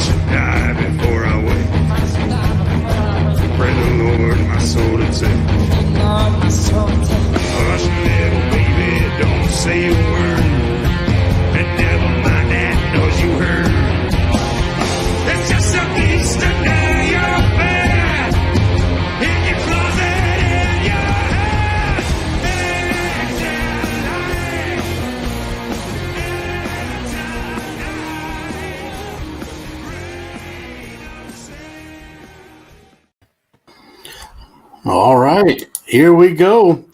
should die before I wake. Pray the Lord my soul to take. Hush, little baby, don't say a word. And never mind that noise you heard. It's just a beast under your bed. In your closet, in your head. All right, here we go.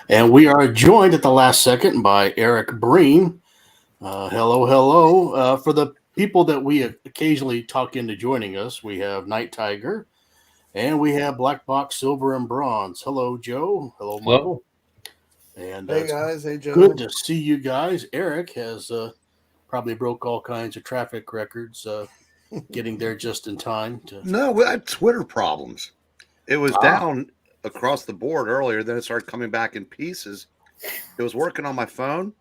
And we are joined at the last second by Eric Breen. Hello, hello. For the people that we occasionally talk into joining us, we have Night Tiger and we have Black Box, Silver, and Bronze. Hello, Joe. Hello, Michael. And hey, guys. Hey, Joe. Good to see you guys. Eric has probably broke all kinds of traffic records getting there just in time. No, we had Twitter problems. It was down across the board earlier, then it started coming back in pieces. It was working on my phone,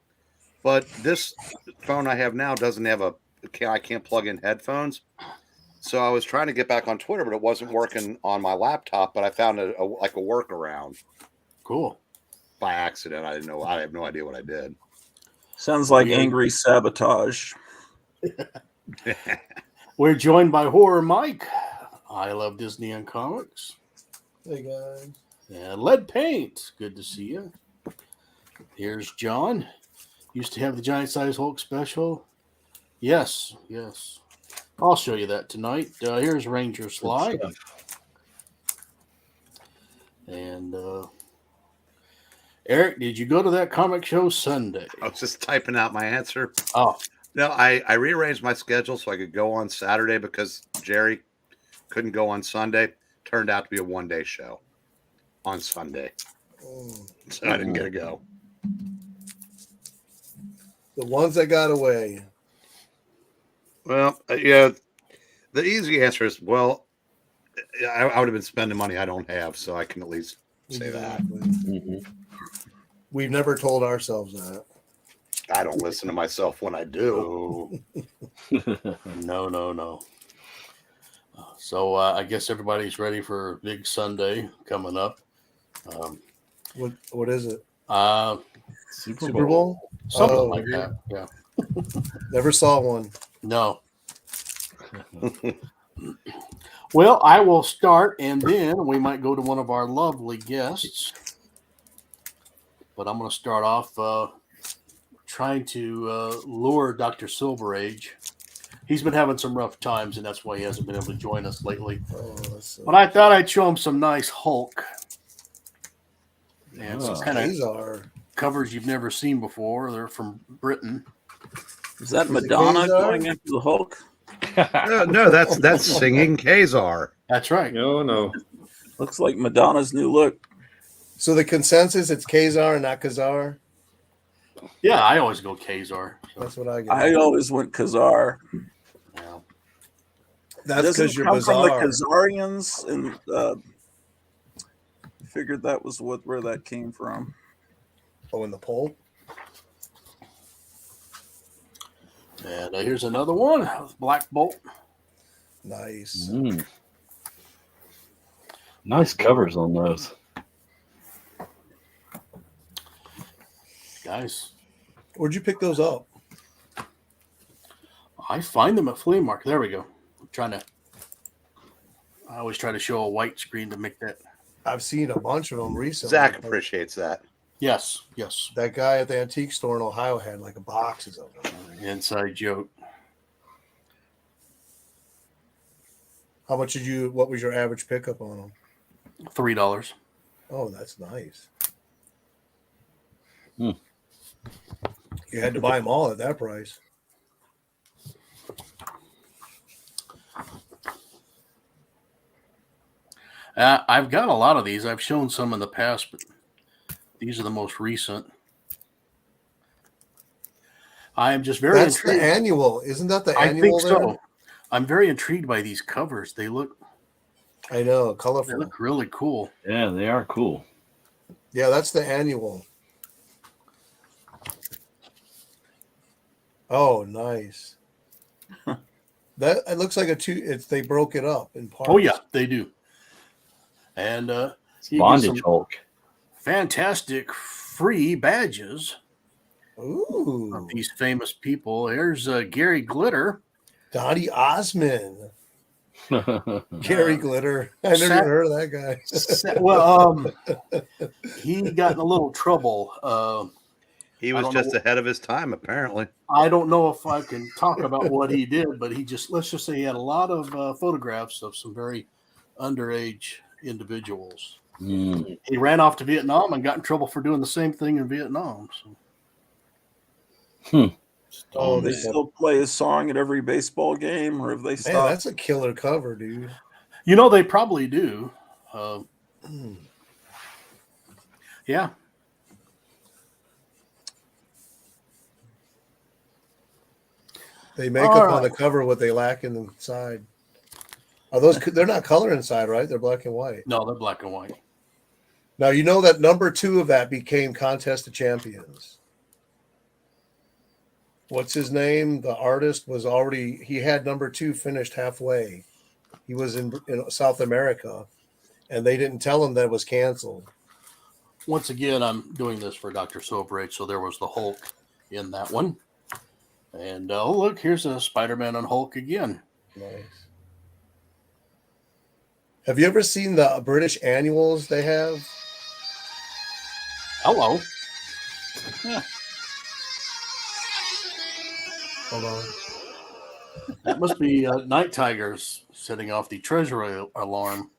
but this phone I have now doesn't have I can't plug in headphones. So I was trying to get back on Twitter, but it wasn't working on my laptop, but I found a workaround. Cool. By accident. I didn't know. I have no idea what I did. Sounds like angry sabotage. We're joined by Horror Mike. I love Disney and comics. Hey, guys. And Lead Paint. Good to see you. Here's John. Used to have the Giant Size Hulk special. Yes. I'll show you that tonight. Here's Ranger Sly. And Eric, did you go to that comic show Sunday? I was just typing out my answer. Oh. No, I rearranged my schedule so I could go on Saturday because Jerry couldn't go on Sunday. Turned out to be a one-day show on Sunday. So I didn't get to go. The ones that got away. Well, yeah, the easy answer is, well, I would have been spending money I don't have, so I can at least say that. We've never told ourselves that. I don't listen to myself when I do. No. So I guess everybody's ready for Big Sunday coming up. What is it? Super Bowl? Something like that. Yeah. Never saw one. No. Well, I will start, and then we might go to one of our lovely guests. But I'm going to start off trying to lure Dr. Silverage. He's been having some rough times, and that's why he hasn't been able to join us lately. But I thought I'd show him some nice Hulk. And some kind of covers you've never seen before. They're from Britain. Is that Madonna going after the Hulk? No, that's singing Kazar. That's right. No. Looks like Madonna's new look. So the consensus, it's Kazar and not Kazar? Yeah, I always go Kazar. So. That's what I get. I always went Kazar. Yeah. That's because you're bizarre. From the Khazarians, and I figured that was where that came from. Oh, in the poll? And here's another one. Black Bolt. Nice. Nice covers on those. Guys. Where'd you pick those up? I find them at flea market. There we go. I always try to show a white screen to make that. I've seen a bunch of them recently. Zach appreciates that. Yes. That guy at the antique store in Ohio had like boxes of them. Inside joke. What was your average pickup on them? $3. Oh, that's nice. You had to buy them all at that price. I've got a lot of these. I've shown some in the past, but these are the most recent. I am just very intrigued. That's the annual. Isn't that the annual? I think so. I'm very intrigued by these covers. They look... I know, colorful. They look really cool. Yeah, they are cool. Yeah, that's the annual. Oh, nice. That it looks like a two. It's they broke it up in parts. Oh yeah, they do. And It's you get Bondage some Hulk. fantastic free badges Ooh, of these famous people. There's Gary Glitter. Donnie Osmond, That's Gary Glitter. I never Sat- even heard of that guy. Well, he got in a little trouble. He I was don't just know. ahead of his time, apparently. I don't know if I can talk about what he did, but let's just say he had a lot of photographs of some very underage individuals. Mm. He ran off to Vietnam and got in trouble for doing the same thing in Vietnam. So. Oh, They they still play his song at every baseball game, or have they man, stopped? that's a killer cover, dude. You know, they probably do. Yeah. They make All up on right. the cover what they lack in the side. Are those? They're not color inside, right? They're black and white. No, they're black and white. Now you know that number 2 of that became Contest of Champions. What's his name? The artist was already. He had number 2 finished halfway. He was in South America, and they didn't tell him that it was canceled. Once again, I'm doing this for Dr. Sobrate, so there was the Hulk in that one. And oh, look, here's a Spider-Man on Hulk again. Nice. Have you ever seen the British annuals they have? Hello. Hold on. That must be Night Tigers setting off the treasury alarm.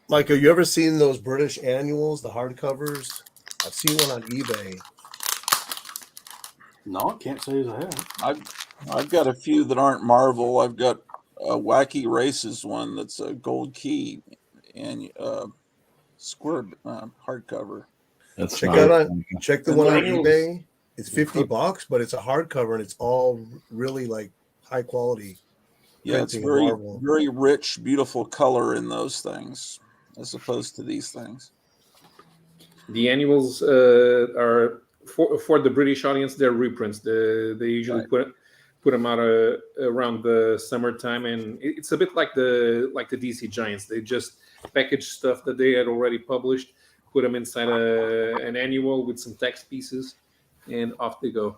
Mike, have you ever seen those British annuals, the hardcovers? I've seen one on eBay. No, I can't say as I have. I've got a few that aren't Marvel. I've got a Wacky Races one that's a gold key and square hardcover. Check nice. out check the And one on manuals. eBay. It's $50, but it's a hardcover and it's all really like high quality. Yeah, it's printing of very Marvel. very rich, beautiful color in those things, as opposed to these things. The annuals are for the British audience. They're reprints. They usually Right. put them out around the summertime, and it's a bit like the DC Giants. They just package stuff that they had already published, put them inside an annual with some text pieces, and off they go.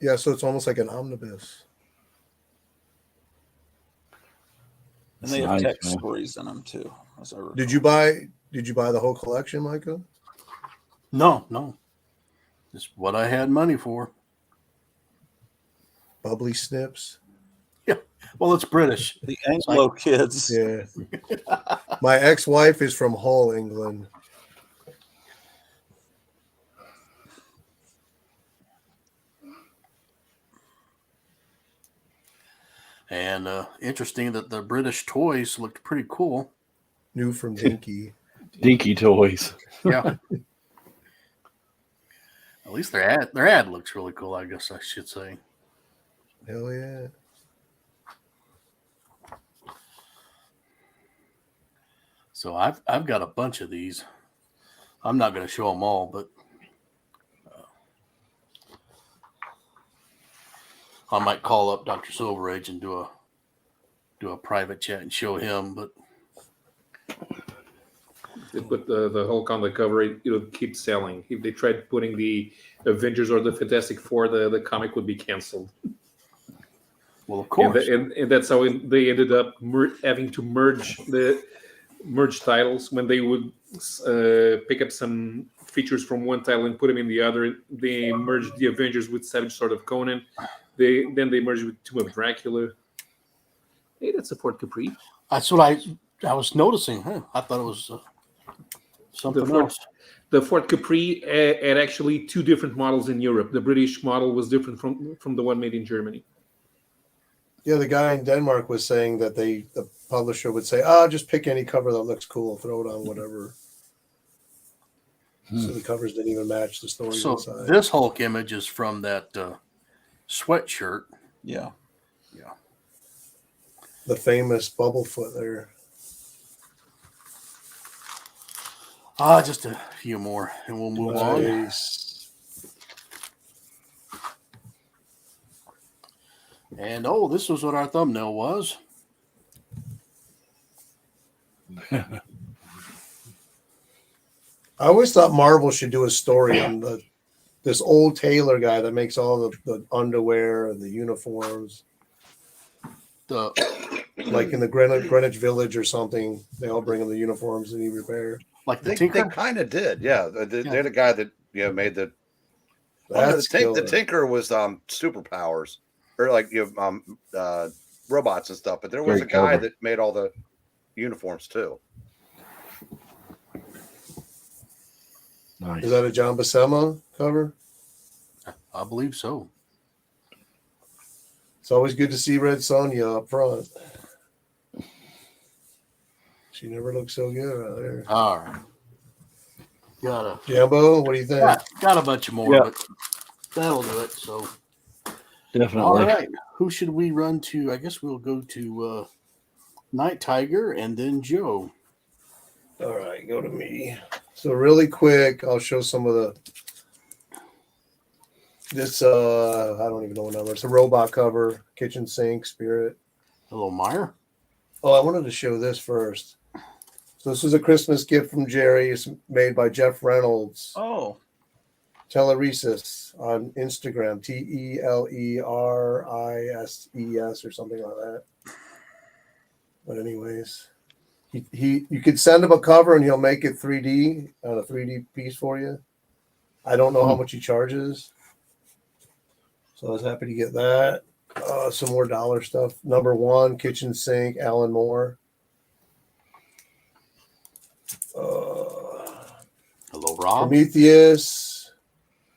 Yeah, so it's almost like an omnibus. And they That's have nice, text man. stories in them too. As I recall. Did you buy the whole collection, Micah? No. It's what I had money for. Bubbly Snips. Well, it's British. The Anglo kids? Yeah. My ex-wife is from Hull, England. And interesting that the British toys looked pretty cool. New from Dinky. Dinky toys. Yeah. At least their ad looks really cool, I guess I should say. Hell yeah. So I've got a bunch of these. I'm not going to show them all, but I might call up Dr. Silverage and do a private chat and show him. But They put the Hulk on the cover, it'll keep selling. If they tried putting the Avengers or the Fantastic Four, the comic would be canceled. well, of course, And that's how they ended up having to merge titles. When they would pick up some features from one title and put them in the other, they merged the Avengers with Savage Sword of Conan. Then they merged with Tomb of Dracula. Hey, that's a Fort Capri. that's what I was noticing. Huh? I thought it was something else. The Fort Capri had actually two different models in Europe. The British model was different from the one made in Germany. Yeah, the guy in Denmark was saying that the publisher would say, just pick any cover that looks cool, throw it on whatever. So the covers didn't even match the stories So inside. this Hulk image is from that sweatshirt. Yeah. The famous Bubblefoot there. Just a few more, and we'll move on. Nice. And this was what our thumbnail was. I always thought Marvel should do a story on this old tailor guy that makes all the underwear and the uniforms. Like in the Greenwich Village or something, they all bring him the uniforms and he repair. Like the They Tinker? kind of did, yeah. They're the guy that made the. That's The killer. Tinker was superpowers or like robots and stuff, but there was Great a guy cover. that made all the uniforms too. Nice. Is that a John Buscema cover? I believe so. It's always good to see Red Sonja up front. She never looked so good out there. All right. Jambo, what do you think? Got a bunch more, Yeah. but that'll do it. So, Definitely. all right. Who should we run to? I guess we'll go to Night Tiger and then Joe. All right, go to me. So really quick, I'll show some of this. I don't even know what number. It's a robot cover, kitchen sink, Spirit. Hello, Meyer. Oh, I wanted to show this first. So this is a Christmas gift from Jerry. It's made by Jeff Reynolds. Oh, Teleresis on Instagram, TELERISES or something like that. But anyways, you could send him a cover and he'll make it 3D on a 3D piece for you. I don't know how much he charges, so I was happy to get that. Some more dollar stuff. Number 1 kitchen sink, Alan Moore. Hello, Rob. Prometheus.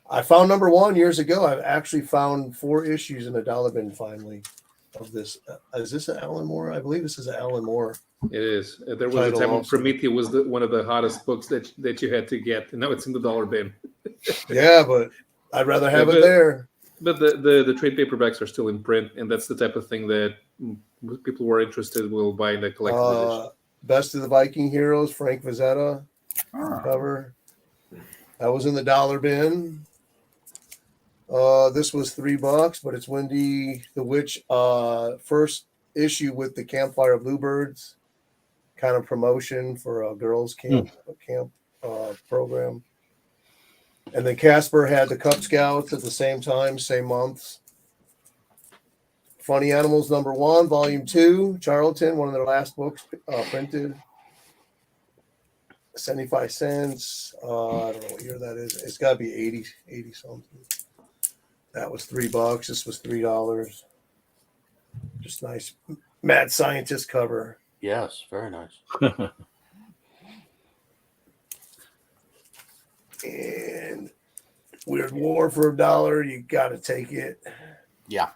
I found number 1 years ago. I've actually found 4 issues in a dollar bin finally of this. Is this an Alan Moore? I believe this is an Alan Moore. It is. There was a Title time when also. Prometheus was one of the hottest books that you had to get, and now it's in the dollar bin. Yeah, but I'd rather have Yeah, it but- there. But the trade paperbacks are still in print, and that's the type of thing that people who are interested will buy in the collector's edition. Best of the Viking Heroes, Frank Vazetta ah, cover. That was in the dollar bin. This was $3, but it's Wendy the Witch first issue with the Campfire Bluebirds kind of promotion for a girls camp program. And then Casper had the Cub Scouts at the same time, same months. Funny Animals number 1, volume 2, Charlton, one of their last books printed. 75 cents. I don't know what year that is. It's got to be 80 something. That was $3. This was $3. Just nice. Mad Scientist cover. Yes, very nice. And Weird War for $1. You got to take it. Yeah.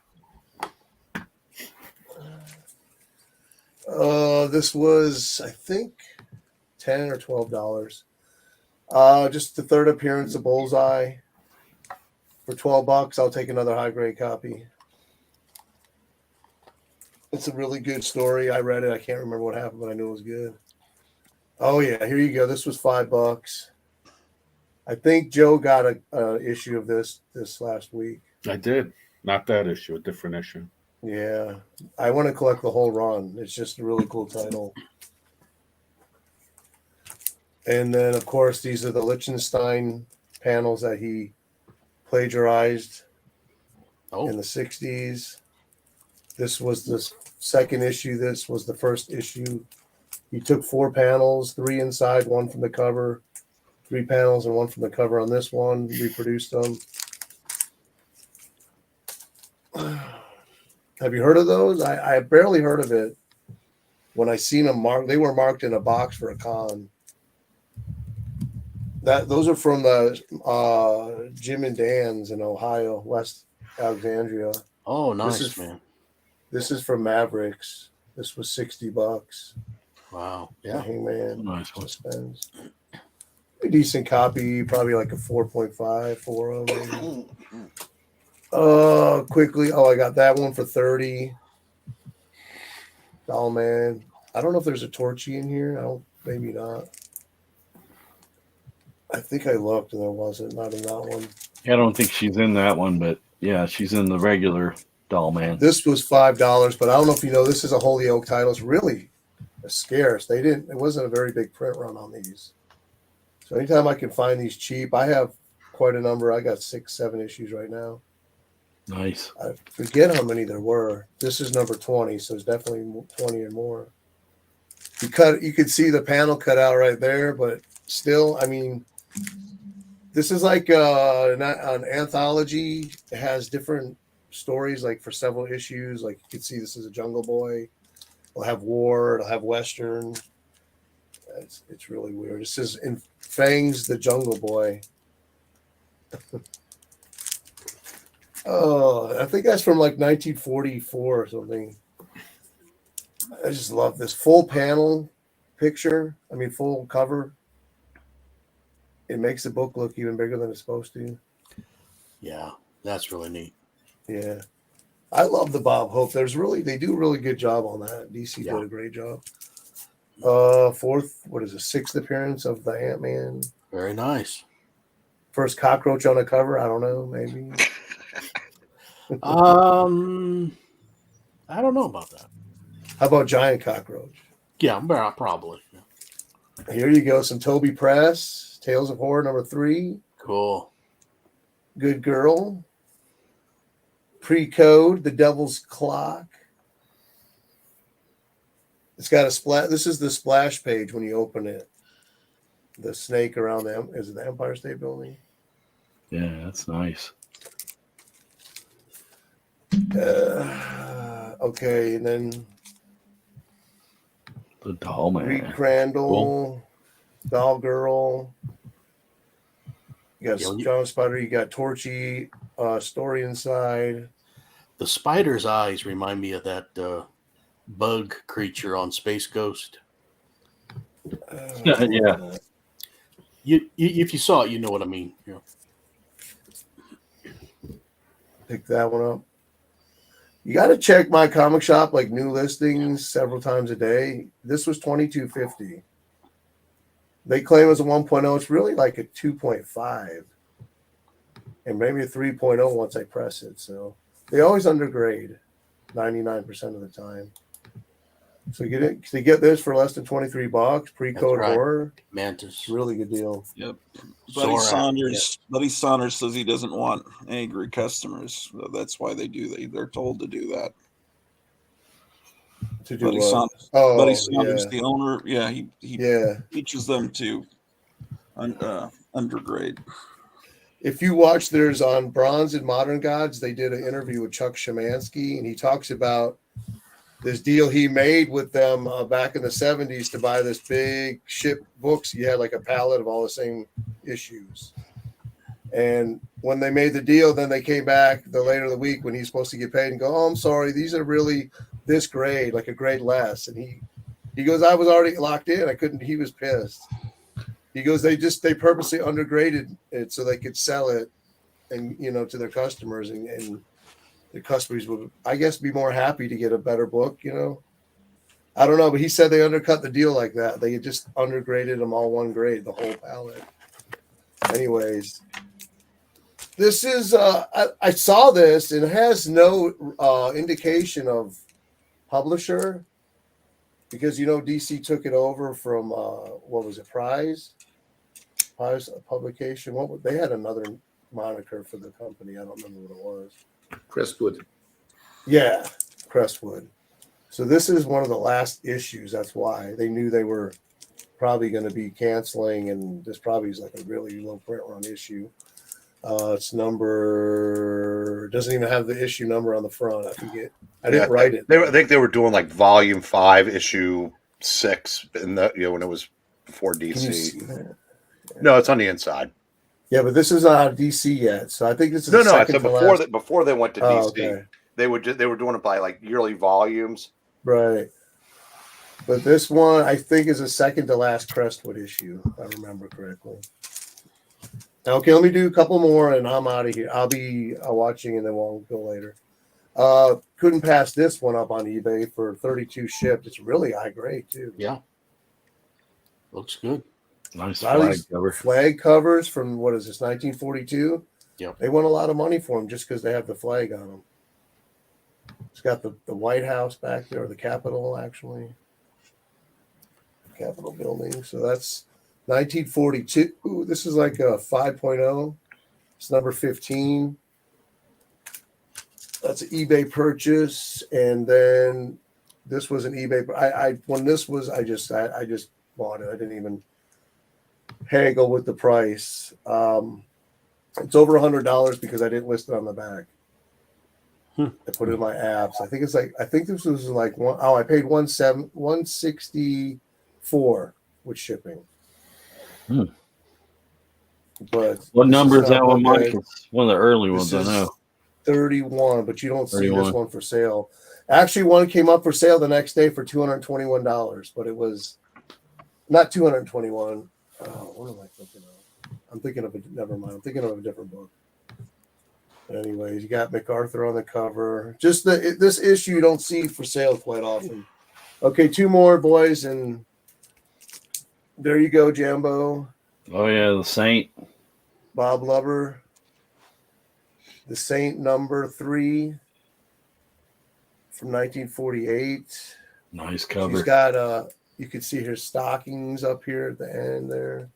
This was, I think, $10 or $12. Just the third appearance of Bullseye. For $12, I'll take another high grade copy. It's a really good story. I read it. I can't remember what happened, but I knew it was good. Oh yeah, here you go. This was $5. I think Joe got a issue of this last week. I did. Not that issue, a different issue. Yeah, I want to collect the whole run. It's just a really cool title. And then, of course, these are the Liechtenstein panels that he plagiarized in the 60s. This was the second issue. This was the first issue. He took 4 panels, 3 inside, 1 from the cover, 3 panels and 1 from the cover on this one, reproduced them. Have you heard of those? I barely heard of it. When I seen them marked, they were marked in a box for a con. Those are from the Jim and Dan's in Ohio, West Alexandria. Oh, nice, man. This is from Mavericks. This was $60. Wow. Yeah, Hangman. Nice one. Suspense. A decent copy, probably like a 4.5, 4 maybe. Quickly. Oh, I got that one for $30. Doll Man. I don't know if there's a Torchy in here. Maybe not. I think I looked and there wasn't. Not in that one. I don't think she's in that one, but yeah, she's in the regular Doll man. This was $5, but I don't know if you know, this is a Holyoke title. It's really scarce. It wasn't a very big print run on these. So anytime I can find these cheap, I have quite a number. I got 6, 7 issues right now. Nice. I forget how many there were. This is number 20, so it's definitely 20 or more. You could see the panel cut out right there, but still, I mean, this is like an anthology. It has different stories, like for several issues. Like you can see, this is a Jungle Boy. It'll have war. It'll have Western. It's really weird. This is in Fangs the Jungle Boy. Oh, I think that's from like 1944 or something. I just love this full panel picture. I mean, full cover. It makes the book look even bigger than it's supposed to. Yeah, that's really neat. Yeah. I love the Bob Hope. They do a really good job on that. DC did a great job. Sixth appearance of the Ant-Man. Very nice. First cockroach on a cover. I don't know, maybe. I don't know about that. How about giant cockroach? Yeah, probably. Yeah. Here you go. Some Toby Press. Tales of Horror number 3. Cool. Good Girl. Pre-Code. The Devil's Clock. It's got a splash. This is the splash page when you open it. The snake around them. Is it the Empire State Building? Yeah, that's nice. Okay, and then The Doll Man. Reed Crandall, Cool. Doll Girl. You got Yeah, John Spider. You got Torchy. Story inside. The spider's eyes remind me of that bug creature on Space Ghost. Yeah. If you saw it, you know what I mean. Yeah. Pick that one up. You got to check my comic shop, like new listings several times a day. This was $22.50. They claim it's a 1.0. It's really like a 2.5 and maybe a 3.0 once I press it. So they always undergrade 99% of the time. So to get this for less than $23, pre-code right. horror, Mantis. really good deal. Yep. Zora, Buddy Saunders says he doesn't want angry customers. So that's why they're told to do that. To do Buddy what? Saunders, Oh, Buddy Saunders, yeah. the owner, he Yeah. teaches them to undergrade. If you watch, there's on Bronze and Modern Gods, they did an interview with Chuck Szymanski, and he talks about this deal he made with them back in the 70s to buy this big ship books. You had like a pallet of all the same issues. And when they made the deal, then they came back the later of the week when he's supposed to get paid and go, "Oh, I'm sorry, these are really this grade, like a grade less." And he goes, "I was already locked in. I couldn't." He was pissed. He goes, they purposely undergraded it so they could sell it and, to their customers, and the customers would, I guess, be more happy to get a better book, I don't know, but he said they undercut the deal like that. They just undergraded them all one grade, the whole palette. Anyways, this is, I saw this, and it has no indication of publisher because, DC took it over from, what was it, Prize Publication. They had another moniker for the company. I don't remember what it was. Crestwood. Yeah, Crestwood. So this is one of the last issues. That's why they knew they were probably going to be canceling, and this probably is like a really low print run issue. It's doesn't even have the issue number on the front. I forget. I didn't write it. I think they were doing like volume 5, issue 6 in the when it was before DC. Can you see that? No, it's on the inside. Yeah, but this is not out of DC yet. So I think this is No. I second said to last. before they went to DC, okay. they were doing it by like yearly volumes. Right. But this one, I think, is a second to last Crestwood issue, if I remember correctly. Okay, let me do a couple more, and I'm out of here. I'll be watching, and then we'll go later. Couldn't pass this one up on eBay for 32 shipped. It's really high grade, too. Yeah. Looks good. Nice A lot of flag these cover. flag covers from, 1942? Yep. They want a lot of money for them just because they have the flag on them. It's got the White House back there, or the Capitol, actually. Capitol building. So that's 1942. Ooh, this is like a 5.0. It's number 15. That's an eBay purchase. And then this was an eBay. When this was, I just bought it. I didn't even haggle with the price. It's over $100 because I didn't list it on the back. I put it in my apps. I think this was like one. Oh, I paid $164 with shipping. But What number is that one, one, Mike? It's one of the early ones, I know. 31, but you don't see 31. this one for sale. Actually, one came up for sale the next day for $221, but it was not $221. What am I thinking of? I'm thinking of never mind. I'm thinking of a different book. Anyways, you got MacArthur on the cover. Just this issue you don't see for sale quite often. Okay, 2 more, boys, and there you go, Jambo. Oh yeah, the Saint. Bob Lover. The Saint number 3 from 1948. Nice cover. She's got you can see her stockings up here at the end there.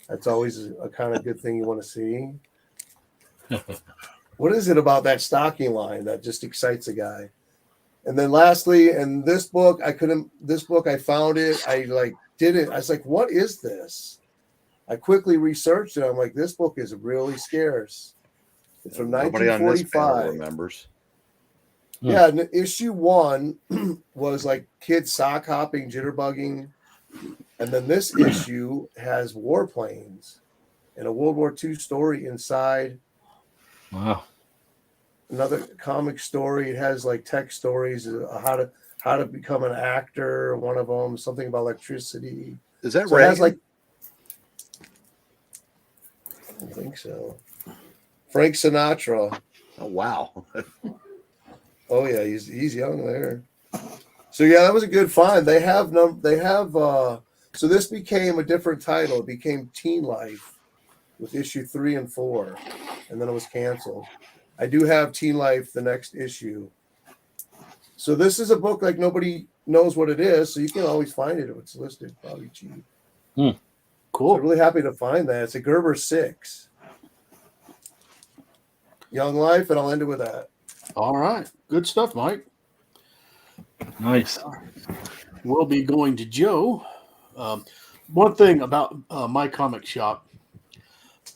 That's always a kind of good thing you want to see. What is it about that stocking line that just excites a guy? And then lastly, and this book, I found it. I was like, what is this? I quickly researched it. I'm like, this book is really scarce. It's from Nobody on this panel 1945. remembers. Yeah, and issue 1 was like kids sock hopping, jitterbugging. And then this issue has warplanes and a World War II story inside. Wow. Another comic story. It has like tech stories, how to become an actor. One of them, something about electricity. Is that So it right? has like, I don't think so. Frank Sinatra. Oh wow. Oh yeah, he's young there. So yeah, that was a good find. They have so this became a different title. It became Teen Life with issue 3 and 4, and then it was canceled. I do have Teen Life, the next issue. So this is a book like nobody knows what it is, so you can always find it if it's listed, probably cheap. Cool. So I'm really happy to find that. It's a Gerber 6. Young Life, and I'll end it with that. All right. Good stuff, Mike. Nice. We'll be going to Joe. One thing about my comic shop,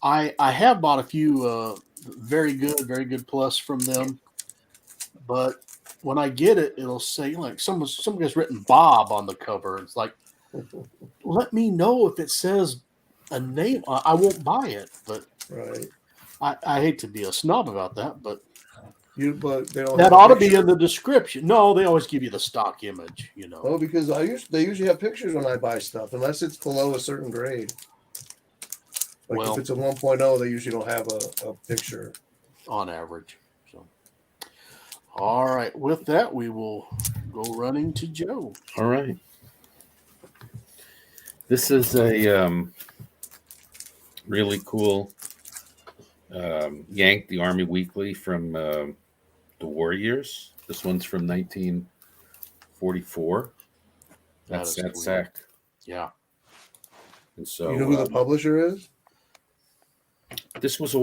I have bought a few very good plus from them, but when I get it, it'll say like somebody's written Bob on the cover. It's like, let me know if it says a name. I won't buy it, but Right. I hate to be a snob about that, but But they don't that have a ought to be picture. in the description. No, they always give you the stock image, you know. Oh, because they usually have pictures when I buy stuff, unless it's below a certain grade. Like Well- if it's a 1.0, they usually don't have a picture. On average. So, all right. With that, we will go running to Joe. All right. This is a really cool Yank the Army Weekly from the war years. This one's from 1944. That's That that is sack. Yeah. You And so know who the publisher is? this was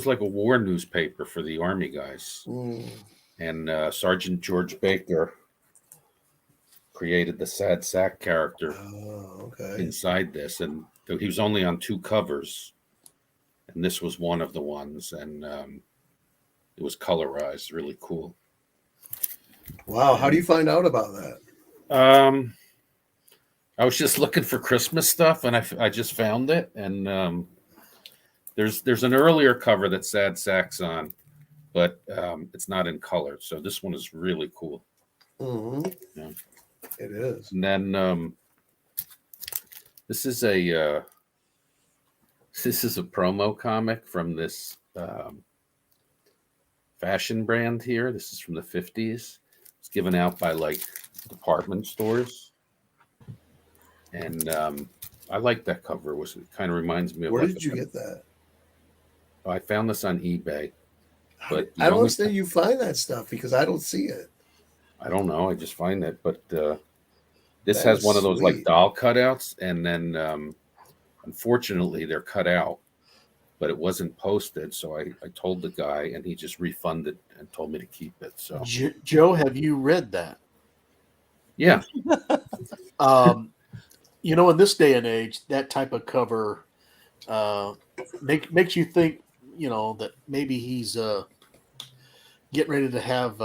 like a war newspaper for the Army guys. And Sergeant George Baker created the Sad Sack character Oh, okay. inside this, and he was only on 2 covers, and this was one of the ones, and it was colorized, really cool. Wow. How do you find out about that? I was just looking for Christmas stuff, and I just found it, and there's an earlier cover that Sad Sack's on, but it's not in color, so this one is really cool. Mm-hmm. Yeah. It is. And then this is a promo comic from this fashion brand here. This is from the 50s. It's given out by like department stores, and I like that cover. It kind of reminds me of. Where like did you get that? I found this on eBay, but I don't understand you find that stuff because I don't see it. I don't know. I just find it, but this That has is one of those like sweet. doll cutouts, and then unfortunately they're cut out, but it wasn't posted. So I told the guy, and he just refunded and told me to keep it. So Joe, have you read that? yeah, In this day and age, that type of cover makes you think, that maybe he's getting ready to have,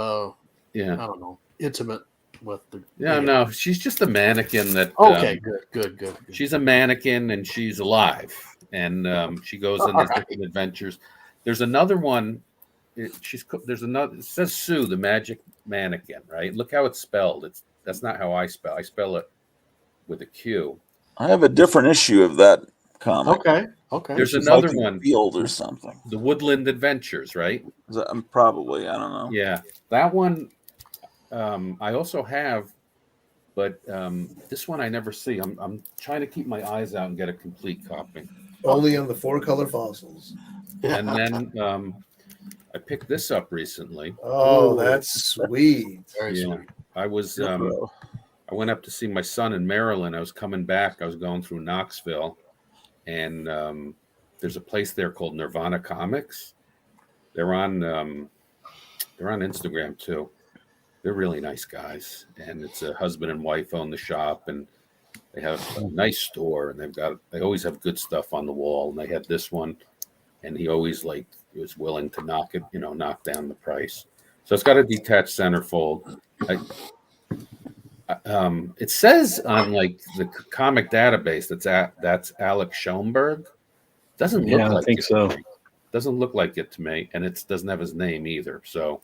yeah, I don't know, intimate with the. yeah. No, she's just a mannequin that. Okay, good. She's a mannequin and she's alive, and she goes on these different adventures. There's another one. There's another. It says Sue, the magic mannequin. Right? Look how it's spelled. That's not how I spell. I spell it with a Q. I have a different issue of that comic. Okay. There's She's another like in one. Field or something. The Woodland Adventures, right? Probably. I don't know. Yeah, that one. I also have, but this one I never see. I'm trying to keep my eyes out and get a complete copy. Only on the 4-color fossils. And then I picked this up recently. Oh, that's sweet. Very Yeah, sweet. I was. I went up to see my son in Maryland. I was coming back. I was going through Knoxville, and there's a place there called Nirvana Comics. They're on Instagram too. They're really nice guys, and it's a husband and wife own the shop, and they have a nice store, and they always have good stuff on the wall. And they had this one, and he always was willing to knock down the price. So it's got a detached centerfold. It says on like the comic database that's Alex Schoenberg. Doesn't look like I think it so. to me. Doesn't look like it to me, and it doesn't have his name either. So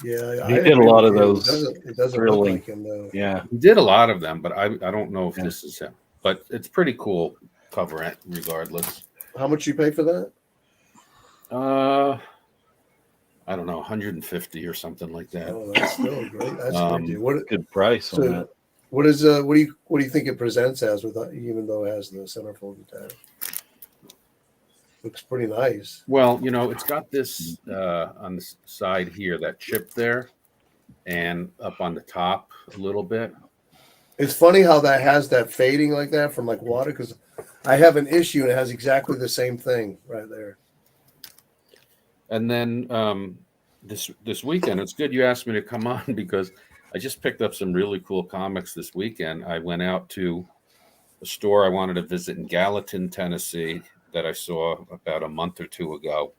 Yeah, He did a lot of those It doesn't look thrilling- like him though. Yeah. he did a lot of them, but I don't know if this is him. But it's pretty cool cover regardless. How much you pay for that? I don't know, 150 or something like that. Oh, that's still great. That's Um, great, dude. What Good price on So- that. what do you think it presents as even though it has the centerfold attached? Looks pretty nice. Well, it's got this on the side here, that chip there, and up on the top a little bit. It's funny how that has that fading like that from like water because I have an issue and it has exactly the same thing right there. And then this weekend, it's good you asked me to come on because I just picked up some really cool comics this weekend. I went out to a store I wanted to visit in Gallatin, Tennessee, that I saw about a month or two ago.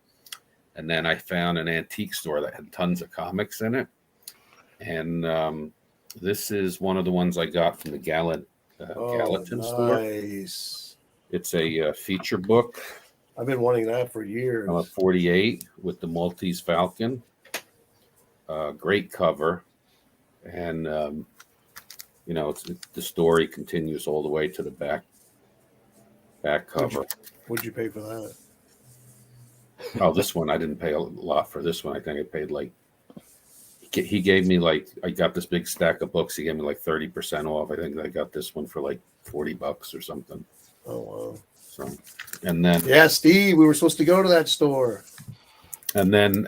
And then I found an antique store that had tons of comics in it. And this is one of the ones I got from the Gallatin store. Nice. It's a feature book. I've been wanting that for years. 48 with the Maltese Falcon. Great cover. And, the story continues all the way to the back cover. What'd you pay for that? Oh, this one, I didn't pay a lot for this one. I think I paid he gave me I got this big stack of books. He gave me 30% off. I think I got this one for $40 or something. Oh, wow. So, and then, Yeah, Steve, we were supposed to go to that store. and then,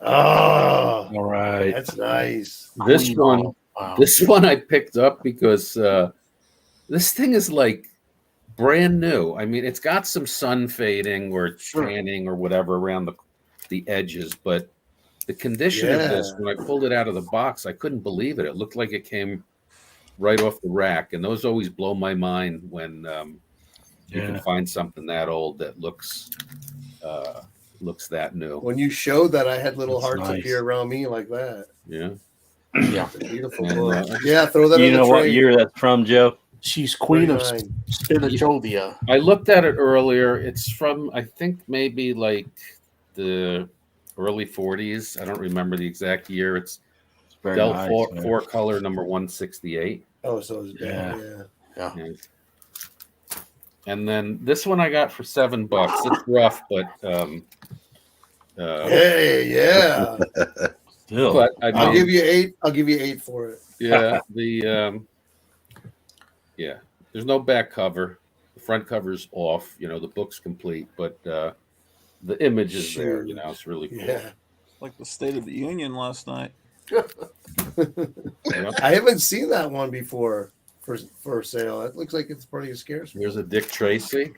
Oh, All right. that's nice. this Queen one, Mom. Wow. This one I picked up because this thing is brand new. I mean, it's got some sun fading or tanning or whatever around the edges, but the condition of this, when I pulled it out of the box, I couldn't believe it. It looked like it came right off the rack, and those always blow my mind when you can find something that old that looks that new. When you showed that, I had little That's hearts nice. appear around me like that. Yeah. Yeah. It's a beautiful And, book. Yeah, throw that You in the know what tray. year that's from, Joe? She's queen of 39. Spinachovia. I looked at it earlier. It's from, I think, maybe the early 40s. I don't remember the exact year. It's It's very Del nice. four color number 168. Oh, so it's bad. Yeah. Yeah. And then this one I got for $7. It's rough, but Hey, yeah. Still. but I I'll mean, give you 8. I'll give you 8 for it. yeah, there's no back cover. The front cover's off. The book's complete, but the image is there. It's really cool. Yeah. Like the State of the Union last night. I haven't seen that one before for sale. It looks like it's pretty scarce. Here's a Dick Tracy.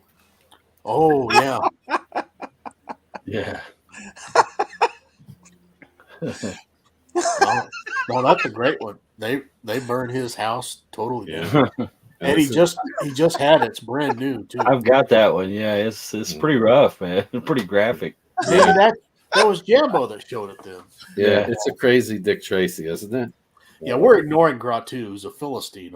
Oh yeah. Yeah. No, that's a great one. They burned his house totally down. Yeah. And he just had it. It's brand new too. I've got that one. Yeah, it's pretty rough, man. Pretty graphic. Maybe that was Jambo that showed it then. Yeah, it's a crazy Dick Tracy, isn't it? Yeah, we're ignoring Gratu, who's a Philistine.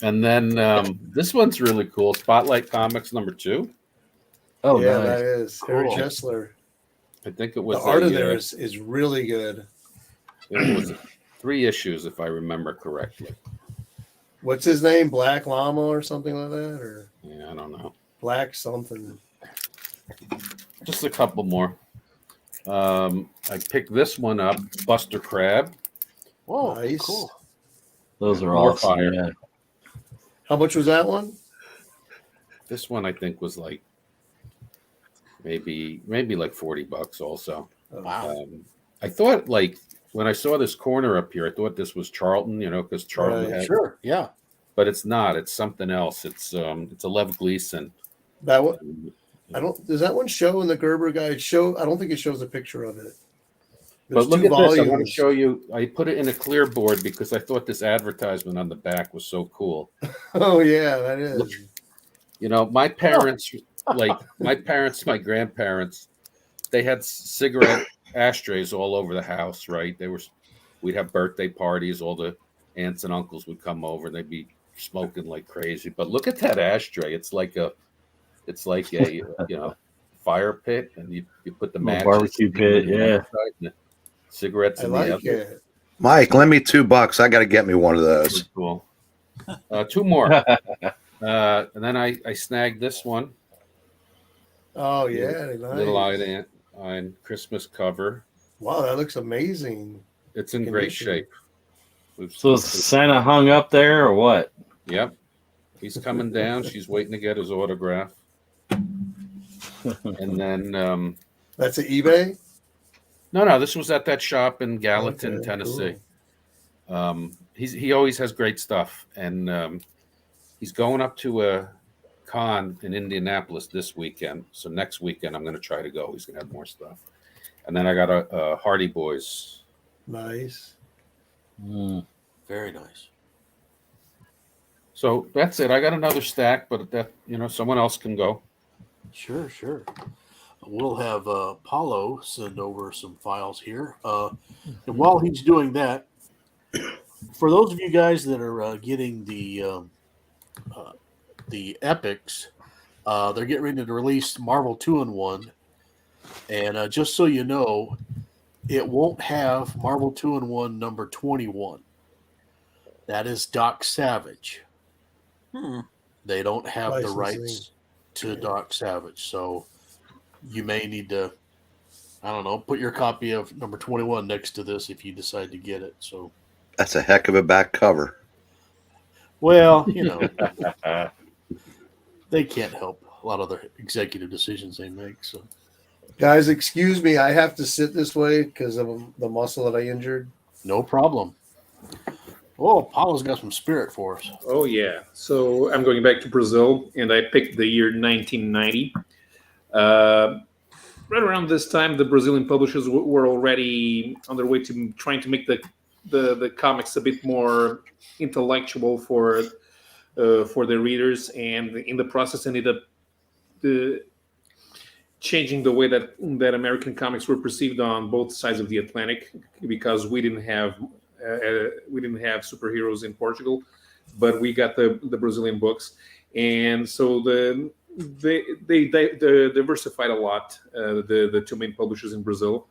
And then this one's really cool. Spotlight Comics #2. Oh, yeah, nice. that is Harry Cool. Chesler. I think it was The art of there is really good. it was 3 issues, if I remember correctly. What's his name? Black Llama or something like that, or Yeah, I don't know. Black something. Just a couple more. I picked this one up, Buster Crab. Whoa, Nice. cool. Those are More awesome. fire. Yeah. How much was that one? This one I think was like maybe like $40 also. Wow. I thought, like, when I saw this corner up here, I thought this was Charlton, because Charlton Right. had, Sure. Yeah. but it's not. It's something else. It's a Lev Gleason. That one. I don't. Does that one show in the Gerber guide? I don't think it shows a picture of it. But There's look 2 at this. I want to volumes. show you. I put it in a clear board because I thought this advertisement on the back was so cool. Oh yeah, that is. Look, my parents, my grandparents, they had cigarette ashtrays all over the house, right? We'd have birthday parties. All the aunts and uncles would come over and they'd be smoking like crazy. But look at that ashtray. It's like a fire pit, and you put the matches, barbecue pit, yeah. and the cigarettes I in like the other. it. Mike, lend me $2. I got to get me one of those. Pretty cool. 2 more. And then I snagged this one. Oh yeah, nice. Little Ant on Christmas cover. Wow, that looks amazing. It's in great Condition. shape. So is Santa hung up there or what? Yep. He's coming down. She's waiting to get his autograph. And then That's at eBay. no, this was at that shop in Gallatin, Okay, Tennessee. He always has great stuff, and he's going up to a con in Indianapolis this weekend. So next weekend I'm going to try to go. He's going to have more stuff. And then I got a Hardy Boys. Nice. Very nice. So that's it. I got another stack, but that someone else can go. Sure. We'll have Paulo send over some files here. And while he's doing that, for those of you guys that are getting the epics, they're getting ready to release Marvel 2-in-1. And just so you know, it won't have Marvel 2-in-1 number 21. That is Doc Savage. They don't have the Licensing. rights to Doc Savage. So you may need to, I don't know, put your copy of number 21 next to this if you decide to get it. So, That's a heck of a back cover. well, they can't help a lot of the executive decisions they make. So, Guys, excuse me. I have to sit this way because of the muscle that I injured. no problem. Oh, Paulo's got some spirit for us. Oh, yeah. So I'm going back to Brazil, and I picked the year 1990. Right around this time, the Brazilian publishers were already on their way to trying to make the comics a bit more intellectual for their readers, and in the process ended up changing the way that American comics were perceived on both sides of the Atlantic, because we didn't have superheroes in Portugal, but we got the Brazilian books, and so they diversified a lot, the 2 main publishers in Brazil,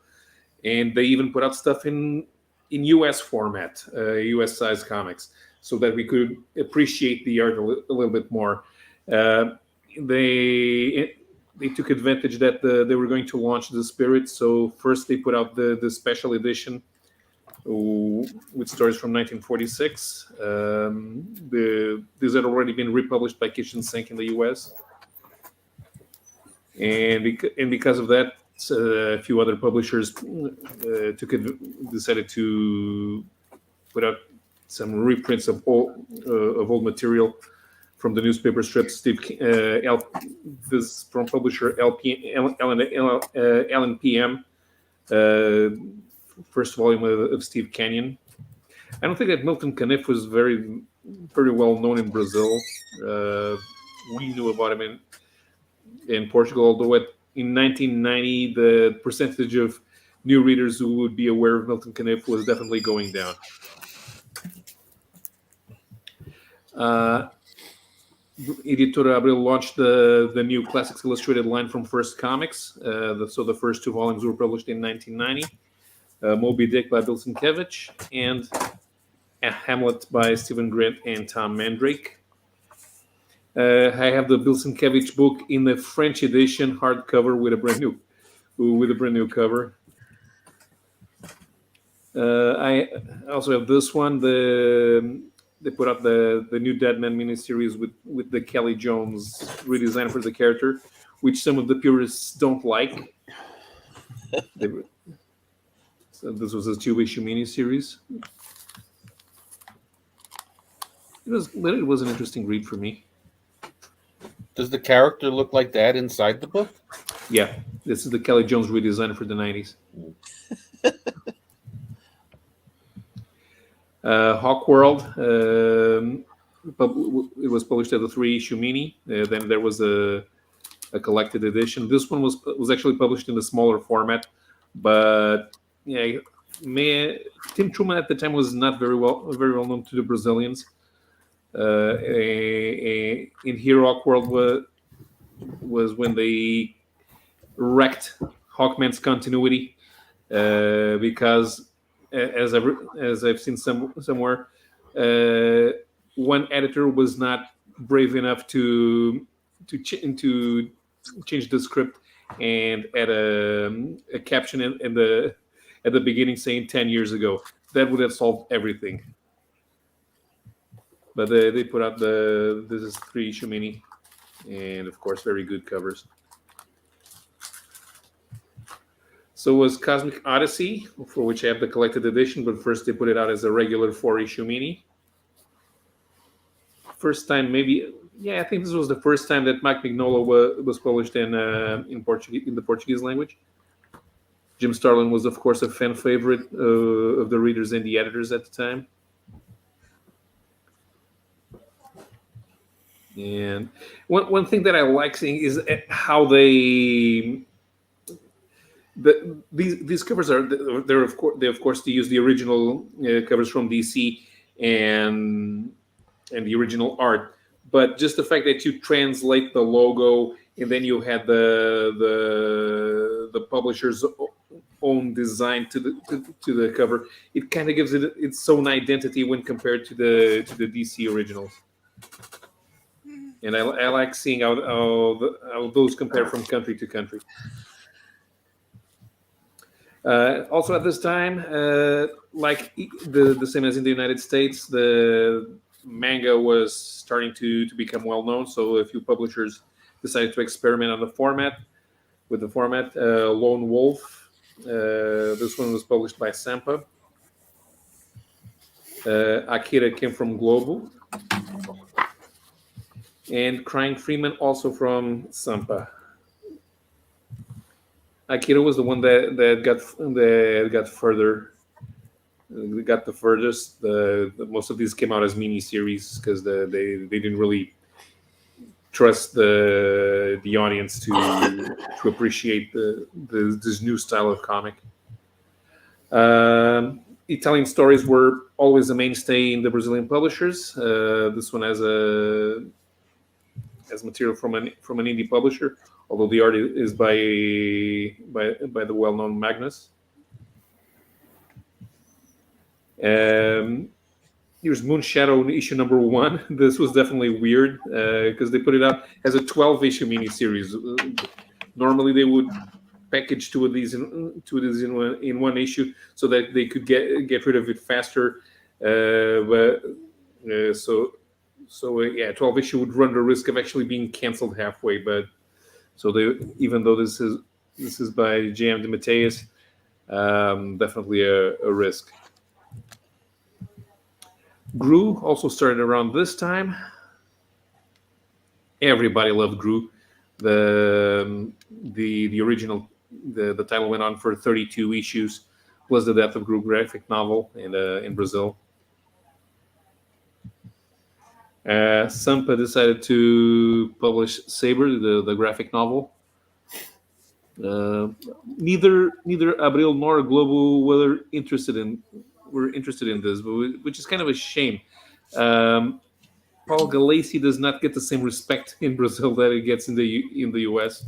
and they even put out stuff in US format, US size comics, so that we could appreciate the art a little bit more. They took advantage that they were going to launch the Spirit, so first they put out the special edition with stories from 1946. These had already been republished by Kitchen Sink in the US. and because of that, a few other publishers decided to put out some reprints of old material from the newspaper strips. This from publisher LNPM, first volume of Steve Canyon. I don't think that Milton Caniff was very well known in Brazil. We knew about him in Portugal, although in 1990 the percentage of new readers who would be aware of Milton Caniff was definitely going down. Editora Abril launched the new Classics Illustrated line from First Comics. So the first 2 volumes were published in 1990. Moby Dick by Bill Sienkiewicz and Hamlet by Stephen Grant and Tom Mandrake. I have the Bill Sienkiewicz book in the French edition, hardcover with a brand new cover. I also have this one. They put out the new Deadman miniseries with the Kelly Jones redesign for the character, which some of the purists don't like. So this was a 2-issue miniseries. It was an interesting read for me. Does the character look like that inside the book? Yeah, this is the Kelly Jones redesign for the 90s. Hawkworld, it was published as a 3-issue mini. Then there was a collected edition. This one was actually published in a smaller format, but yeah, Tim Truman at the time was not very well known to the Brazilians. In here, Hawkworld was when they wrecked Hawkman's continuity because, as I've seen somewhere, one editor was not brave enough to change the script and add a caption at the beginning saying 10 years ago. That would have solved everything. But they put out this is 3-issue mini, and of course very good covers. So was Cosmic Odyssey, for which I have the collected edition, but first they put it out as a regular 4-issue mini. First time, maybe, yeah, I think this was the first time that Mike Mignola was published in the Portuguese language. Jim Starlin was, of course, a fan favorite of the readers and the editors at the time. And one thing that I like seeing is how these covers are. They of course use the original covers from DC and the original art, but just the fact that you translate the logo and then you had the publisher's own design to the cover, it kind of gives it its own identity when compared to the DC originals. And I like seeing how those compare from country to country. Also at this time, like the same as in the United States, the manga was starting to become well known. So a few publishers decided to experiment on the format. Lone Wolf. This one was published by Sampa. Akira came from Globo. And Crying Freeman also from Sampa. Akira was the one that got the furthest. Most of these came out as mini series because they didn't really trust the audience to appreciate this new style of comic. Italian stories were always a mainstay in the Brazilian publishers. This one has material from an indie publisher, although the art is by the well-known Magnus. Here's Moon Shadow issue number 1. This was definitely weird because they put it out as a 12-issue miniseries. Normally they would package two of these in one issue so that they could get rid of it faster. So 12 issue would run the risk of actually being canceled halfway, but So even though this is by J.M. DeMatteis, definitely a risk. Gru also started around this time. Everybody loved Gru. The original the title went on for 32 issues, plus the Death of Gru graphic novel in Brazil. Sampa decided to publish Saber, the graphic novel. Neither Abril nor Globo were interested in this, which is kind of a shame. Paul Galassi does not get the same respect in Brazil that he gets in the US.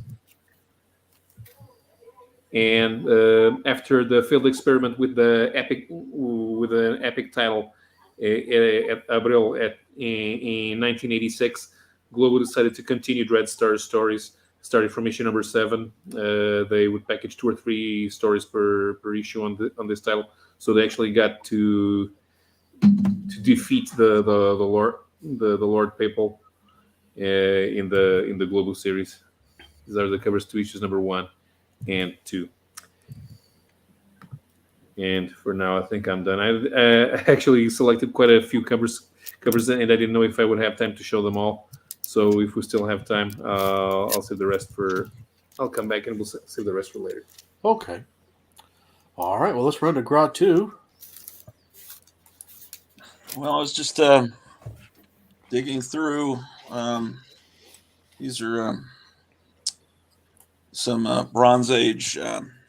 And after the failed experiment with an epic title at Abril in 1986, Globo decided to continue Dreadstar's stories. Starting from issue number 7, they would package 2 or 3 stories per issue on this title. So they actually got to defeat the Lord Papal in the Globo series. These are the covers to issues number 1 and 2. And for now, I think I'm done. I actually selected quite a few covers, and I didn't know if I would have time to show them all. So if we still have time, I'll save the rest for. I'll come back and we'll save the rest for later. Okay. All right. Well, let's run to Gra 2. Well, I was just digging through. These are some Bronze Age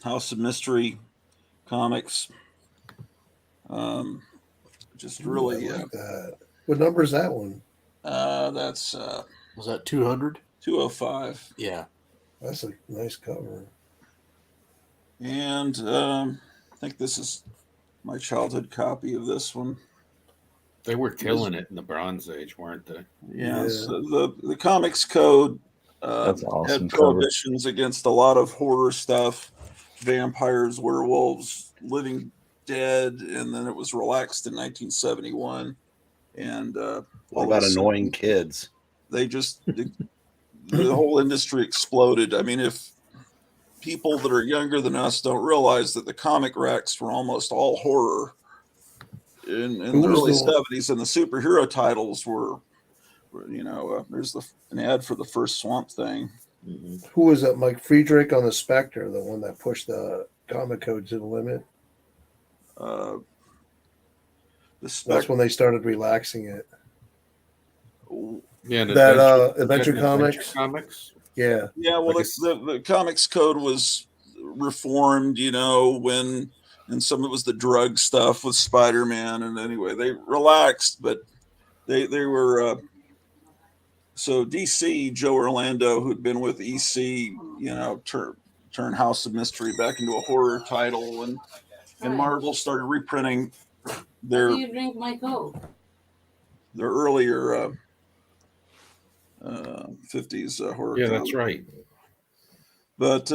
House of Mystery comics. Just really. I like that. What number is that one? That's Was that 200? 205. Yeah. That's a nice cover. And I think this is my childhood copy of this one. They were killing it in the Bronze Age, weren't they? Yeah. So the Comics Code That's awesome had cover. prohibitions against a lot of horror stuff, vampires, werewolves, living dead, and then it was relaxed in 1971. And what about annoying kids? They just the whole industry exploded. I mean, if people that are younger than us don't realize that the comic racks were almost all horror in the early 70s, and the superhero titles were there's an ad for the first Swamp Thing. Mm-hmm. Who was that? Mike Friedrich on the Spectre, the one that pushed the comic code to the limit. That's when they started relaxing it. Yeah, that Adventure Comics. Yeah. Yeah, well, the Comics Code was reformed, when, and some of it was the drug stuff with SpiderMan, and anyway, they relaxed, but they were, so DC, Joe Orlando, who'd been with EC, turned House of Mystery back into a horror title, and Marvel started reprinting their, Do you drink my Coke? their earlier 50s horror. Yeah, comic. that's right. But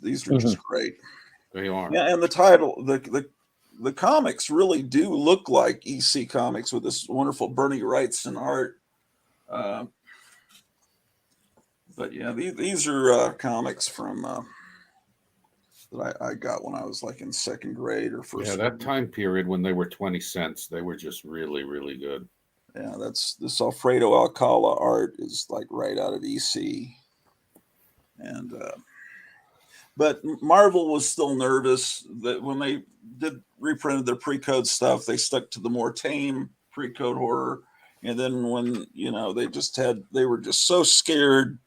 these are just great. They are. Yeah, and the title, the comics really do look like EC Comics with this wonderful Bernie Wrightson art. But yeah, these are comics from that I got when I was like in second grade or first. Yeah, that time period when they were 20 cents, they were just really, really good. Yeah, this Alfredo Alcala art is like right out of EC. And but Marvel was still nervous that when they reprinted their pre-code stuff, they stuck to the more tame pre-code horror. And then when, they were just so scared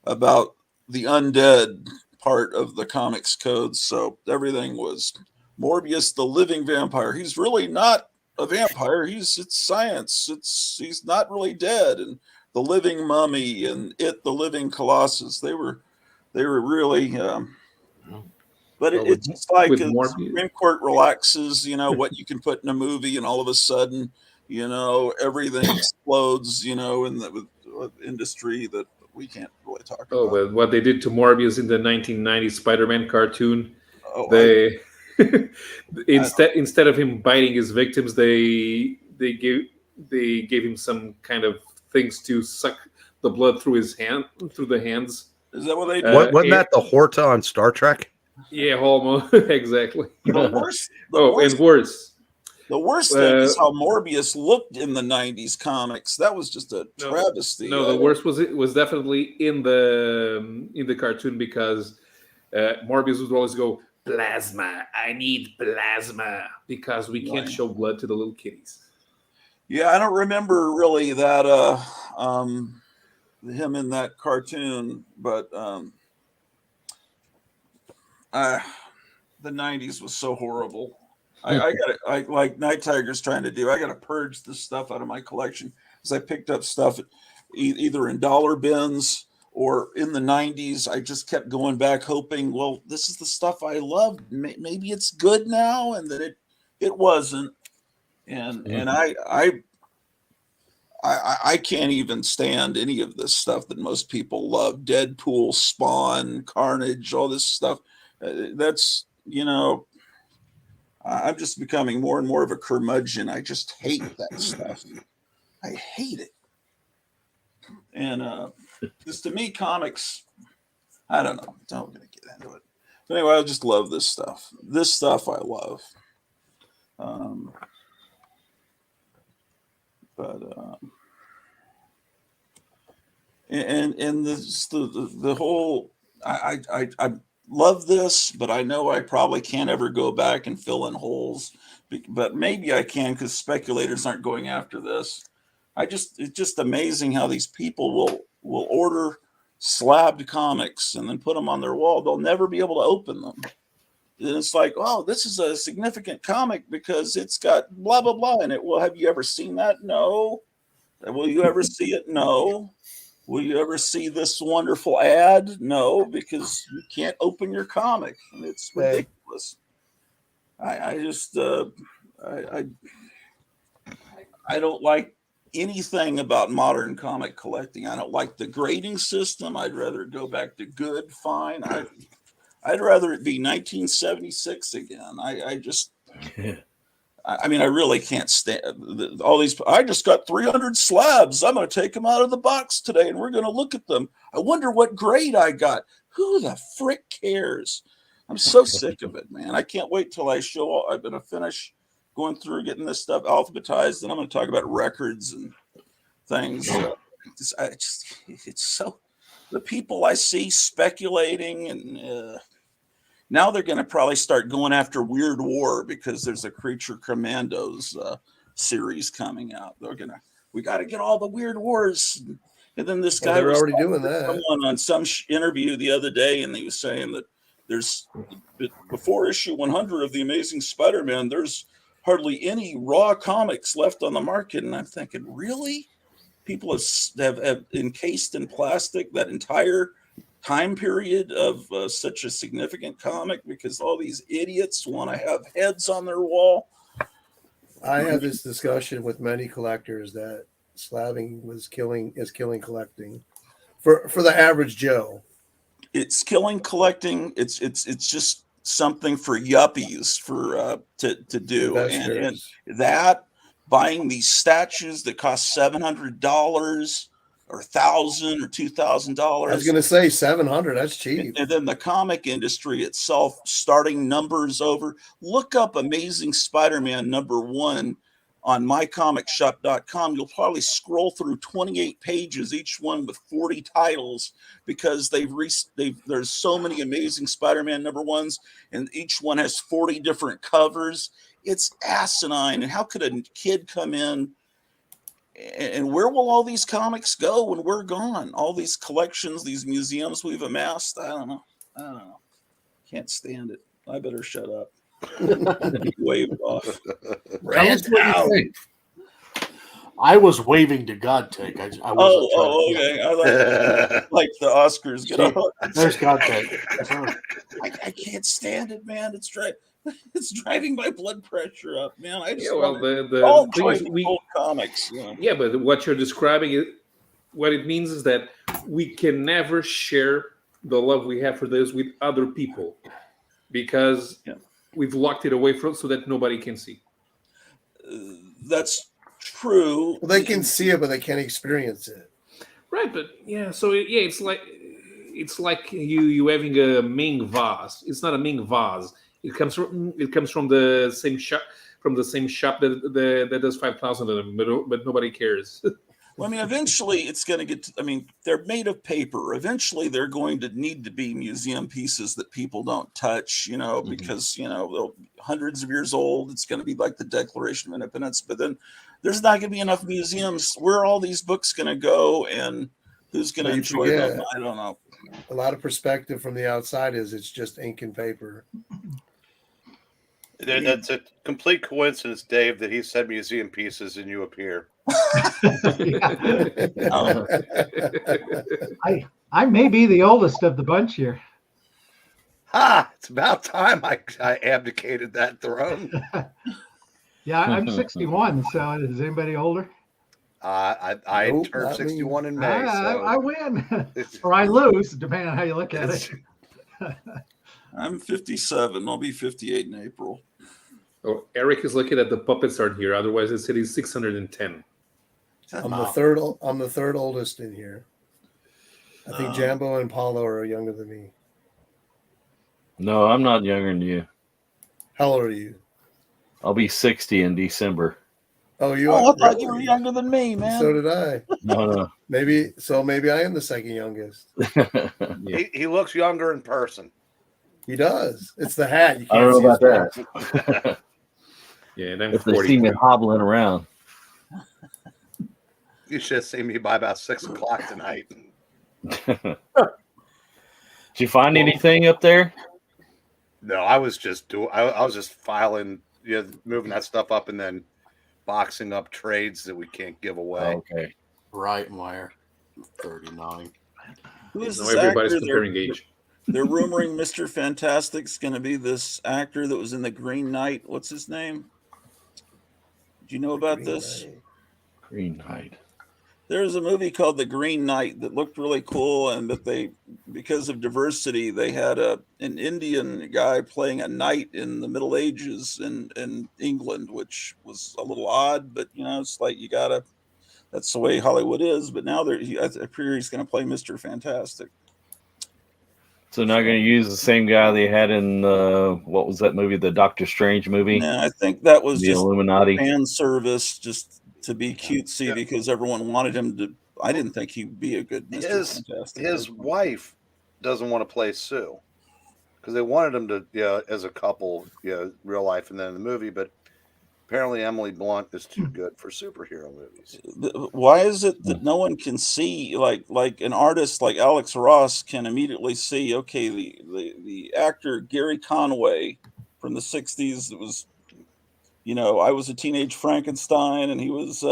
about the undead part of the comics code. So everything was Morbius, the living vampire. He's really not a vampire. It's science. He's not really dead. And the living mummy and the living colossus. They were really, but it's just like the Supreme Court relaxes, what you can put in a movie, and all of a sudden, everything explodes, in the industry that we can't really talk about. But what they did to Morbius in the 1990 Spider-Man cartoon, instead of him biting his victims, they gave him some kind of things to suck the blood through the hands. Is that what they do? Wasn't that the Horta on Star Trek? Yeah, almost exactly. The worst. And worse. The worst thing is how Morbius looked in the '90s comics. That was just a travesty. No, the worst was definitely in the cartoon, because Morbius would always go, plasma. I need plasma, because we can't show blood to the little kitties. Yeah, I don't remember really that him in that cartoon, but the '90s was so horrible. I like Night Tiger's trying to do. I got to purge this stuff out of my collection, because I picked up stuff either in dollar bins or in the '90s. I just kept going back, hoping, well, this is the stuff I loved. Maybe it's good now, and that it wasn't. And I can't even stand any of this stuff that most people love. Deadpool, Spawn, Carnage, all this stuff. That's, I'm just becoming more and more of a curmudgeon. I just hate that stuff. I hate it. And just to me, comics, I don't know. Don't gonna get into it. But anyway, I just love this stuff. This stuff I love. And the whole I love this, but I know I probably can't ever go back and fill in holes. But maybe I can, because speculators aren't going after this. It's just amazing how these people will order slabbed comics and then put them on their wall. They'll never be able to open them. And it's like, oh, this is a significant comic because it's got blah, blah, blah in it. Well, have you ever seen that? No. Will you ever see it? No. Will you ever see this wonderful ad? No, because you can't open your comic. And it's ridiculous. I don't like anything about modern comic collecting. I don't like the grading system. I'd rather go back to good, fine. I'd rather it be 1976 again. I mean, I really can't stand all these. I just got 300 slabs. I'm going to take them out of the box today, and we're going to look at them. I wonder what grade I got. Who the frick cares? I'm so sick of it, man. I can't wait till I'm going to finish going through getting this stuff alphabetized, and I'm going to talk about records and things. It's so, the people I see speculating, and now they're going to probably start going after Weird War because there's a Creature Commandos series coming out. We got to get all the Weird Wars. And then this guy was already doing that. Someone on some interview the other day, and he was saying that before issue 100 of the Amazing Spider-Man, there's hardly any raw comics left on the market. And I'm thinking, really? People have encased in plastic that entire time period of such a significant comic because all these idiots want to have heads on their wall. I had this discussion with many collectors that slabbing is killing collecting for the average Joe. It's killing collecting. It's just something for yuppies to do, and that buying these statues that cost $700 or $1,000 or $2,000. I was going to say 700. That's cheap. And then the comic industry itself starting numbers over. Look up Amazing Spider-Man #1 on mycomicshop.com. You'll probably scroll through 28 pages, each one with 40 titles, because there's so many Amazing Spider-Man #1s, and each one has 40 different covers. It's asinine. And how could a kid come in? And where will all these comics go when we're gone? All these collections, these museums we've amassed. I don't know. Can't stand it. I better shut up. Waved off. I was waving to God take. I okay. I like the Oscars. There's God take. I can't stand it, man. It's driving my blood pressure up, man. I just the thing is old comics. Yeah, but what you're describing, what it means is that we can never share the love we have for this with other people because we've locked it away so that nobody can see. That's True. Well, they can see it, but they can't experience it. Right, but yeah, so yeah, it's like you having a Ming vase. It's not a Ming vase. It comes from the same shop that does 5,000 of them, but nobody cares. Well, I mean, eventually it's going to get. I mean, they're made of paper. Eventually, they're going to need to be museum pieces that people don't touch. Because they'll hundreds of years old. It's going to be like the Declaration of Independence. But then there's not going to be enough museums. Where are all these books going to go, and who's going to enjoy them? I don't know. A lot of perspective from the outside is it's just ink and paper. That's a complete coincidence, Dave, that he said museum pieces and you appear. I may be the oldest of the bunch here. It's about time I abdicated that throne. Yeah, I'm 61. So is anybody older? I Nope, turned not me. 61 in May. I win or I lose, depending on how you look at it. I'm 57. I'll be 58 in April. Oh, Eric is looking at the puppets aren't here. Otherwise, it said he's 610. I'm the third oldest in here. I think Jambo and Paulo are younger than me. No, I'm not younger than you. How old are you? I'll be 60 in December. Oh, you I are. thought you were younger than me, man. So did I. No. Maybe I am the second youngest. Yeah. He looks younger in person. He does. It's the hat. You I don't know about his that. Yeah, and I'm If they 40. see me hobbling around. You should have seen me by about 6 o'clock tonight. Did you find anything up there? No, I was just I was just filing, moving that stuff up and then boxing up trades that we can't give away. Okay. Right, Meyer. 39. Who is No, this everybody's actor? comparing age. They're rumoring Mr. Fantastic's going to be this actor that was in The Green Knight. What's his name? Do you know about this? Green Knight. There's a movie called The Green Knight that looked really cool, and that because of diversity, they had an Indian guy playing a knight in the Middle Ages in England, which was a little odd, but it's like that's the way Hollywood is. But now I hear he's going to play Mr. Fantastic. So not going to use the same guy they had in what was that movie, the Doctor Strange movie? Yeah, I think that was The just Illuminati fan service, just to be cutesy, because everyone wanted him to. I didn't think he'd be a good Mr. Fantastic. His wife doesn't want to play Sue because they wanted him to, as a couple, real life and then in the movie. But apparently Emily Blunt is too good for superhero movies. Why is it that no one can see, like an artist like Alex Ross can immediately see? Okay, the actor Gary Conway from the '60s. It was, I Was a Teenage Frankenstein, and he was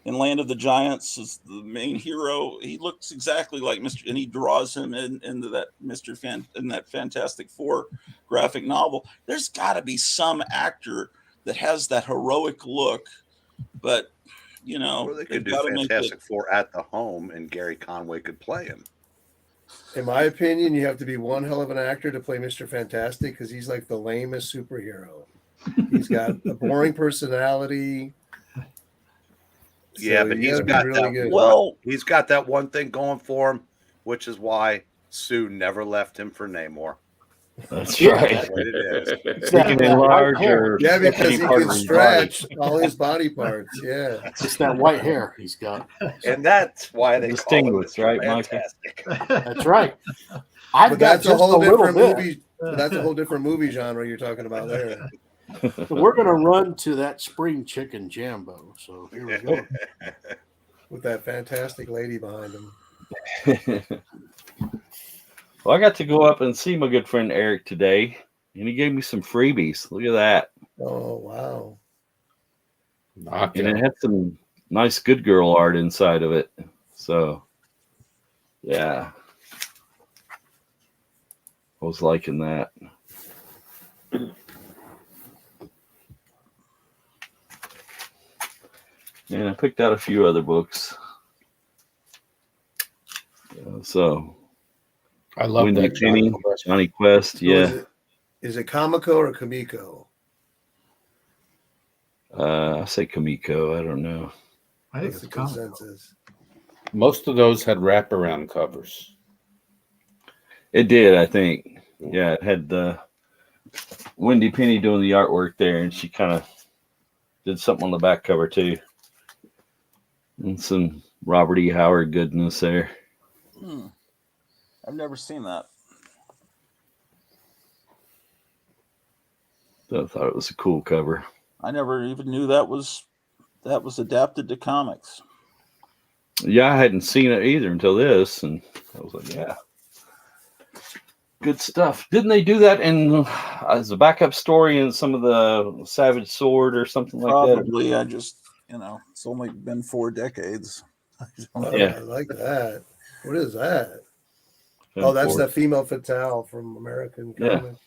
in Land of the Giants as the main hero. He looks exactly like Mr. and he draws him into that in that Fantastic Four graphic novel. There's got to be some actor that has that heroic look, but Or they could do Fantastic Four at the home, and Gary Conway could play him. In my opinion, you have to be one hell of an actor to play Mr. Fantastic because he's like the lamest superhero. He's got a boring personality. Yeah, So but you he's gotta be got really that. good. Well, He's got that one thing going for him, which is why Sue never left him for Namor. That's Yeah, right. That's what it is. He can enlarge or Yeah, because any he part can of his body. stretch all his body parts. Yeah. It's just that white hair he's got. And that's why they call him Distinguished, Mr. right, Mike? Fantastic. That's right. I've But got that's a just whole little different bit. movie. But that's a whole different movie genre you're talking about there. So we're going to run to that spring chicken jambo. So here we go. With that fantastic lady behind him. Well, I got to go up and see my good friend Eric today, and he gave me some freebies. Look at that. Oh, wow. And it had some nice good girl art inside of it. So, yeah. I was liking that. And I picked out a few other books. So, I love Windy that Penny, Johnny Quest, So yeah. Is it Comico or Kamiko? I say Kamiko. I don't know. I think What's it's the comic. consensus? Most of those had wraparound covers. It did, I think. Yeah, it had Wendy Penny doing the artwork there, and she kind of did something on the back cover too, and some Robert E. Howard goodness there. I've never seen that. So I thought it was a cool cover. I never even knew that was adapted to comics. Yeah, I hadn't seen it either until this, and I was like, yeah, good stuff. Didn't they do that in as a backup story in some of the Savage Sword or something like that? Probably. I just, it's only been 4 decades. Yeah. I like that. What is that? Oh, that's the female fatale from American Yeah. Comics.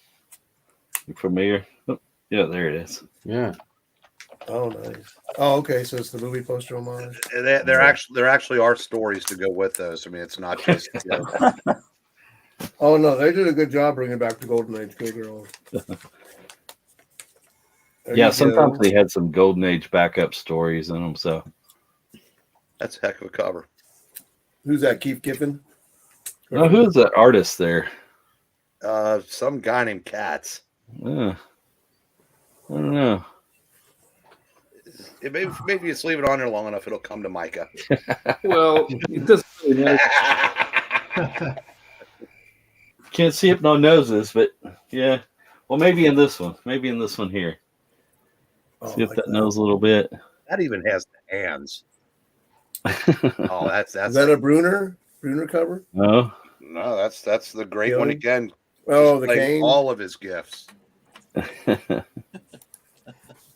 You familiar? Oh, yeah, there it is. Yeah. Oh, nice. Oh, okay. So it's the movie poster homage. There actually are stories to go with those. I mean, it's not just. Oh no, they did a good job bringing back the Golden Age Go Girl. Yeah, sometimes they had some Golden Age backup stories in them. So that's a heck of a cover. Who's that? Keith Giffen? No, who's that artist there? Some guy named Katz. I don't know. Maybe just leave it on there long enough, it'll come to Micah. Well, it doesn't really matter. Can't see up no noses, but yeah. Well, maybe in this one. Maybe in this one here. See if that knows a little bit. That even has the hands. Oh, that's Is that a Bruner cover? No. No, that's the great one again. Oh, the Like cane. all of his gifts.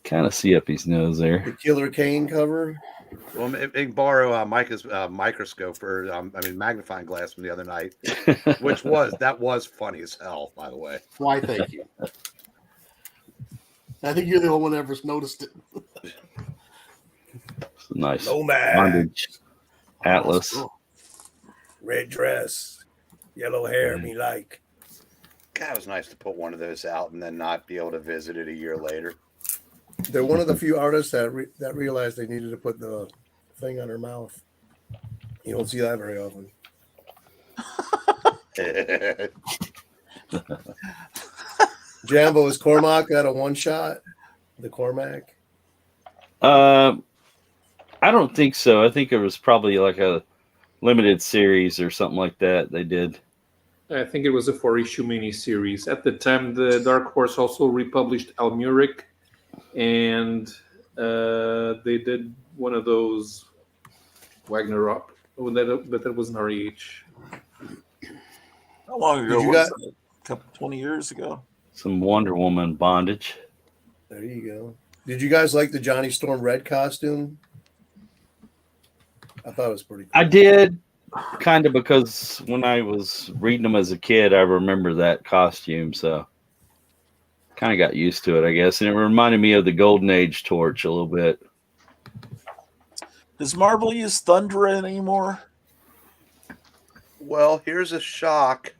Kind of see up his nose there. The Killer Kane cover. Well, we can borrow Micah's microscope or magnifying glass from the other night, which was funny as hell, by the way. Why? Thank you. I think you're the only one that ever noticed it. It's a nice Nomad. bondage atlas. Red dress, yellow hair, me like. God, it was nice to put one of those out and then not be able to visit it a year later. They're one of the few artists that realized they needed to put the thing on her mouth. You don't see that very often. Jambo, is Cormac got a one shot? The Cormac? I don't think so. I think it was probably like a limited series or something like that they did. I think it was a 4-issue miniseries. At the time, the Dark Horse also republished Almuric, and they did one of those Wagner up, but that was an REH. How long ago you was got- it? A couple 20 years ago. Some Wonder Woman bondage. There you go. Did you guys like the Johnny Storm red costume? I thought it was pretty cool. I did, kind of, because when I was reading them as a kid, I remember that costume, so kind of got used to it, I guess. And it reminded me of the Golden Age torch a little bit. Does Marvel use Thunder anymore? Well, here's a shock.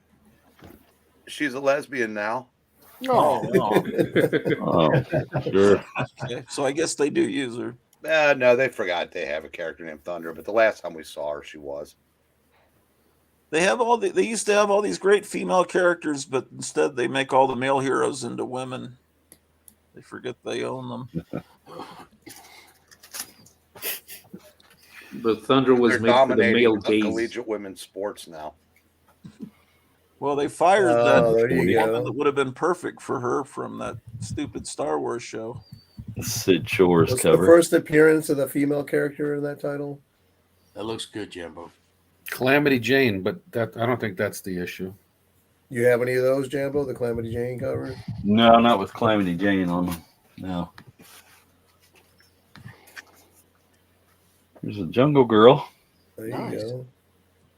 She's a lesbian now. Oh, no. Oh, sure. Okay, so I guess they do use her. No, they forgot they have a character named Thunder, but the last time we saw her, she was. They used to have all these great female characters, but instead they make all the male heroes into women. They forget they own them. But Thunder was They're made for the male dominating gaze. collegiate women's sports now. Well, they fired that there you woman go. that would have been perfect for her from that stupid Star Wars show. Sid Shores What's the cover. first appearance of the female character in that title? That looks good, Jambo. Calamity Jane, but that I don't think that's the issue. You have any of those, Jambo? The Calamity Jane cover? No, not with Calamity Jane on them. No. There's a Jungle Girl. There you Nice. go.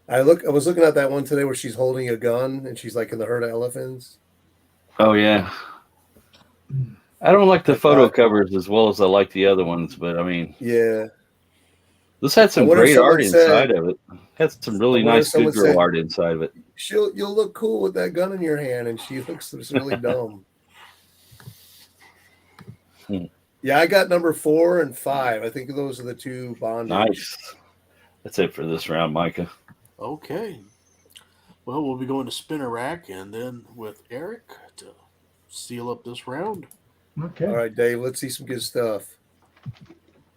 I was looking at that one today where she's holding a gun and she's like in the herd of elephants. Oh, yeah. I don't like the photo covers as well as I like the other ones, but I mean, Yeah. this had some I wonder if great art someone said- inside of it. Had some really I wonder if nice good someone girl said- art inside of it. You'll look cool with that gun in your hand, and she looks just really dumb. Hmm. Yeah, I got number 4 and 5. I think those are the two bondage. Nice. That's it for this round, Micah. Okay. Well, we'll be going to spinner rack and then with Eric to seal up this round. Okay. All right, Dave, let's see some good stuff.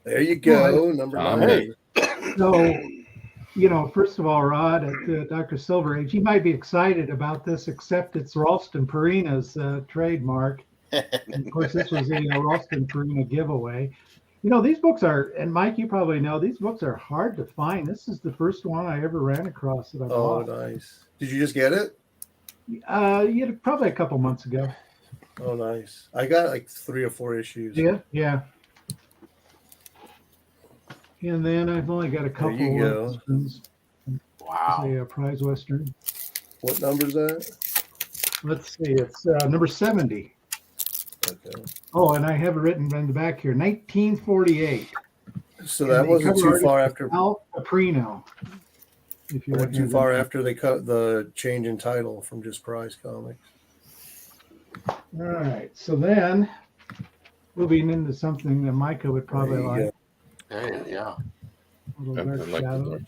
There you go, number Tommy. 9. So, first of all, Rod, at Dr. Silver Age, he might be excited about this, except it's Ralston Purina's trademark. And of course, this was a Ralston Purina giveaway. These books are, and Mike, you probably know, these books are hard to find. This is the first one I ever ran across that I Oh, bought. nice. Did you just get it? Probably a couple months ago. Oh, nice. I got like 3 or 4 issues. Yeah. And then I've only got a couple you go. westerns. Wow. A prize western. What number is that? Let's see, it's number 70. Okay. Oh, and I have it written in the back here, 1948. So And that the wasn't cover too art far is after. Al Caprino. If you Wasn't too far after they cut the change in title from just Prize Comics. All right, so then moving into something that Micah would probably There you like. go. Hey, yeah. A little I dark like the shadow. dark.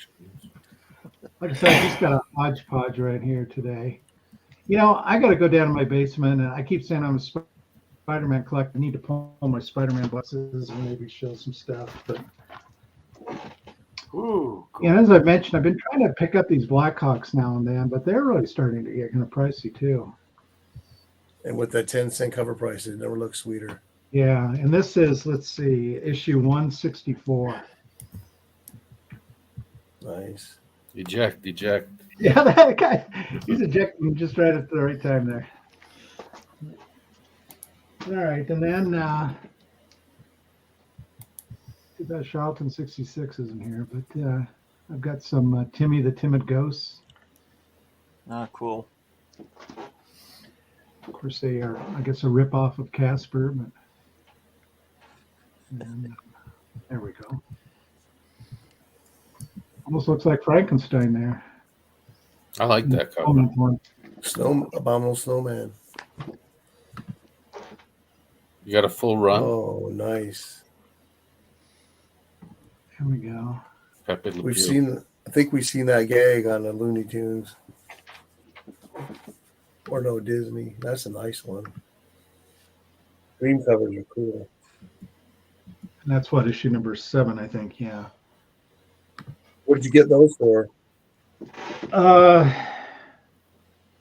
Like I said, I just got a hodgepodge right here today. I got to go down to my basement, and I keep saying I'm a Spider-Man collector. I need to pull my Spider-Man boxes and maybe show some stuff. But Ooh, cool. as I mentioned, I've been trying to pick up these Blackhawks now and then, but they're really starting to get kind of pricey too. And with that 10-cent cover price, it never looks sweeter. Yeah, and this is, let's see, issue 164. Nice. Eject. Yeah, that guy, he's ejecting just right at the right time there. All right, and then too bad Charlton 66 isn't here, but I've got some Timmy the Timid Ghosts. Ah, cool. Of course, they are, I guess, a ripoff of Casper, but and, there we go. Almost looks like Frankenstein there. I like that cover. Abominable Snowman. You got a full run. Oh, nice. There we go. Pepe Le We've Pew. seen. I think we've seen that gag on the Looney Tunes. Or no, Disney. That's a nice one. Green covers are cool. And that's what, issue number 7, I think. Yeah. What did you get those for?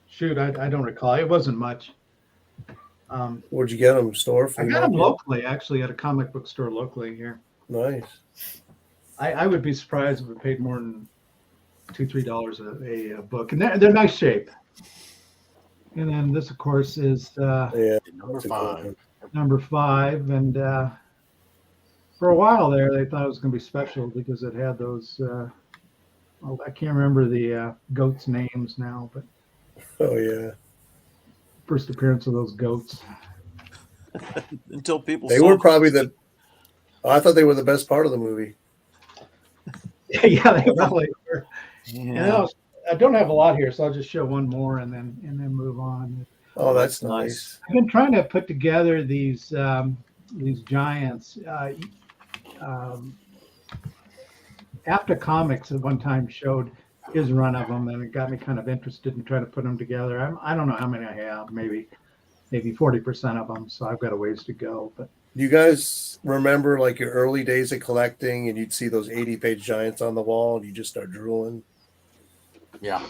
Shoot, I don't recall. It wasn't much. Where'd you get them? Store? I got them locally, actually, at a comic book store locally here. Nice. I would be surprised if it paid more than $2-3 a book, and they're nice shape. And then this, of course, is Yeah. Number that's a 5. good number 5, and for a while there, they thought it was going to be special because it had those. I can't remember the goats' names now, but one. Oh yeah. first appearance of those goats. Until people They saw were them. probably the. I thought they were the best part of the movie. Yeah, they probably were. And Yeah. I don't have a lot here, so I'll just show one more and then move on. Oh, that's That's nice. nice. I've been trying to put together these giants. After Comics at one time showed his run of them, and it got me kind of interested in trying to put them together. I don't know how many I have, maybe 40% of them, so I've got a ways to go. But You guys remember like your early days of collecting, and you'd see those 80-page giants on the wall, and you just start drooling Yeah.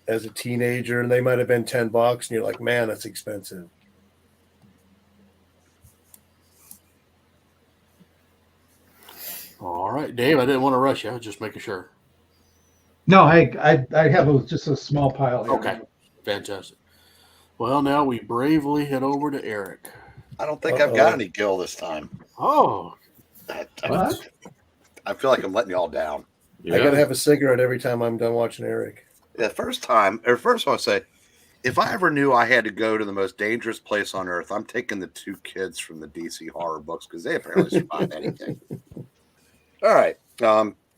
as a teenager, and they might have been $10, and you're like, man, that's expensive. All right, Dave. I didn't want to rush you. I was just making sure. no, I have just a small pile here. Okay. Fantastic. Well, now we bravely head over to Eric. I don't think I've got any Gil this time. Oh, What? I feel like I'm letting y'all down. I gotta have a cigarette every time I'm done watching Eric. The first time, or first I say, if I ever knew I had to go to the most dangerous place on earth, I'm taking the 2 kids from the DC horror books because they apparently survive anything. All right.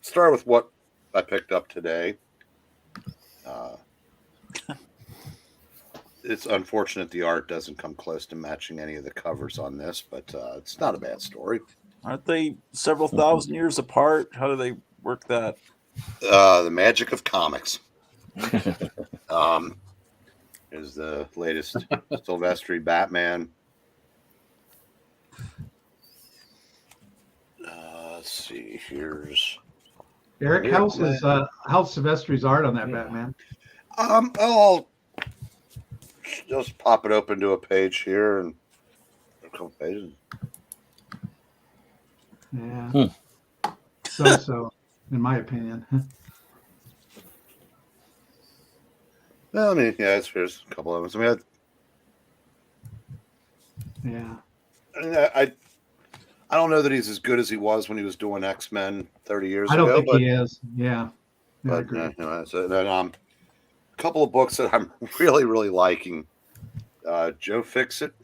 Start with what I picked up today. It's unfortunate the art doesn't come close to matching any of the covers on this, but it's not a bad story. Aren't they several thousand years apart? How do they work that? The magic of comics. Is the latest Silvestri Batman. Let's see. Here's Eric, how's Silvestri's art on that Batman? I'll just pop it open to a page here and a couple pages. Yeah. So, in my opinion. Well, I mean, yeah, here's a couple of them. I mean, Yeah. I don't know that he's as good as he was when he was doing X-Men 30 years ago. I don't think he is. Yeah. I But agree. so then, a couple of books that I'm really, really liking. Joe Fixit.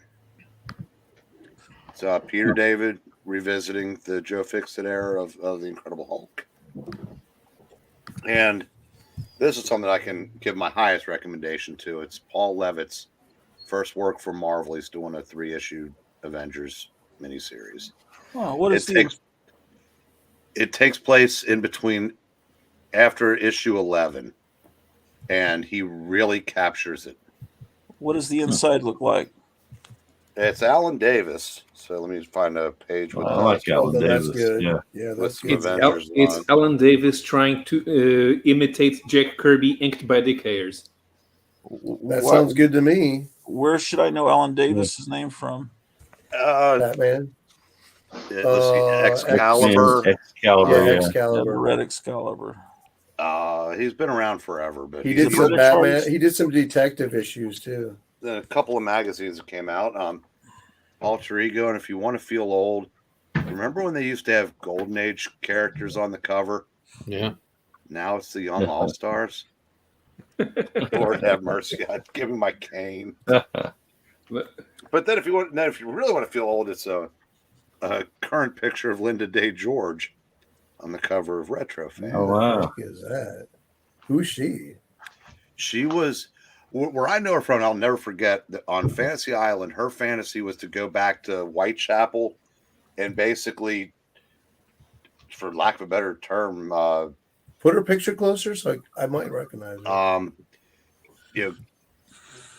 It's Peter David revisiting the Joe Fixit era of the Incredible Hulk. And this is something I can give my highest recommendation to. It's Paul Levitt's first work for Marvel. He's doing a 3-issue Avengers miniseries. Oh, what is It takes place in between after issue 11, and he really captures it. What does the inside look like? It's Alan Davis. So let me find a page with I like Alan That's Davis. good. Yeah. Yeah, with that's some good. Avengers It's line. Alan Davis trying to imitate Jack Kirby, inked by Dick Ayers. That sounds good to me. Where should I know Alan Davis's name from? Batman. Let's see, Excalibur. Excalibur, Yeah, yeah. Excalibur. Never read Excalibur. He's been around forever, but He he's did a some British Batman. artist. He did some detective issues too. a couple of magazines that came out. Alter Ego, and if you want to feel old, remember when they used to have Golden Age characters on the cover? Yeah. Now it's the Young All Stars. Lord have mercy, I'd give me my cane. But then, if you really want to feel old, it's a current picture of Linda Day George on the cover of Retro Fan. Oh, wow. What the heck is that? Who's she? She was where I know her from. I'll never forget that on Fantasy Island, her fantasy was to go back to Whitechapel and basically, for lack of a better term, Put her picture closer so I might recognize her.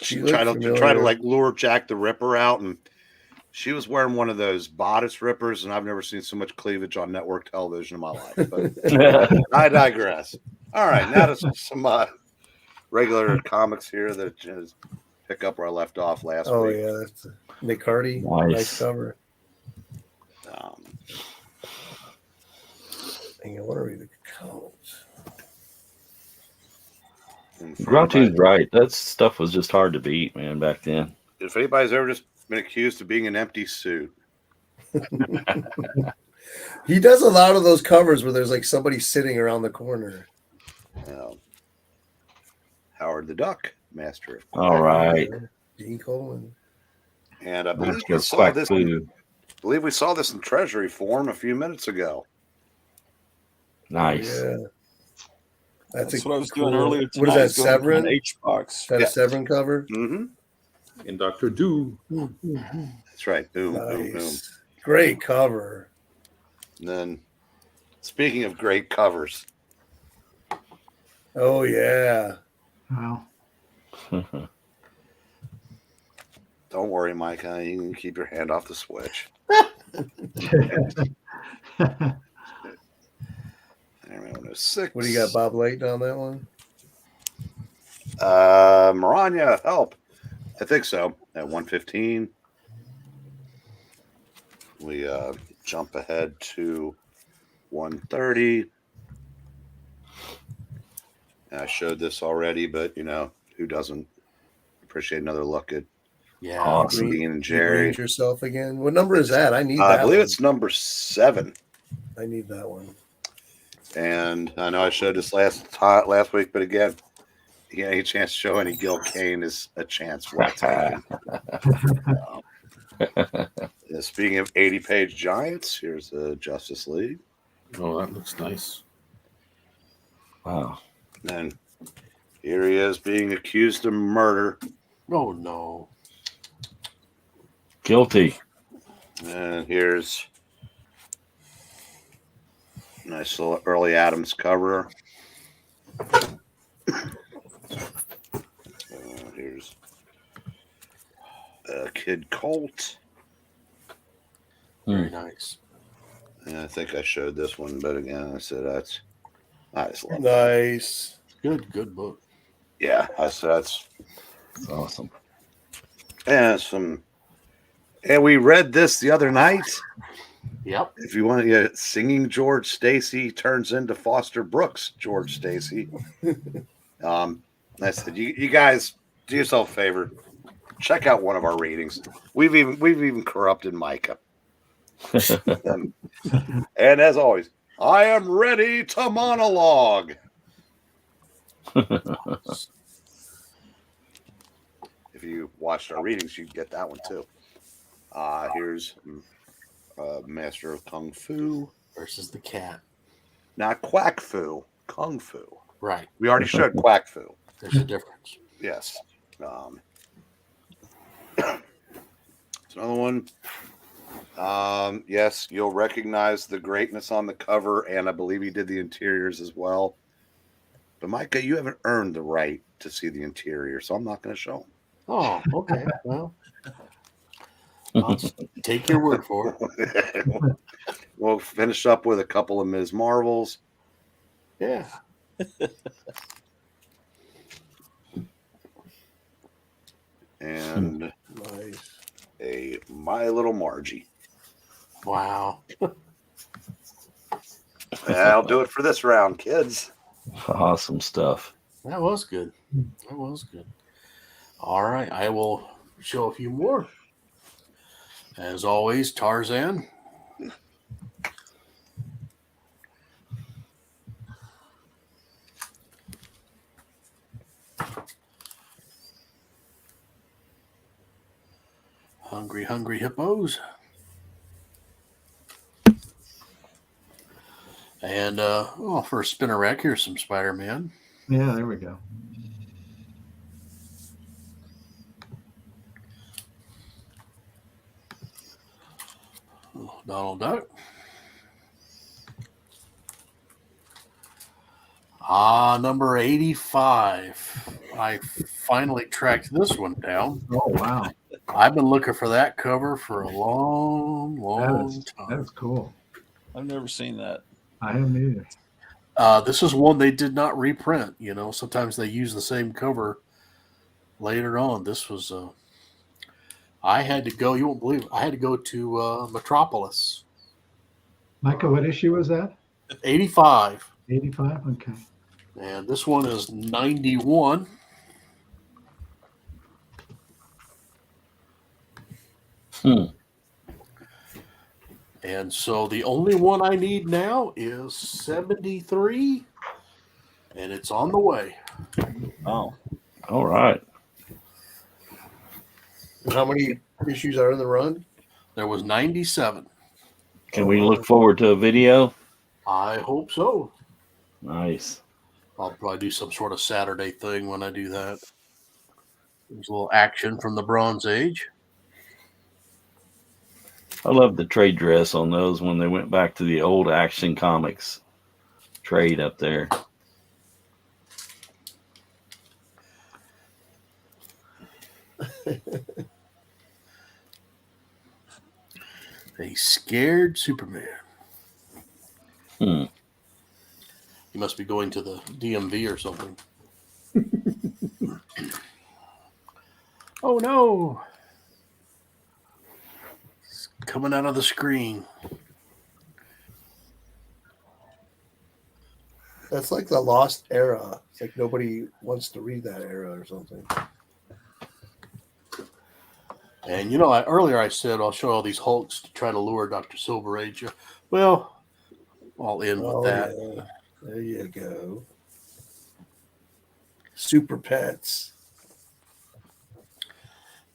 She looked tried to familiar. like lure Jack the Ripper out, and she was wearing one of those bodice rippers, and I've never seen so much cleavage on network television in my life. But I digress. All right, now to some regular comics here that just pick up where I left off last week. Yeah, that's Nick Hardy. Nice. Nice cover. Hang on, what are we the counts? Grouchy's right. That stuff was just hard to beat, man, back then. If anybody's ever just been accused of being an empty suit, He does a lot of those covers where there's like somebody sitting around the corner. Howard the Duck, master of All right. Gene Coleman. And I believe Let's we go saw quack this. food. Believe we saw this in Treasury form a few minutes ago. Nice. Yeah. That's what I was doing earlier tonight. What is that, I was going through Severin? an H-box. Is that a Severin cover? Mm-hmm. And Dr. Doom. That's right. Boom, boom, boom. Nice. Great cover. And then, speaking of great covers, Oh, yeah. Wow. don't worry, Mike. You can keep your hand off the switch. What do you got, Bob Layton on that one? Maranya, help. I think so. At 115. We jump ahead to 130. I showed this already, but who doesn't appreciate another look at Dean and Jerry? Read yourself again. What number is that? I need that. I believe one. it's number 7. I need that one. And I know I showed this last week, but again, any chance to show any Gil Kane is a chance well taken. Speaking of 80-page giants, here's the Justice League. Oh, that looks nice. Wow. And here he is being accused of murder Oh no. Guilty. And here's a nice little early Adams cover. Here's Kid Colt. Very nice. And I think I showed this one, but again, I said I just love it. Nice. Good book. Yeah, I said that's Awesome. and we read this the other night. Yep. If you want to, singing George Stacy turns into Foster Brooks George Stacy. I said, you guys do yourself a favor, check out one of our readings. We've even corrupted Micah. and as always, I am ready to monologue. If you watched our readings, you'd get that one too. Here's Master of Kung Fu Versus the cat. not Quack Fu, Kung Fu. Right. We already showed Quack Fu. There's a difference. Yes. It's another one. Yes, you'll recognize the greatness on the cover, and I believe he did the interiors as well. But Micah, you haven't earned the right to see the interior, so I'm not going to show them. Oh, okay. Well, I'll take your word for it. We'll finish up with a couple of Ms. Marvels. Yeah. And Nice. a My Little Margie. Wow. That'll do it for this round, kids. Awesome stuff. That was good. That was good. All right. I will show a few more. As always, Tarzan. Hungry, hungry hippos. And for a spinner rack, here's some Spider-Man. Yeah, there we go. Donald Duck. Number 85. I finally tracked this one down. Oh, wow. I've been looking for that cover for a long time. That's cool. I've never seen that. I haven't either. This is one they did not reprint. You know, sometimes they use the same cover later on. This was I had to go. You won't believe it. I had to go to Metropolis. Micah, what issue was that? 85. 85? Okay. And this one is 91. And so the only one I need now is 73, and it's on the way. Oh, All right. And how many issues are in the run? There was 97. Can we look forward to a video? I hope so. Nice. I'll probably do some sort of Saturday thing when I do that. There's a little action from the Bronze Age. I love the trade dress on those when they went back to the old Action Comics trade up there. A scared Superman. Hmm. He must be going to the DMV or something. Oh no! It's coming out of the screen. That's like the lost era. It's like nobody wants to read that era or something. And you know, earlier I said I'll show all these Hulks to try to lure Dr. Silver Age. Well, I'll end with that. Yeah. There you go. Super Pets.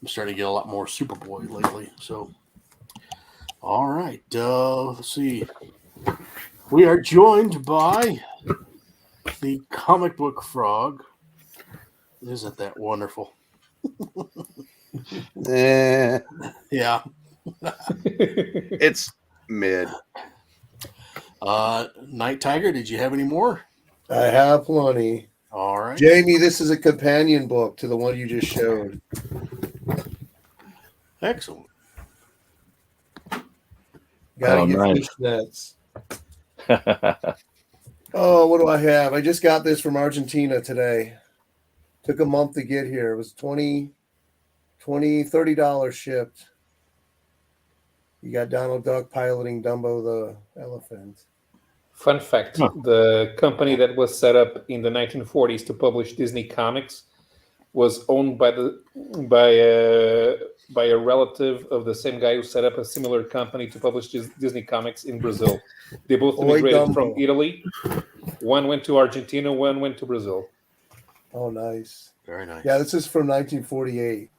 I'm starting to get a lot more Superboy lately. So, all right. Let's see. We are joined by the comic book frog. Isn't that wonderful? Eh, Yeah. it's mid. Night Tiger, did you have any more? I have plenty. All right. Jamie, this is a companion book to the one you just showed. Excellent. Gotta Oh, get nice. fishnets. Oh, what do I have? I just got this from Argentina today. Took a month to get here. It was $30 shipped. You got Donald Duck piloting Dumbo the elephant. Fun fact: Huh. the company that was set up in the 1940s to publish Disney comics was owned by a relative of the same guy who set up a similar company to publish Disney comics in Brazil. They both Oi, immigrated Dumbo. from Italy. One went to Argentina, one went to Brazil. Oh, nice. Very nice. Yeah, this is from 1948.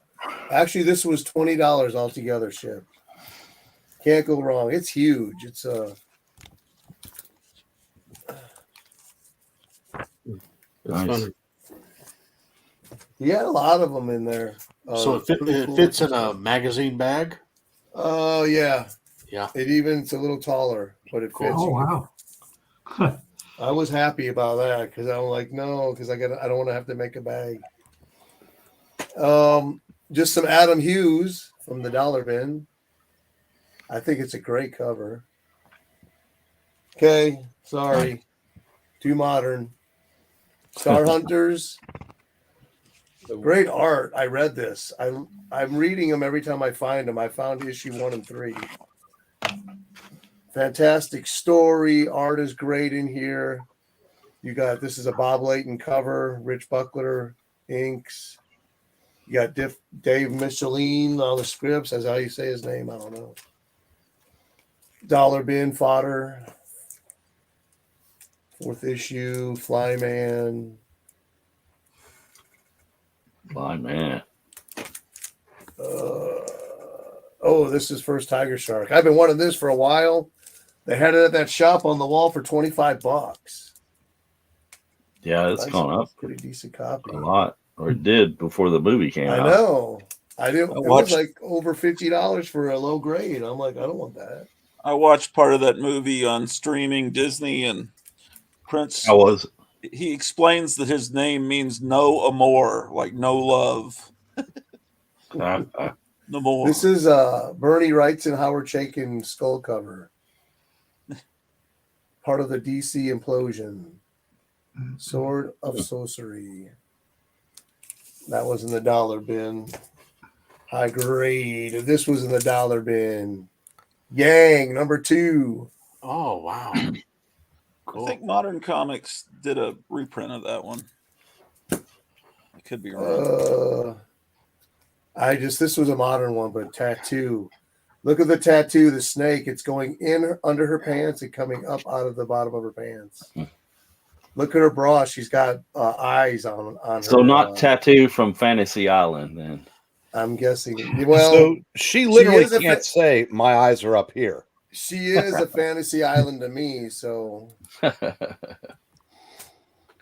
Actually, this was $20 altogether shipped. Can't go wrong. It's huge. It's It's Nice. fun. he had a lot of them in there. So it pretty cool. fits in a magazine bag. Oh yeah, Yeah. it's a little taller, but it fits. Oh, wow. I was happy about that because I'm like, no, because I don't want to have to make a bag. Just some Adam Hughes from the Dollar Bin. I think it's a great cover. Okay, sorry, too modern. Star Hunters, great art. I read this. I'm reading them every time I find them. I found issue 1 and 3. Fantastic story. Art is great in here. You got this is a Bob Layton cover. Rich Buckler inks. You got Dave Michelin on the scripts. That's how you say his name. I don't know. Dollar Bin fodder. 4th issue. Flyman. Fine, man. Oh, this is First Tiger Shark. I've been wanting this for a while. They had it at that shop on the wall for $25. Yeah, it's Nice, gone up pretty decent copy. a lot, or it did before the movie came I out. know. I didn't. It was watched- like over $50 for a low grade. I'm like, I don't want that. I watched part of that movie on streaming Disney, and Prince. I was. He explains that his name means no amor, like no love. No more. This is Bernie Wright's and Howard Chaykin skull cover. Part of the DC implosion. Sword of Sorcery. That was in the Dollar Bin. High grade. This was in the Dollar Bin. Yang, number 2. Oh wow. Cool. I think Modern Comics did a reprint of that one. I could be wrong. This was a modern one, but tattoo. Look at the tattoo, the snake. It's going in under her pants and coming up out of the bottom of her pants. Look at her bra. She's got eyes on her. So not tattoo from Fantasy Island, then. I'm guessing. Well, So she literally is a can't say my eyes are up here. she is a fantasy island to me. So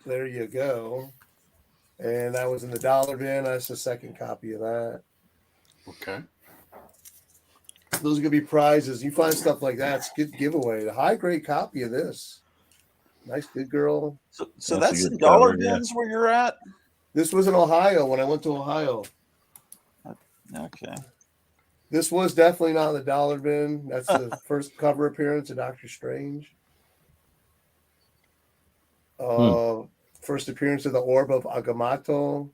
there you go. And that was in the Dollar Bin. That's the second copy of that. Okay. Those are gonna be prizes. You find stuff like that, it's a good giveaway. The high grade copy of this. Nice, good girl. So That's a that's good in Dollar cover, yeah. Bins where you're at? This was in Ohio when I went to Ohio. Okay. This was definitely not in the Dollar Bin. That's the first cover appearance of Doctor Strange. First appearance of the Orb of Agamotto.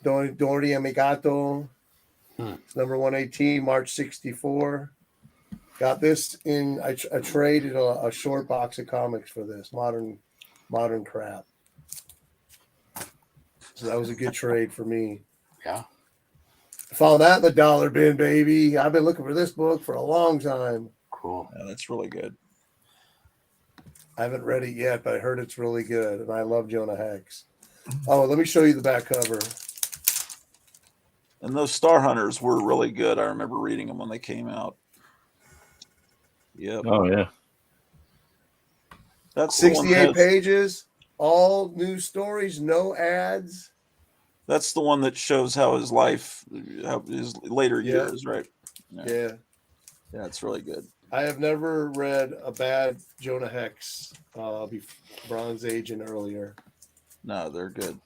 Dori Amigato. It's number 118, March 64. Got this in. I traded a short box of comics for this modern crap. So that was a good trade for me. Yeah. Found that in the Dollar Bin, baby. I've been looking for this book for a long time. Cool. Yeah, that's really good. I haven't read it yet, but I heard it's really good, and I love Jonah Hex. Oh, let me show you the back cover. And those Star Hunters were really good. I remember reading them when they came out. Yep. Oh yeah. That's the one 68 that- pages, all new stories, no ads. That's the one that shows how his life, how his later Yeah. years, right? Yeah. Yeah, it's really good. I have never read a bad Jonah Hex, Bronze Age and earlier. No, they're good.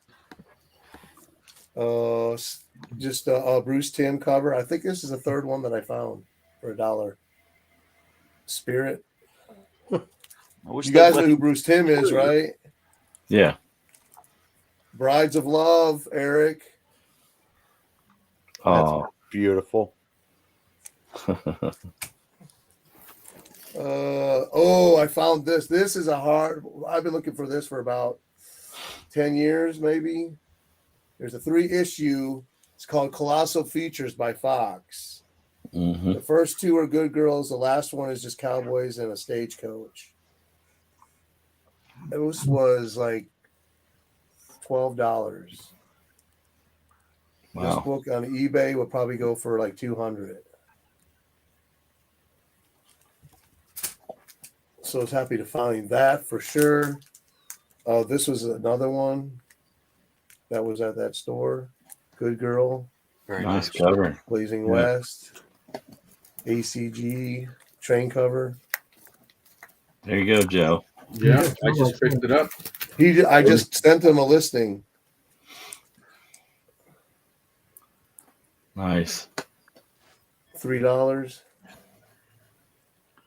Just a Bruce Timm cover. I think this is the third one that I found for $1. Spirit. I wish You they'd guys let know who him- Bruce Timm is, right? Yeah. Brides of Love, Eric. Oh, Beautiful. I found this. This is I've been looking for this for about 10 years, maybe. There's a 3-issue. It's called Colossal Features by Fox. hmm The first 2 are Good Girls. The last one is just cowboys and a stagecoach. This was like $12. This wow. book on eBay would probably go for like $200. So I was happy to find that for sure. This was another one that was at that store. Good Girl, Very Nice nice. cover. Blazing Yeah. West, ACG, train cover. There you go, Joe. Yeah, I just picked it up. I just sent him a listing. Nice. $3.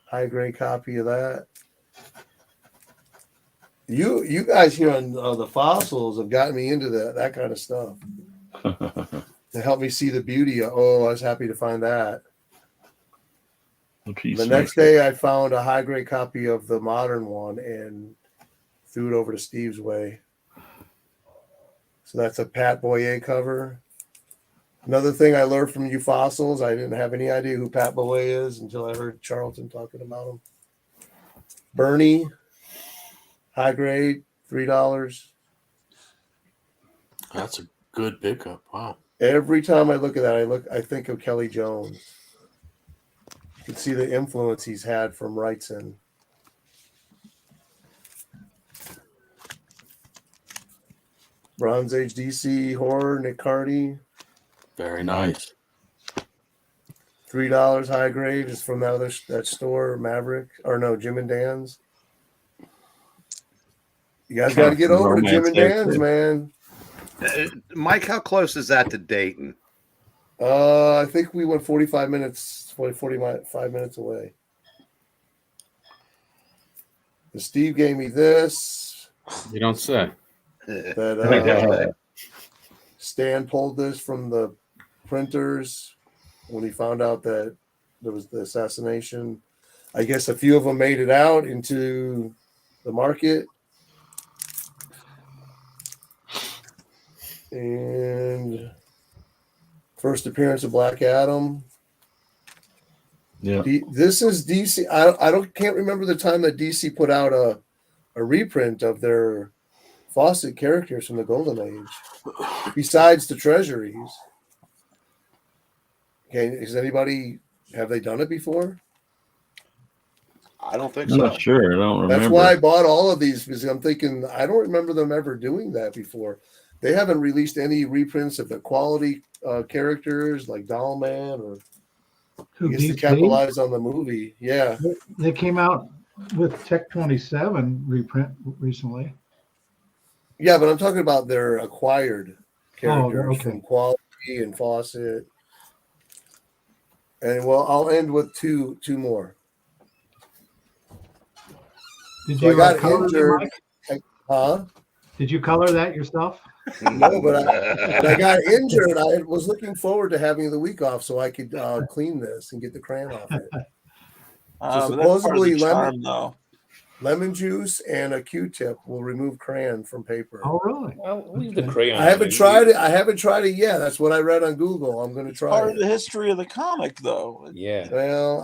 High grade copy of that. You guys here on the fossils have gotten me into that kind of stuff to help me see the beauty. I was happy to find that. The next day, I found a high grade copy of the modern one and threw it over to Steve's way. So that's a Pat Boyer cover. Another thing I learned from you fossils, I didn't have any idea who Pat Boyer is until I heard Charlton talking about him. Bernie, high grade, $3. That's a good pickup. Wow. Every time I look at that, I think of Kelly Jones. You can see the influence he's had from Wrightson. Bronze Age DC horror, Nick Cardy, Very nice. $3 high grade is from that store, Maverick, or no, Jim and Dan's. You guys got to get over to Jim and Dan's, man. Mike, how close is that to Dayton? I think we went 45 minutes away. And Steve gave me this. You don't say. That Stan pulled this from the printers when he found out that there was the assassination. I guess a few of them made it out into the market. And first appearance of Black Adam. Yeah. This is DC. Can't remember the time that DC put out a reprint of their Fawcett characters from the Golden Age, besides the Treasuries. Okay, have they done it before? I don't think I'm so. not sure. I don't remember. That's why I bought all of these, because I'm thinking I don't remember them ever doing that before. They haven't released any reprints of the quality characters like Dollman or I guess to capitalize on the movie. Yeah. They came out with Tech 27 reprint recently. Yeah, but I'm talking about their acquired characters okay. from Quality and Fawcett. And well, I'll end with two more. Did So you I got color injured. them, Huh? Did you color that yourself? No, but I got injured. I was looking forward to having the week off so I could clean this and get the crayon off it. So supposedly lemon juice and a Q-tip will remove crayon from paper. Oh, really? Well, leave the crayon. I haven't tried it. I haven't tried it yet. That's what I read on Google. I'm going to try Part it. of the history of the comic, though. Yeah. Well,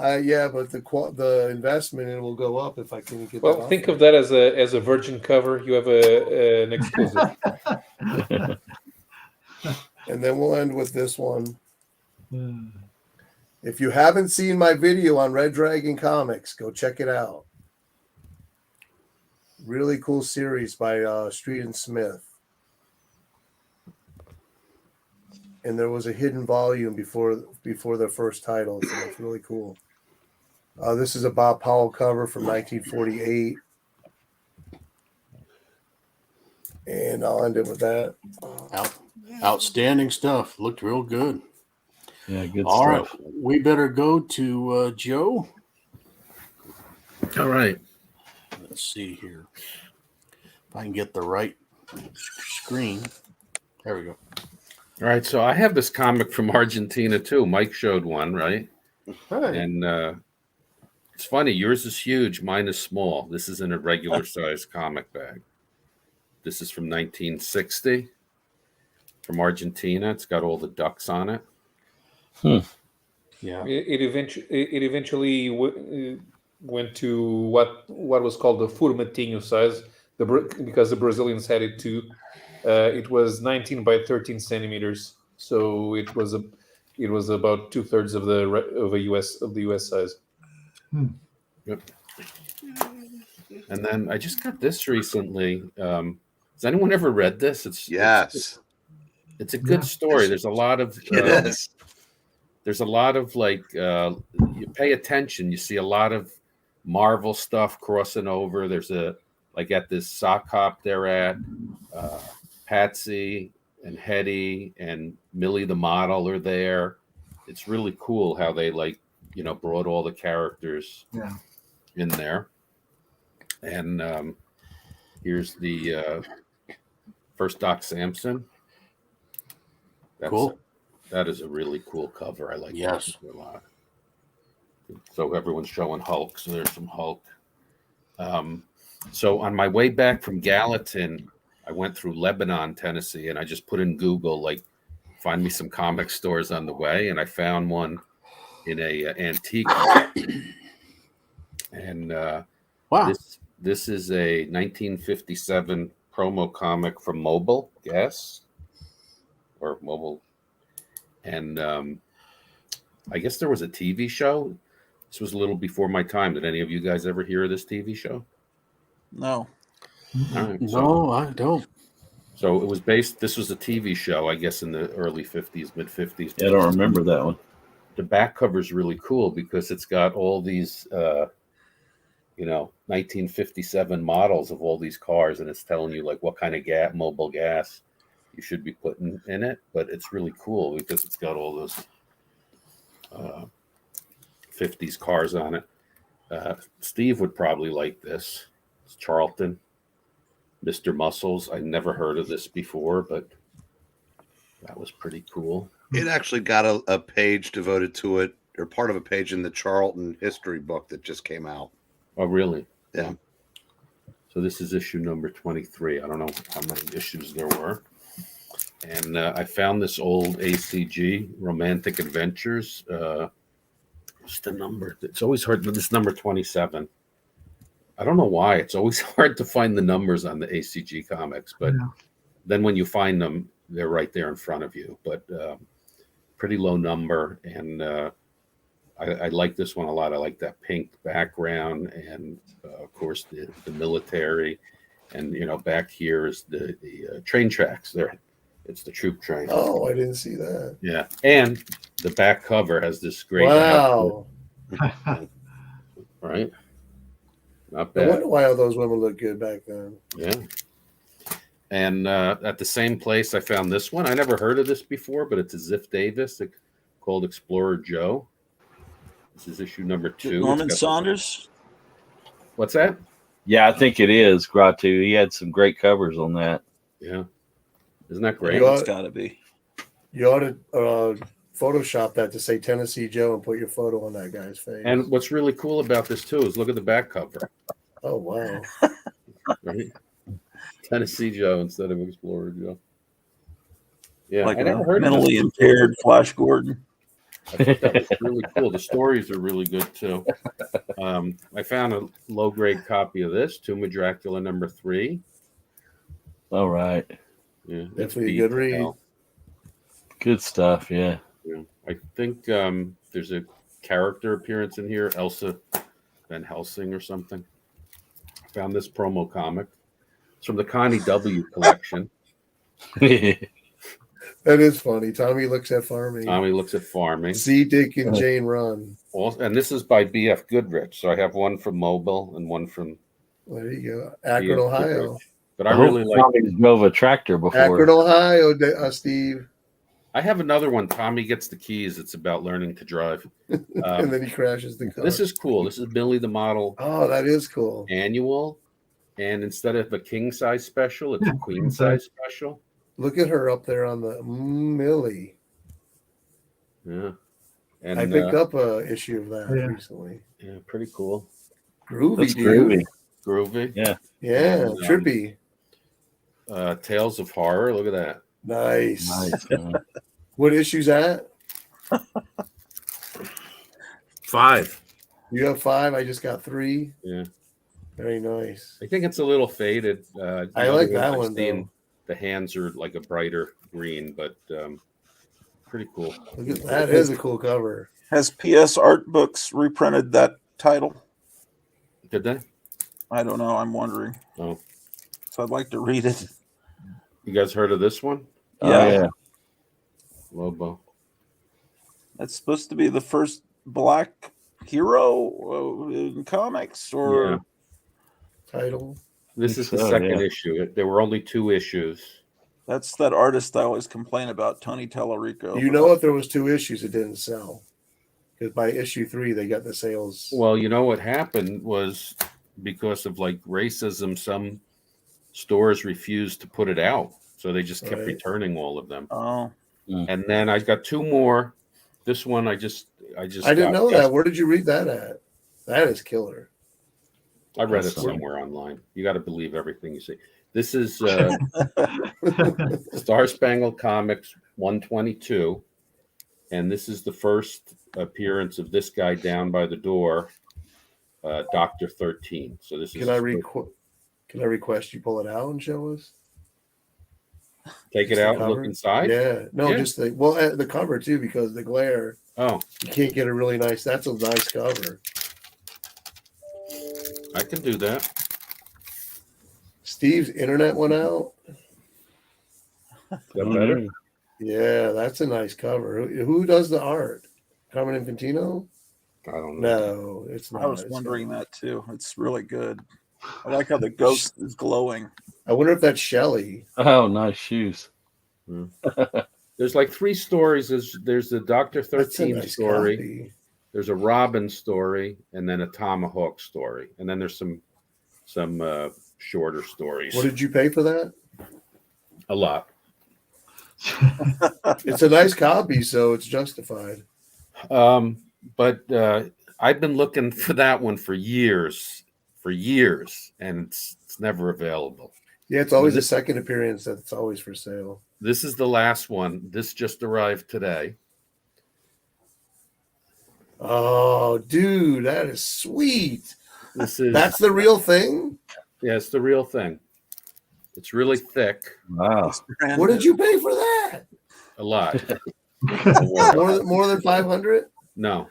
but the investment it will go up if I can get. Well, think of that as a virgin cover. You have an exclusive. And then we'll end with this one. If you haven't seen my video on Red Dragon Comics, go check it out. Really cool series by Street and Smith. and there was a hidden volume before their first title. So it's really cool. This is a Bob Powell cover from 1948. And I'll end it with that. Outstanding stuff. Looked real good. Yeah, good All right. stuff. We better go to Joe. All right. Let's see here. If I can get the right screen. There we go. All right. So I have this comic from Argentina too. Mike showed one, right? Hey. And it's funny. Yours is huge. Mine is small. This is in a regular size comic bag. This is from 1960 from Argentina. It's got all the ducks on it. Yeah. It eventually went to what was called the Formatinho size, because the Brazilians had it too. It was 19 by 13 centimeters, so it was about 2/3 of the US size. Yep. And then I just got this recently. Has anyone ever read this? Yes. It's a good story. There's a lot of Yes. there's a lot of you pay attention. You see a lot of Marvel stuff crossing over. There's at this sock hop they're at, Patsy and Hetty and Millie the model are there. It's really cool how they brought all the characters in there. And here's the first Doc Samson. Cool. That is a really cool cover. I like Yes. that a lot. So everyone's showing Hulk. So there's some Hulk. So on my way back from Gallatin, I went through Lebanon, Tennessee, and I just put in Google, find me some comic stores on the way, and I found one in a antique. And Wow. This is a 1957 promo comic from Mobile Gas or Mobile, and I guess there was a TV show. This was a little before my time. Did any of you guys ever hear of this TV show? No. All right, No, I don't. So it was based. This was a TV show, I guess, in the early 50s, mid 50s. Yeah, I don't remember that one. The back cover is really cool because it's got all these 1957 models of all these cars, and it's telling you what kind of mobile gas you should be putting in it. But it's really cool because it's got all those 50s cars on it. Steve would probably like this. It's Charlton, Mr. Muscles. I never heard of this before, but that was pretty cool. It actually got a page devoted to it, or part of a page in the Charlton history book that just came out. Oh, really? Yeah. So this is issue number 23. I don't know how many issues there were. And I found this old ACG, Romantic Adventures. What's the number? It's always hard. This number 27. I don't know why. It's always hard to find the numbers on the ACG comics. But then when you find them, they're right there in front of you. But pretty low number. And I like this one a lot. I like that pink background. And, of course, the military. And, back here is the train tracks there. It's the troop train. Oh, I didn't see that. Yeah. And the back cover has this great. Wow. Right? Not I bad. wonder why all those women look good back then. Yeah. And at the same place, I found this one. I never heard of this before, but it's a Ziff Davis called Explorer Joe. This is issue number 2. Norman Saunders? What's that? Yeah, I think it is Gratu. He had some great covers on that. Yeah. Isn't that great? You It's got to be. You ought to Photoshop that to say Tennessee Joe and put your photo on that guy's face. And what's really cool about this, too, is look at the back cover. Oh, wow. Right? Tennessee Joe instead of Explorer Joe. Yeah, Like I a never heard of mentally this impaired Flash Gordon. I thought that was really cool. The stories are really good too. I found a low grade copy of this, Tomb of Dracula #3. All right. Yeah, Definitely a good read. Good stuff. Yeah. Yeah. I think there's a character appearance in here, Elsa Van Helsing or something. I found this promo comic. It's from the Connie W collection. That is funny. Tommy looks at farming. Tommy looks at farming. See Dick and Jane run. And this is by B.F. Goodrich. So I have one from Mobile and one from There you go. Akron, B.F. Ohio. Goodrich. But I really like. Tommy drove a tractor before. Akron, Ohio, Steve. I have another one. Tommy gets the keys. It's about learning to drive. And then he crashes the car. This is cool. This is Billy the Model Oh, that is cool. annual. And instead of a king size special, it's a queen size special. Look at her up there on the Millie. Yeah. And I picked up a issue of that recently. Yeah, pretty cool. Groovy, That's dude. Groovy. Yeah. Yeah, And, trippy. Tales of Horror. Look at that. Nice. Nice. What issue's that? 5. You have 5. I just got 3. Yeah. Very nice. I think it's a little faded. I like the that I've one, seen, though. the hands are like a brighter green, but pretty cool. Look at that. Is a cool cover. Has PS Art Books reprinted that title? Did they? I don't know. I'm wondering. Oh. So I'd like to read it. You guys heard of this one? Yeah. Lobo. That's supposed to be the first black hero in comics, or Yeah. Title. This is the So, second yeah. issue. There were only 2 issues. that's that artist I always complain about, Tony Tallarico. You know, if there was 2 issues, it didn't sell. Because by issue 3, they got the sales. Well, you know what happened was because of like racism, some stores refused to put it out. So they just kept Right. returning all of them. Oh, And then I got 2 more. This one I didn't I didn't know that. Where did you read that at? That is killer. I read it Awesome. somewhere online. You got to believe everything you see. This is Star Spangled Comics 122, and this is the first appearance of this guy down by the door, Dr. 13. So this is. Can I request you pull it out and show us? Take it Just the out and look cover? inside? Yeah. No, Yeah. just the the cover too, because the glare. Oh, You can't get a really nice. That's a nice cover. I can do that. Steve's internet went out. Is that better? Yeah, that's a nice cover. Who does the art? Carmen Infantino? I don't know. No, it's not. I was It's wondering not. that too. It's really good. I like how the ghost is glowing. I wonder if that's Shelley. Oh, nice shoes. There's like 3 stories. There's the Dr. That's a 13 nice story. copy. There's a Robin story, and then a Tomahawk story, and then there's some shorter stories. What did you pay for that? A lot. It's a nice copy, so it's justified. But I've been looking for that one for years, and it's never available. Yeah, it's always a second appearance that's always for sale. This is the last one. This just arrived today. Oh, dude, that is sweet. This is That's the real thing. yeah, it's the real thing. It's really thick, Wow. What did you pay for that? a lot. More than 500? No,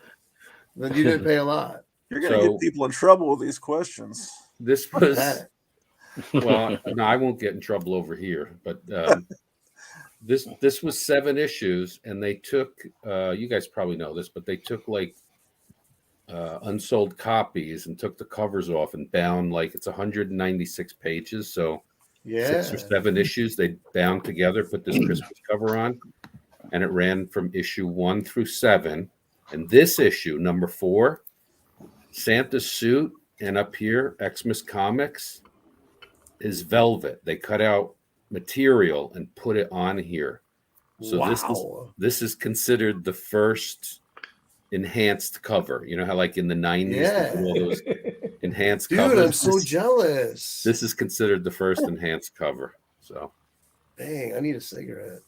Then you didn't pay a lot. You're going to So- get people in trouble with these questions. this was That. well. No, I won't get in trouble over here. But this was 7 issues, and they took. You guys probably know this, but they took like unsold copies and took the covers off and bound like it's 196 pages. So Yeah. 6 or 7 issues they bound together, put this Christmas cover on, and it ran from issue 1 through 7. And this issue, number 4, Santa's suit, and up here, Xmas Comics, is velvet. They cut out material and put it on here. So Wow. this is considered the first enhanced cover. You know how like in the 90s Yeah. they did all those enhanced Dude, covers. I'm so jealous. This is considered the first enhanced cover. So Dang, I need a cigarette.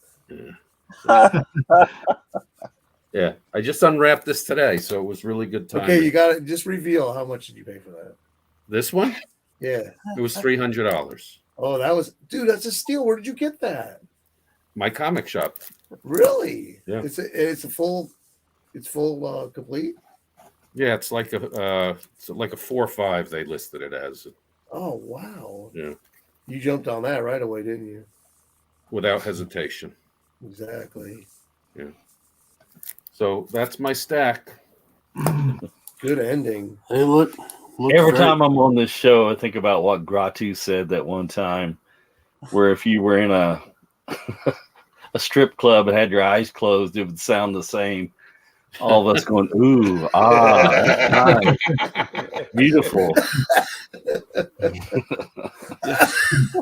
yeah, I just unwrapped this today, so it was really good time. Okay, you got it. Just reveal how much did you pay for that? This one, Yeah. it was $300. Oh, that was, dude, that's a steal. Where did you get that? My comic shop. Really? Yeah. It's full complete. Yeah, it's like a 4 or 5. They listed it as. Oh, wow. Yeah, You jumped on that right away, didn't you? without hesitation. Exactly. So that's my stack. Good ending. They look Every very- time I'm on this show, I think about what Gratu said that one time, where if you were in a a strip club and had your eyes closed, it would sound the same. All of us going, ooh, that's nice. Beautiful.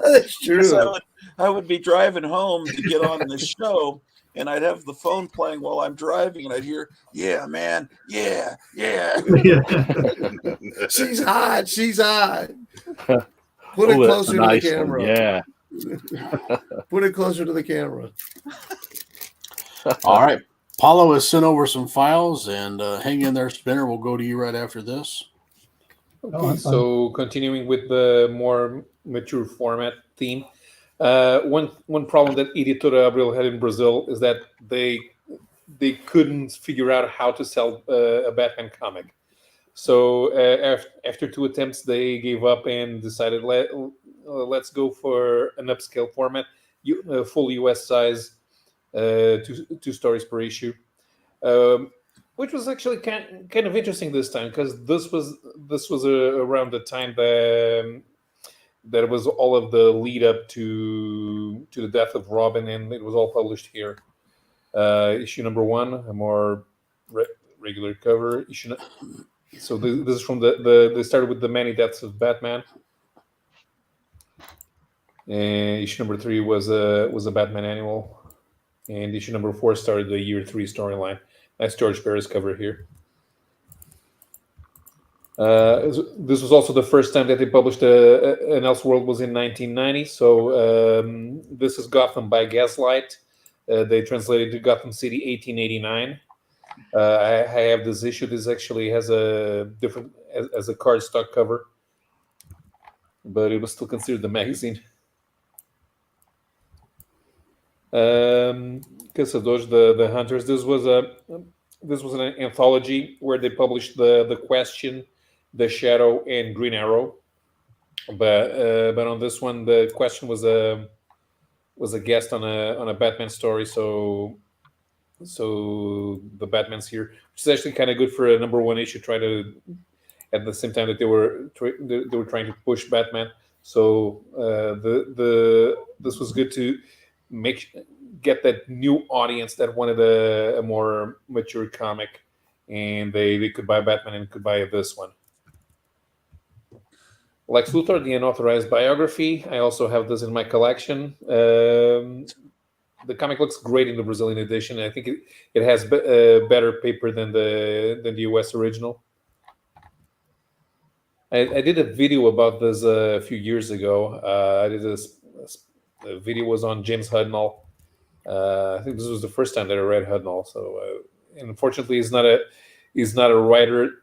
That's Yes, true. I would be driving home to get on the show, and I'd have the phone playing while I'm driving, and I'd hear, "Yeah, man, yeah, yeah." She's hot. She's hot. Put it Oh, that's a closer to the nice one. camera. Yeah. Put it closer to the camera. All right. Paulo has sent over some files, and hang in there, Spinner. We'll go to you right after this. Okay, so continuing with the more mature format theme, one problem that Editora Abril had in Brazil is that they couldn't figure out how to sell a Batman comic. So after 2 attempts, they gave up and decided let's go for an upscale format, full US size, 2 stories per issue. Which was actually kind of interesting this time because this was around the time that it was all of the lead up to the death of Robin, and it was all published here. Issue number 1, a more regular cover. So this is from they started with the many deaths of Batman. And issue number 3 was a Batman annual, and issue number 4 started the year 3 storyline. That's George Perez cover here. This was also the first time that they published an Elseworld was in 1990. So this is Gotham by Gaslight. They translated to Gotham City 1889. I have this issue. This actually has a different as a cardstock cover, but it was still considered the magazine. Caçadores, the Hunters. This was an anthology where they published the Question, the Shadow, and Green Arrow. But on this one, the Question was a guest on a Batman story. So the Batman's here, which is actually kind of good for a number 1 issue. Try to at the same time that they were trying to push Batman. So this was good to get that new audience that wanted a more mature comic, and they could buy Batman and could buy this one. Lex Luthor, the unauthorized biography. I also have this in my collection. The comic looks great in the Brazilian edition. I think it has better paper than the US original. I did a video about this a few years ago. I did the video was on James Hudnall. I think this was the first time that I read Hudnall. So unfortunately, he's not a writer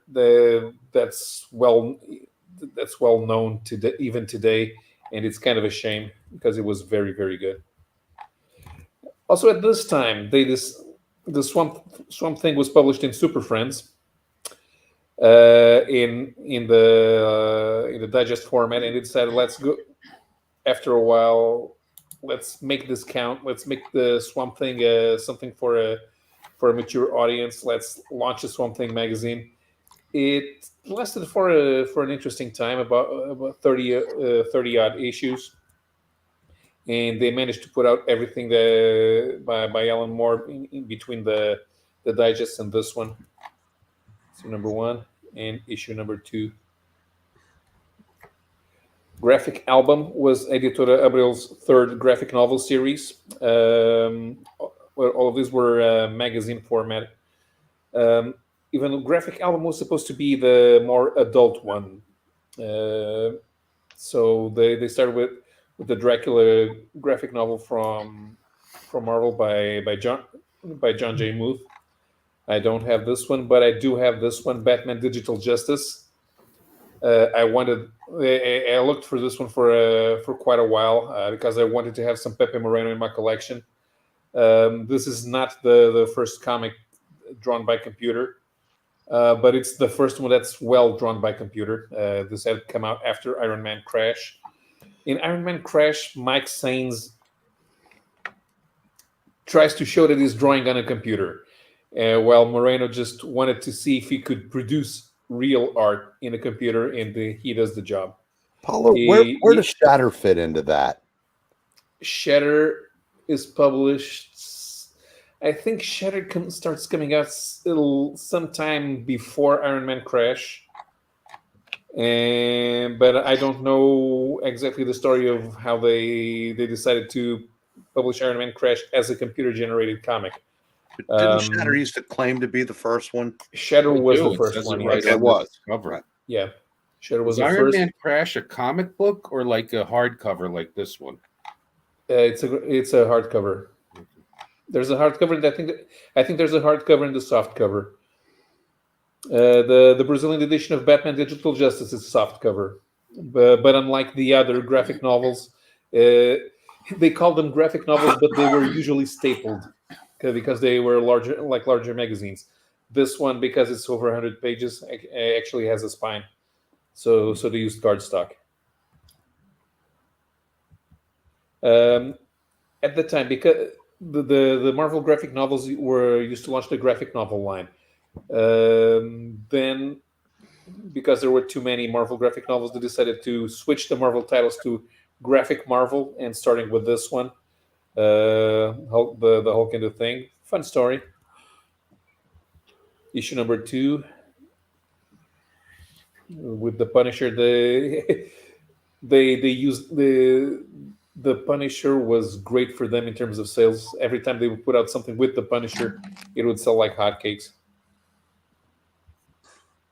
that's well known even today, and it's kind of a shame because it was very, very good. Also, at this time, the Swamp Thing was published in Super Friends, in the digest format, and it decided let's go. After a while, let's make this count. Let's make the Swamp Thing something for a mature audience. Let's launch a Swamp Thing magazine. It lasted for an interesting time, about 30 odd issues, and they managed to put out everything by Alan Moore in between the digest and this one. So number 1 and issue number 2. Graphic Album was Editora Abril's 3rd graphic novel series. All of these were magazine format. Even the Graphic Album was supposed to be the more adult one. So they started with the Dracula graphic novel from Marvel by John J. Muth. I don't have this one, but I do have this one, Batman Digital Justice. I looked for this one for quite a while because I wanted to have some Pepe Moreno in my collection. This is not the first comic drawn by computer, but it's the first one that's well drawn by computer. This had come out after Iron Man Crash. In Iron Man Crash, Mike Sainz tries to show that he's drawing on a computer, while Moreno just wanted to see if he could produce real art in a computer, and he does the job. Paulo, where does Shatter fit into that? Shatter is published. I think Shatter starts coming out sometime before Iron Man Crash. But I don't know exactly the story of how they decided to publish Iron Man Crash as a computer-generated comic. Didn't Shatter used to claim to be the first one? Shatter was the first one. Right, yes. It was. Cover. Yeah. Shatter was Was the Iron first. Man Crash a comic book or like a hardcover like this one? It's a hardcover. There's a hardcover, and I think there's a hardcover and the soft cover. The Brazilian edition of Batman Digital Justice is soft cover, but unlike the other graphic novels, they called them graphic novels, but they were usually stapled because they were larger magazines. This one, because it's over 100 pages, actually has a spine, so they used cardstock. At the time, because the Marvel graphic novels were used to launch the graphic novel line. Then, because there were too many Marvel graphic novels, they decided to switch the Marvel titles to Graphic Marvel, and starting with this one, Hulk, the Hulk into Thing. Fun story. Issue number 2 with the Punisher. They used the Punisher was great for them in terms of sales. Every time they would put out something with the Punisher, it would sell like hotcakes.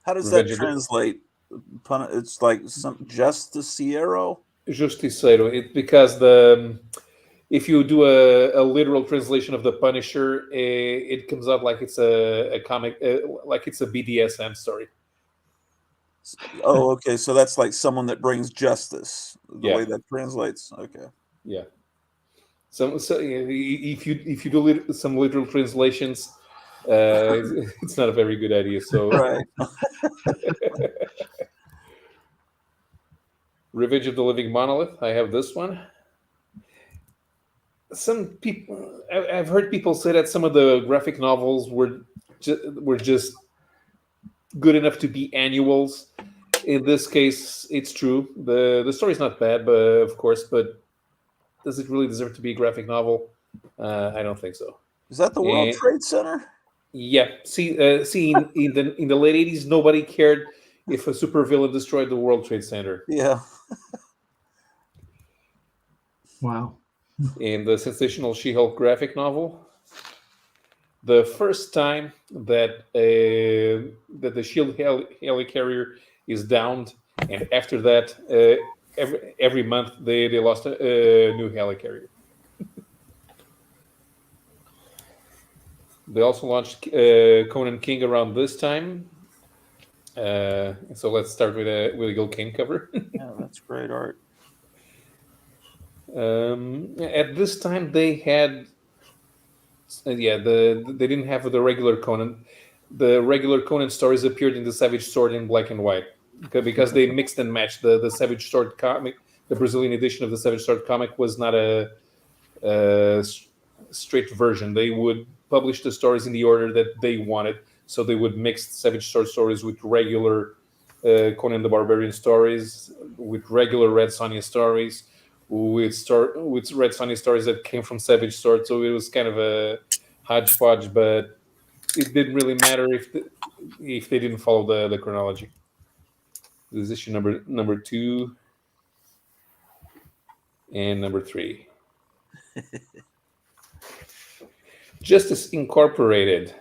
How does that translate? It's like some Justiciero. Justiciero. It's because if you do a literal translation of the Punisher, it comes out like it's a comic, like it's a BDSM story. Oh, okay. So that's like someone that brings justice. The way that translates. Okay. Yeah. So if you do some literal translations, it's not a very good idea. So right. Revenge of the Living Monolith. I have this one. Some people, I've heard people say that some of the graphic novels were just good enough to be annuals. In this case, it's true. The story's not bad, but of course, but does it really deserve to be a graphic novel? I don't think so. Is that the World Trade Center? Yeah. See, in the late 80s, nobody cared if a supervillain destroyed the World Trade Center. Yeah. Wow. In the sensational She-Hulk graphic novel, the first time that the Shield helicarrier is downed, and after that, every month they lost a new helicarrier. They also launched Conan King around this time. So let's start with a Gil Kane cover. Yeah, that's great art. At this time, they had, they didn't have the regular Conan. The regular Conan stories appeared in the Savage Sword in black and white because they mixed and matched. The Savage Sword comic, the Brazilian edition of the Savage Sword comic, was not a straight version. They would publish the stories in the order that they wanted, so they would mix Savage Sword stories with regular Conan the Barbarian stories, with regular Red Sonja stories, with Red Sonja stories that came from Savage Sword. So it was kind of a hodgepodge, but it didn't really matter if they didn't follow the chronology. This is issue number 2 and number 3. Justice Incorporated,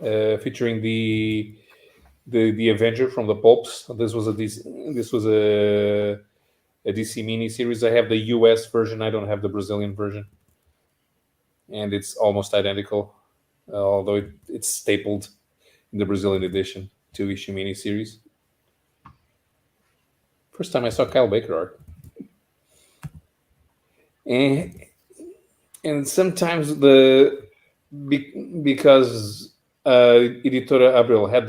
featuring the Avenger from the pulps. This was a DC mini series. I have the US version. I don't have the Brazilian version, and it's almost identical, although it's stapled in the Brazilian edition. 2-issue mini series. First time I saw Kyle Baker art, and sometimes because Editora Abril had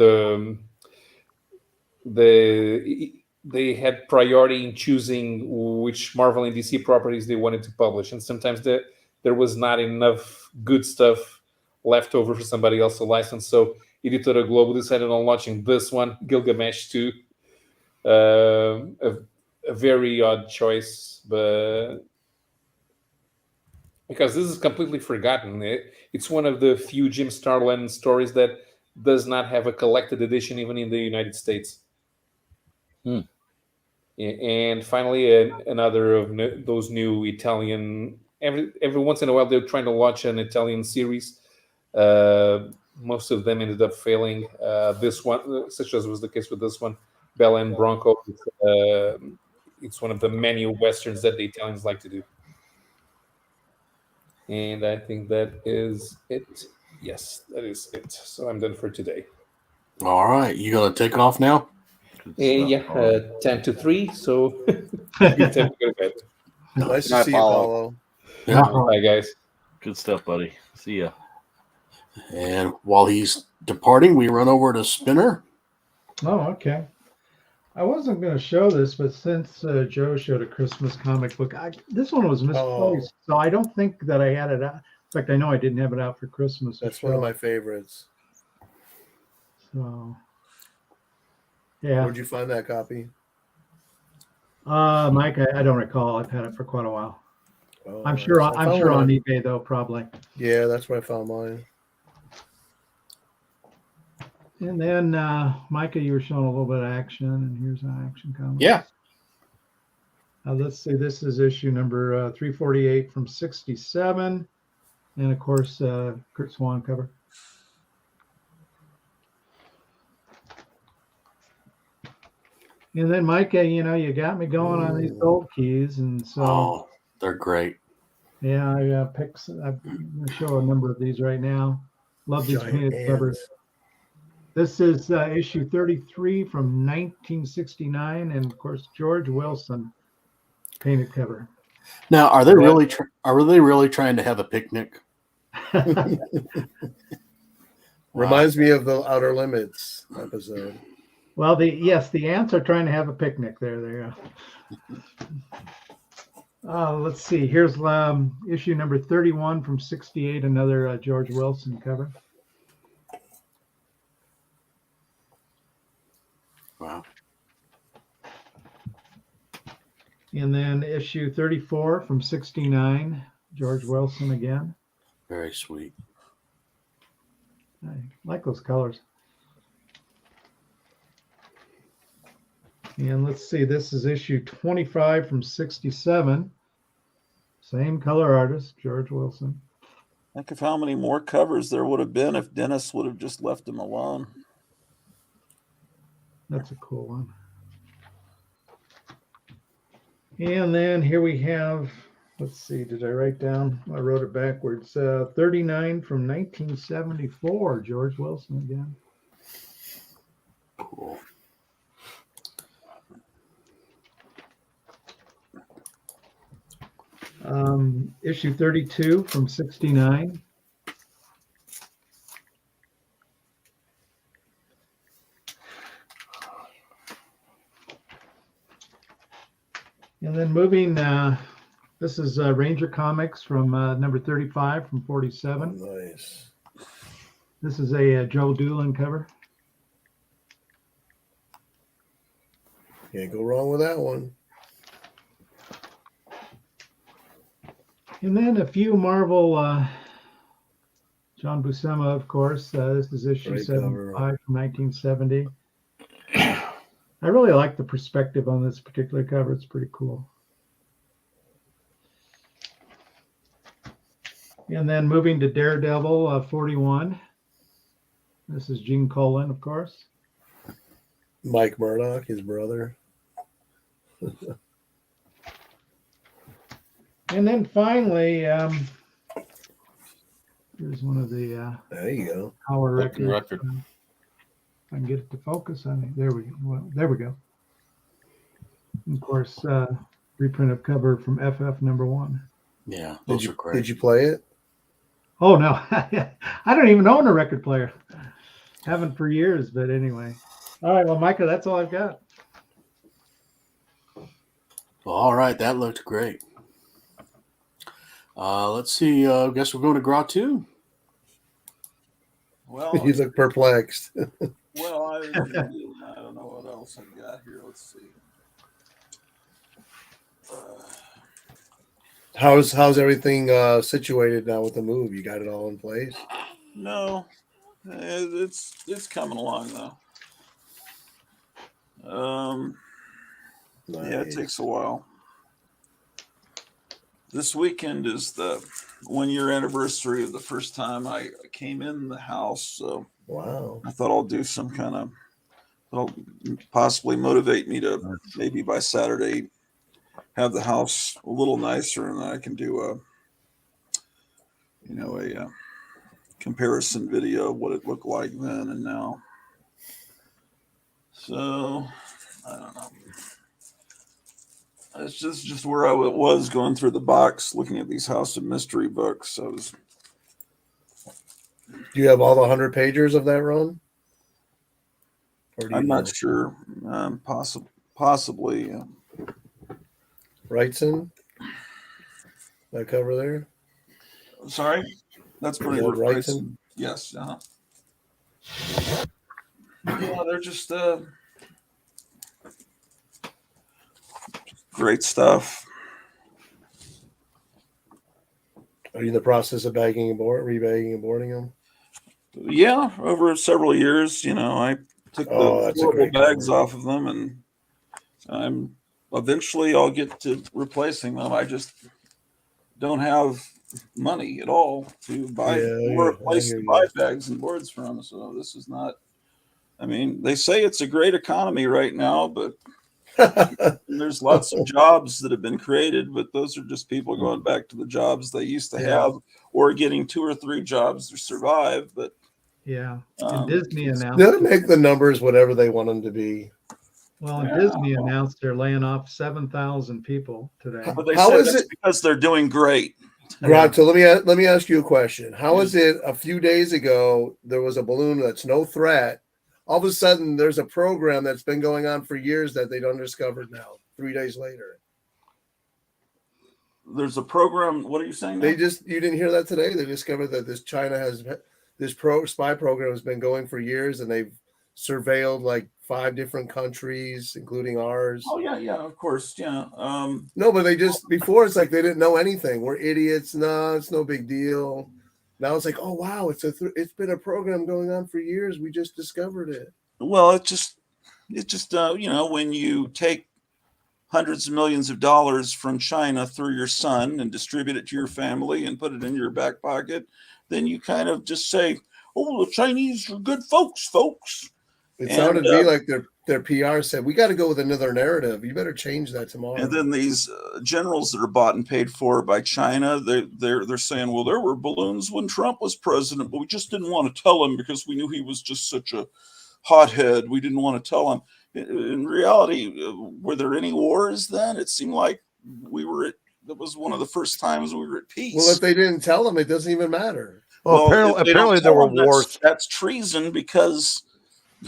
they had priority in choosing which Marvel and DC properties they wanted to publish, and sometimes there was not enough good stuff left over for somebody else to license. So Editora Globo decided on launching this one, Gilgamesh 2. A very odd choice, but because this is completely forgotten. It's one of the few Jim Starlin stories that does not have a collected edition, even in the United States. And finally, another of those new Italian. Every once in a while, they're trying to launch an Italian series. Most of them ended up failing. This one, such as was the case with this one, Bella and Bronco. It's one of the many westerns that the Italians like to do. And I think that is it. Yes, that is it. So I'm done for today. All right. You going to take off now? Yeah, 10 to 3. So good time to go to bed. Nice to Night, see you, Paulo. Paulo. Yeah. Bye, guys. Good stuff, buddy. See ya. And while he's departing, we run over to Spinner. Oh, okay. I wasn't going to show this, but since Joe showed a Christmas comic book, this one was misplaced, so I don't think that I had it out. In fact, I know I didn't have it out for Christmas. That's one of my favorites. So, yeah. Where'd you find that copy? Mike, I don't recall. I've had it for quite a while. Oh, I'm sure. I I'm found sure one on eBay though, probably. Yeah, that's where I found mine. And then, Micah, you were showing a little bit of action, and here's an action comic. Yeah. Let's see. This is issue number 348 from 67, and of course, Kurt Swan cover. And then, Micah, you got me going on these gold keys, and so. Oh, they're great. Yeah, I'm going to show a number of these right now. Love these painted covers. This is issue 33 from 1969, and of course George Wilson painted cover. Now, are they really trying to have a picnic? Reminds me of the Outer Limits episode. Well, the ants are trying to have a picnic there. There you go. Let's see. Here's issue number 31 from 68, another George Wilson cover. Wow. And then issue 34 from 69, George Wilson again. Very sweet. I like those colors. And let's see, this is issue 25 from 67. Same color artist, George Wilson. Think of how many more covers there would have been if Dennis would have just left him alone. That's a cool one. And then here we have, let's see, did I write down? I wrote it backwards. 39 from 1974, George Wilson again. Cool. Issue 32 from 69. And then moving, this is Ranger Comics from number 35 from 47. Nice. This is a Joe Doolin cover. Can't go wrong with that one. And then a few Marvel, John Buscema, of course. This is issue Great 75 cover. from 1970. I really like the perspective on this particular cover. It's pretty cool. And then moving to Daredevil 41. This is Gene Colan, of course. Mike Murdoch, his brother. And then finally, here's one of the There you go. Power Looking records. record. If I can get it to focus on it. There we go. Well, there we go. And of course, reprint of cover from FF number 1. Yeah, those are great. Did you play it? Oh, no. I don't even own a record player. Haven't for years, but anyway. All right. Well, Micah, that's all I've got. All right, that looked great. Let's see. I guess we're going to Gras 2. Well, You look perplexed. well, I don't know what else I got here. Let's see. How's everything situated now with the move? You got it all in place? No, it's coming along though. Yeah, it Nice. takes a while. This weekend is the 1-year anniversary of the first time I came in the house, so Wow. I thought I'll do some kind of that'll possibly motivate me to maybe by Saturday have the house a little nicer, and I can do a comparison video of what it looked like then and now. So I don't know. It's just where I was going through the box, looking at these House of Mystery books. Do you have all the 100 pagers of that run? Or do you I'm not know? sure. Possibly. Wrightson? That cover there? Sorry, that's pretty Is that Wrightson. Yes. Yeah, they're just great stuff. Are you in the process of rebagging and boarding them? Yeah, over several years, I took the that's a horrible great bags cover. off of them, and eventually I'll get to replacing them. I just don't have money at all to buy or a place to buy bags and boards from. So this is not. I mean, they say it's a great economy right now, but there's lots of jobs that have been created, but those are just people going back to the jobs they used to have, or getting 2 or 3 jobs to survive. But Yeah. And Disney announced. They'll make the numbers whatever they want them to be. Well, and Disney announced they're laying off 7,000 people today. But they How say is that's it- because they're doing great. Grant, so let me ask you a question. How is it a few days ago there was a balloon that's no threat? All of a sudden there's a program that's been going on for years that they don't discovered now, 3 days later. There's a program. What are you saying? You didn't hear that today? They discovered that China has this spy program has been going for years, and they've surveilled like 5 different countries, including ours. Oh yeah, of course, yeah. No, but before it's like they didn't know anything. We're idiots. No, it's no big deal. Now it's like, oh wow, it's been a program going on for years. We just discovered it. Well, it just when you take hundreds of millions of dollars from China through your son and distribute it to your family and put it in your back pocket, then you kind of just say, "Oh, the Chinese are good folks." It sounded to me like their PR said, "We got to go with another narrative. You better change that tomorrow." And then these generals that are bought and paid for by China, they're saying, "Well, there were balloons when Trump was president, but we just didn't want to tell him because we knew he was just such a hothead. We didn't want to tell him." In reality, were there any wars then? It seemed like that was one of the first times we were at peace. Well, if they didn't tell them, it doesn't even matter. Well, apparently there were wars. That's treason because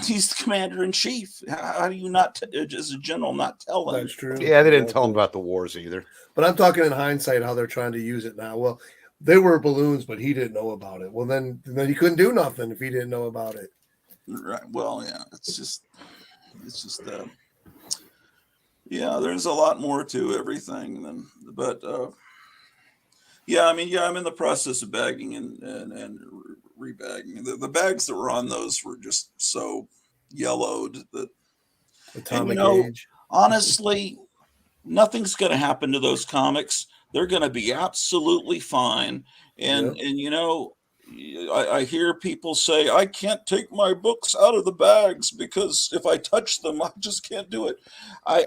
he's the commander in chief. How do you not, as a general, not tell him? That's true. Yeah, they didn't tell him about the wars either. But I'm talking in hindsight how they're trying to use it now. Well, there were balloons, but he didn't know about it. Well, then he couldn't do nothing if he didn't know about it. Right. Well, yeah. It's just. Yeah, there's a lot more to everything I'm in the process of bagging and rebagging. The bags that were on those were just so yellowed that Atomic Age. Honestly, nothing's going to happen to those comics. They're going to be absolutely fine. And I hear people say, I can't take my books out of the bags because if I touch them, I just can't do it. I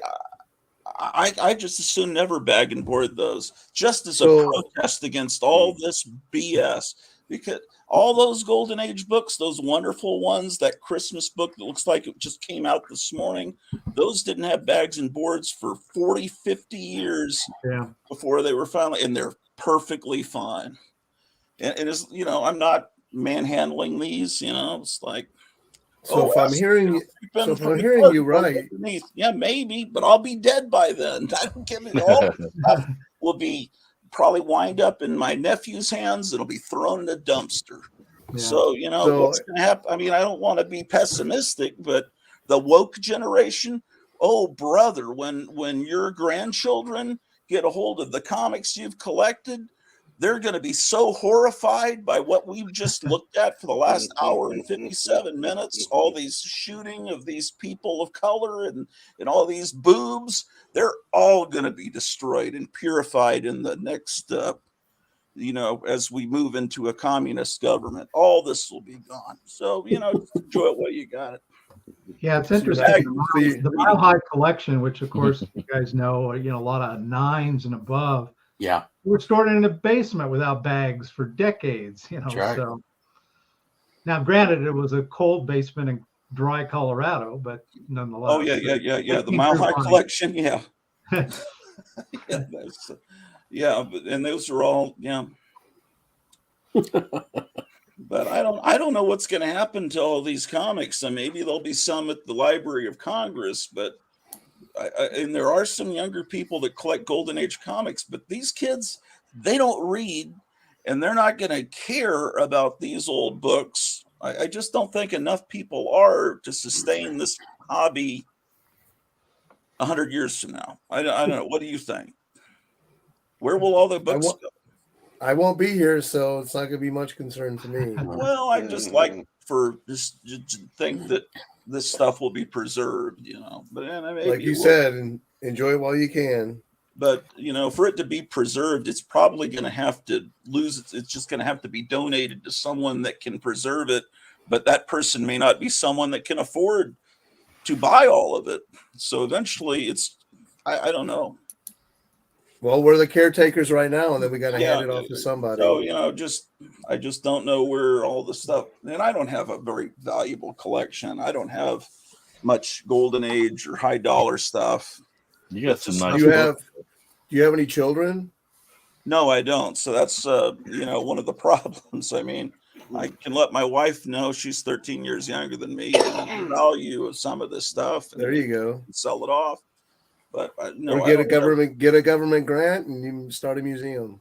just as soon never bag and board those, just as a protest against all this BS. Because all those Golden Age books, those wonderful ones, that Christmas book that looks like it just came out this morning, those didn't have bags and boards for 40, 50 years before they were finally, and they're perfectly fine. And it's, I'm not manhandling these, it's like, so if I'm hearing you right, yeah, maybe, but I'll be dead by then. I don't give it. All this stuff will be probably wind up in my nephew's hands. It'll be thrown in a dumpster. Yeah. So, what's going to happen? I mean, I don't want to be pessimistic, but the woke generation, oh, brother, when your grandchildren get a hold of the comics you've collected, they're going to be so horrified by what we've just looked at for the last hour and 57 minutes, all these shooting of these people of color and all these boobs. They're all going to be destroyed and purified in the next, as we move into a communist government. All this will be gone. So, just enjoy it while you got it. Yeah, it's interesting. The Mile High collection, which of course you guys know, a lot of 9s and above. Yeah. We're stored in a basement without bags for decades, right. So now granted it was a cold basement in dry Colorado, but nonetheless. Oh yeah. The Mile High collection, yeah. And those are all, But I don't know what's going to happen to all these comics. And maybe there'll be some at the Library of Congress, but and there are some younger people that collect Golden Age comics, but these kids, they don't read and they're not going to care about these old books. I just don't think enough people are to sustain this hobby 100 years from now. I don't know. What do you think? Where will all the books go? I won't be here, so it's not going to be much concern to me. Well, I just like to think that this stuff will be preserved, But like you said, and enjoy it while you can. But for it to be preserved, it's probably going to have to lose. It's just going to have to be donated to someone that can preserve it. But that person may not be someone that can afford to buy all of it. So eventually, I don't know. Well, we're the caretakers right now, and then we got to hand it off to somebody. So I just don't know where all the stuff. And I don't have a very valuable collection. I don't have much Golden Age or high dollar stuff. You got some nice. Do you have any children? No, I don't. So that's one of the problems. I mean, I can let my wife know, she's 13 years younger than me, the value of some of this stuff. And there you go. Sell it off. But no, or get a government grant and you can start a museum.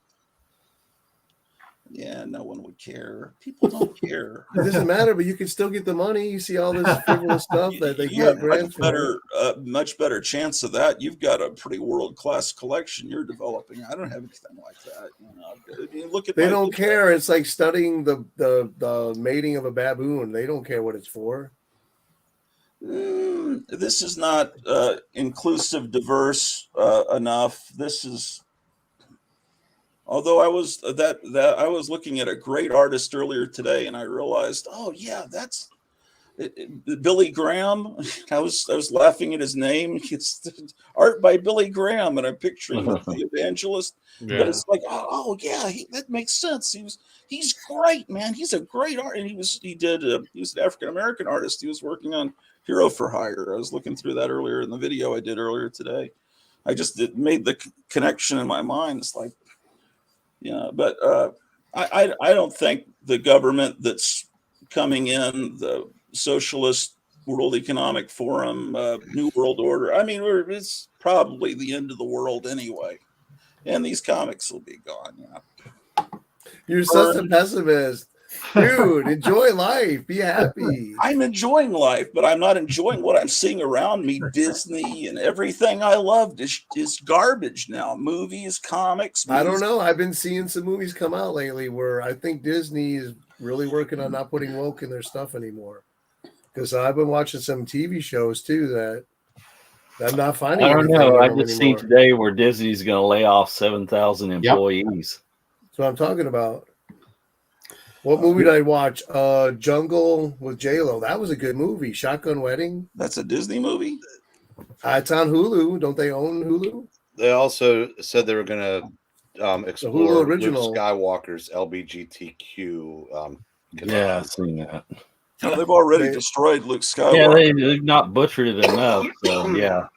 Yeah, no one would care. People don't care. It doesn't matter, but you can still get the money. You see all this frivolous stuff that they get grants for. Much better chance of that. You've got a pretty world-class collection you're developing. I don't have anything like that. You look at. They don't care. It's like studying the mating of a baboon. They don't care what it's for. This is not inclusive, diverse enough. This is. Although I was I was looking at a great artist earlier today, and I realized, oh yeah, that's Billy Graham. I was laughing at his name. It's art by Billy Graham, and I'm picturing the evangelist. Yeah. But it's like, oh yeah, that makes sense. He's great, man. He's a great art, and he was an African American artist. He was working on Hero for Hire. I was looking through that earlier in the video I did earlier today. It made the connection in my mind. It's like. Yeah, but I don't think the government that's coming in, the Socialist World Economic Forum, New World Order, I mean, it's probably the end of the world anyway. And these comics will be gone. Yeah. You're such a pessimist. Dude, enjoy life. Be happy. I'm enjoying life, but I'm not enjoying what I'm seeing around me. Disney and everything I loved is garbage now. Movies, comics. I don't know. I've been seeing some movies come out lately where I think Disney is really working on not putting woke in their stuff anymore. Because I've been watching some TV shows too that I'm not finding. I don't know. I just seen today where Disney's going to lay off 7,000 employees. Yep. That's what I'm talking about. What movie did I watch? Jungle with J-Lo. That was a good movie. Shotgun Wedding. That's a Disney movie? It's on Hulu. Don't they own Hulu? They also said they were going to explore Luke Skywalker's LGBTQ. Yeah, I've seen that. No, they've already destroyed Luke Skywalker. Yeah, they've not butchered it enough. So, yeah.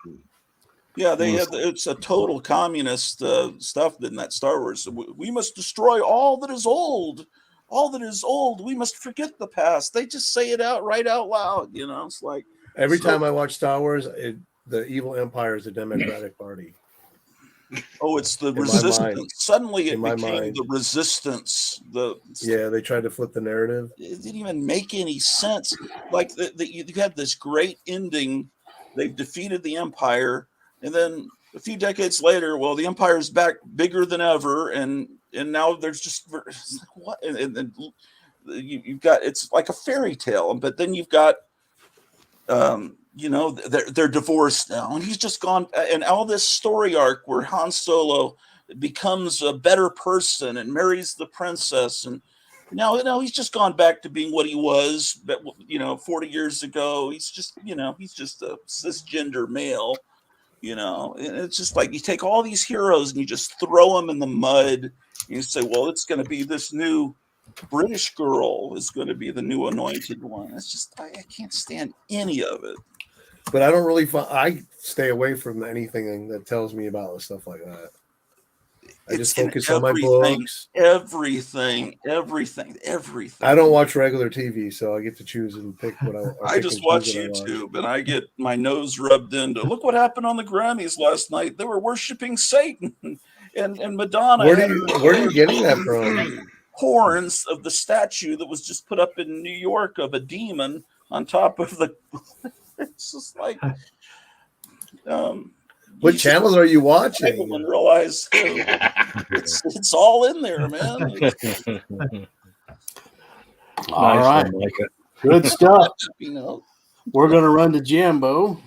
Yeah, it's a total communist stuff in that Star Wars. We must destroy all that is old. All that is old, we must forget the past. They just say it right out loud. It's like every time I watch Star Wars, the evil empire is the Democratic Party. Oh, it's the my resistance. mind. Suddenly it In my became mind. the resistance. Yeah, they tried to flip the narrative. It didn't even make any sense. Like you had this great ending. They've defeated the Empire, and then a few decades later, well, the Empire's back bigger than ever, and now there's just it's like, what? And you've got, it's like a fairy tale, but then you've got they're divorced now, and he's just gone, and all this story arc where Han Solo becomes a better person and marries the princess, and now he's just gone back to being what he was, but 40 years ago. He's just a cisgender male. And it's just like you take all these heroes and you just throw them in the mud, and you say, well, it's going to be this new British girl is going to be the new anointed one. It's just I can't stand any of it. But I don't really. I stay away from anything that tells me about stuff like that. I just focus on my books. Everything. I don't watch regular TV, so I get to choose and pick what I just watch YouTube, and I get my nose rubbed into. Look what happened on the Grammys last night. They were worshiping Satan and Madonna. Where are you getting that from? Horns of the statue that was just put up in New York of a demon on top of the. It's just like. What channels are you watching? And realize it's all in there, man. All right, good stuff. We're gonna run to Jambo.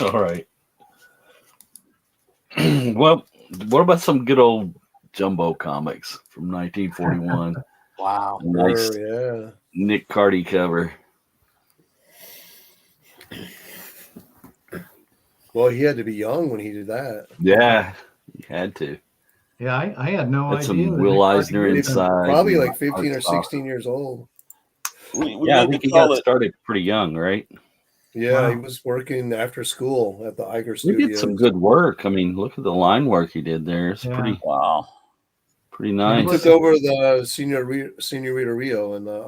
All right. Well, what about some good old Jumbo comics from 1941? Wow, nice, yeah. Nick Carty cover. Well, he had to be young when he did that. Yeah, he had to. Yeah, I had no idea. Some Will Eisner inside. Probably like 15 or 16 years old. I think he got started pretty young, right? Yeah, He was working after school at the Iger Studios. He did some good work. I mean, look at the line work he did there. It's pretty nice. He took over the Senorita Rio and the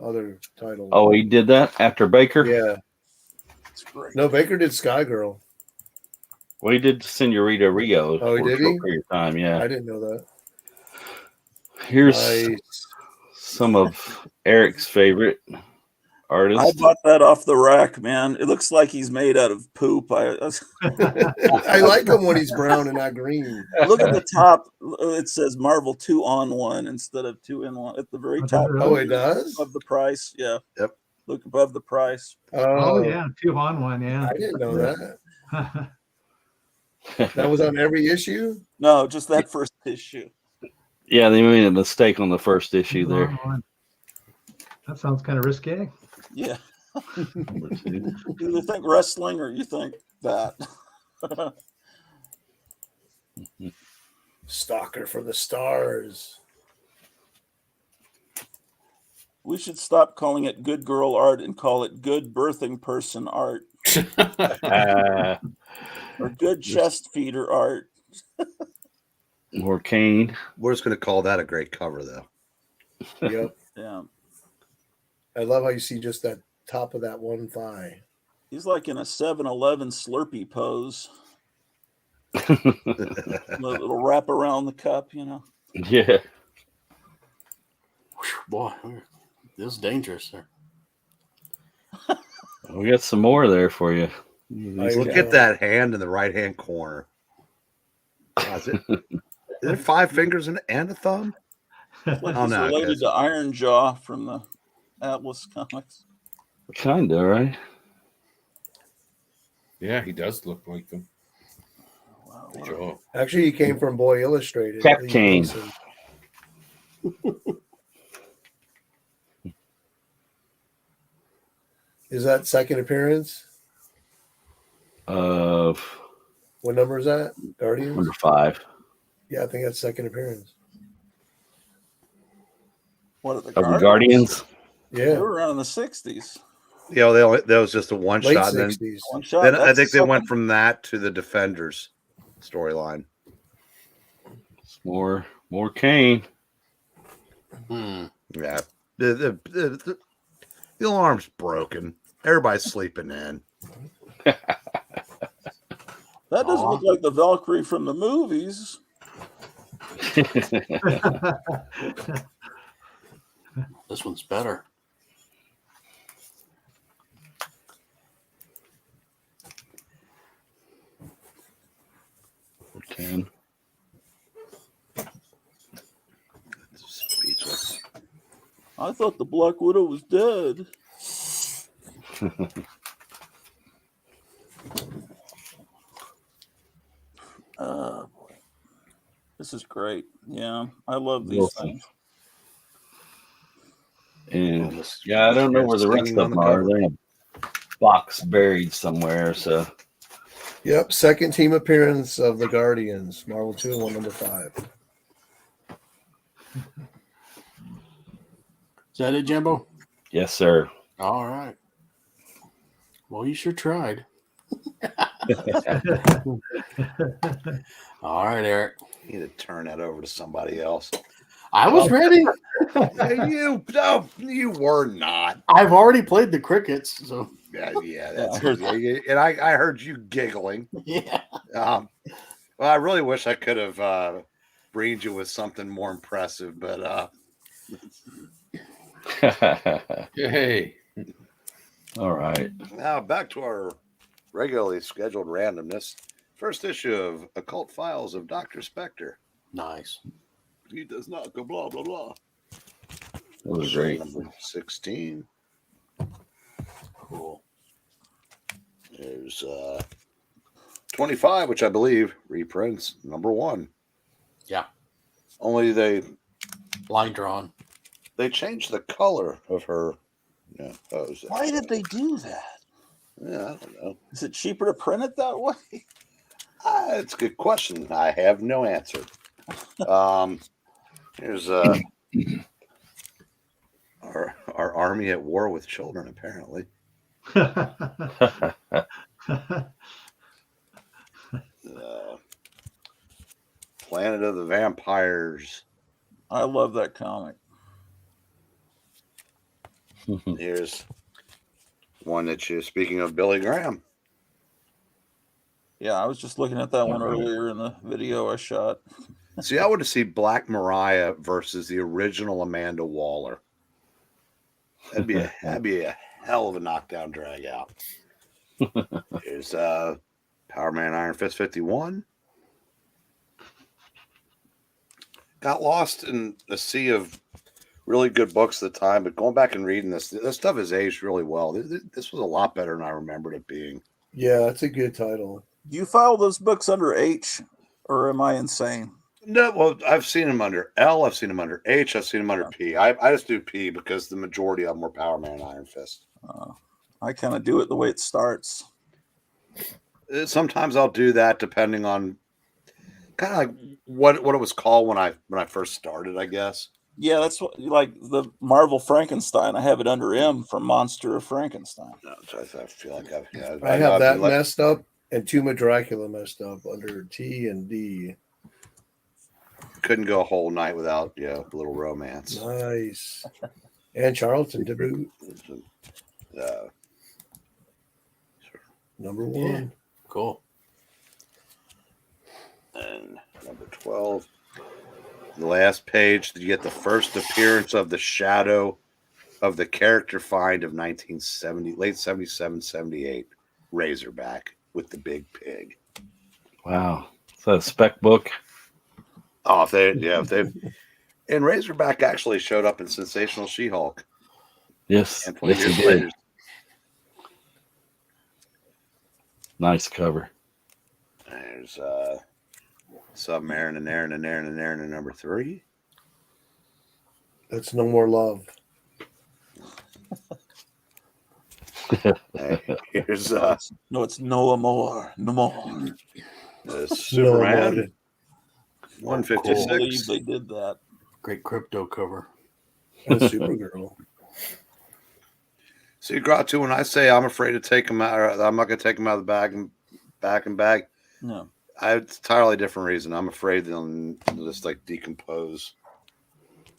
other title. Oh, he did that after Baker? Yeah. That's great. No, Baker did Sky Girl. Well, he did Senorita Rio. Oh, did he? For your time, yeah. I didn't know that. Here's some of Eric's favorite artists. I bought that off the rack, man. It looks like he's made out of poop. I like him when he's brown and not green. Look at the top. It says Marvel 2-on-1 instead of 2-in-1 at the very top. Oh, it does? Above the price, yeah. Yep. Look above the price. Oh yeah, 2-on-1, yeah. I didn't know that. That was on every issue? No, just that first issue. Yeah, they made a mistake on the first issue there. That sounds kind of risque. Yeah. You think wrestling or you think that? Stalker for the stars. We should stop calling it good girl art and call it good birthing person art. Or good chest feeder art. Or Kane. We're just going to call that a great cover, though. Yep. Yeah. I love how you see just that top of that one thigh. He's like in a 7-Eleven Slurpee pose. It'll wrap around the cup, Yeah. Boy, this is dangerous, sir. We got some more there for you. Look at that hand in the right-hand corner. Is it 5 fingers and a thumb? Oh, no, related to Iron Jaw from the Atlas comics. Kinda, right? Yeah, he does look like them. Wow. Actually, he came from Boy Illustrated. Cap Kane. Is that second appearance? What number is that? Guardians? Number 5. Yeah, I think that's second appearance. What are the Guardians? Yeah. They were around in the 60s. Yeah, that was just a one Late shot. 60s. One shot. Then I think they went from that to the Defenders storyline. More Kane. Yeah. The alarm's broken. Everybody's sleeping in. That doesn't look like the Valkyrie from the movies. This one's better. Ten. Speechless. I thought the Black Widow was dead. Boy. This is great. Yeah, I love these things. And yeah, I don't know where the rest of them are. They're in a box buried somewhere. So, Yep, second team appearance of the Guardians, Marvel 2-1, number 5. Is that it, Jimbo? yes, sir. All right. Well, you sure tried. All right, Eric. You need to turn that over to somebody else. I was ready. You were not. I've already played the crickets, so Yeah, that's and I heard you giggling. yeah. Well, I really wish I could have breed you with something more impressive, but Hey. All right. now back to our regularly scheduled randomness. First issue of Occult Files of Dr. Spectre. Nice. He does not go blah blah blah. That was great. Number 16. Cool. There's 25, which I believe reprints number 1. Yeah. Only Line drawn. they changed the color of her. Yeah. Why did they do that? Yeah, I don't know. Is it cheaper to print it that way? It's a good question. I have no answer. Here's our army at war with children, apparently. Planet of the Vampires. I love that comic. Here's one that you're speaking of, Billy Graham. Yeah, I was just looking at that one earlier in the video I shot. See, I want to see Black Mariah versus the original Amanda Waller. That'd be a hell of a knockdown drag out. Here's Power Man Iron Fist 51. Got lost in a sea of really good books at the time, but going back and reading this stuff has aged really well. This was a lot better than I remembered it being. Yeah, it's a good title. Do you file those books under H, or am I insane? No, well, I've seen them under L, I've seen them under H, I've seen them under P. I just do P because the majority of them were Power Man Iron Fist. I kind of do it the way it starts. Sometimes I'll do that depending on kind of like what it was called when I first started, I guess. Yeah, that's what, like the Marvel Frankenstein. I have it under M from Monster of Frankenstein. No, so I feel like I have that messed up and Tomb of Dracula messed up under T and D. Couldn't go a whole night without a little romance. Nice. And Charlton to boot. Number 1. Yeah. Cool. And number 12. The last page, you get the first appearance of the shadow of the character find of 1970, late 77, 78. Razorback with the big pig. Wow. Is that a spec book? Oh, if they and Razorback actually showed up in Sensational She-Hulk. Yes. And 20 Yes, years he did. later. Nice cover. There's Submarine and Aaron and number 3. That's No More Love. Here's No, it's no more. No more. Superman. No, 156. I believe they did that. Great crypto cover. and Supergirl. See, Gratu, when I say I'm afraid to take them out, or I'm not going to take them out of the bag. No. It's entirely different reason. I'm afraid they'll just like decompose.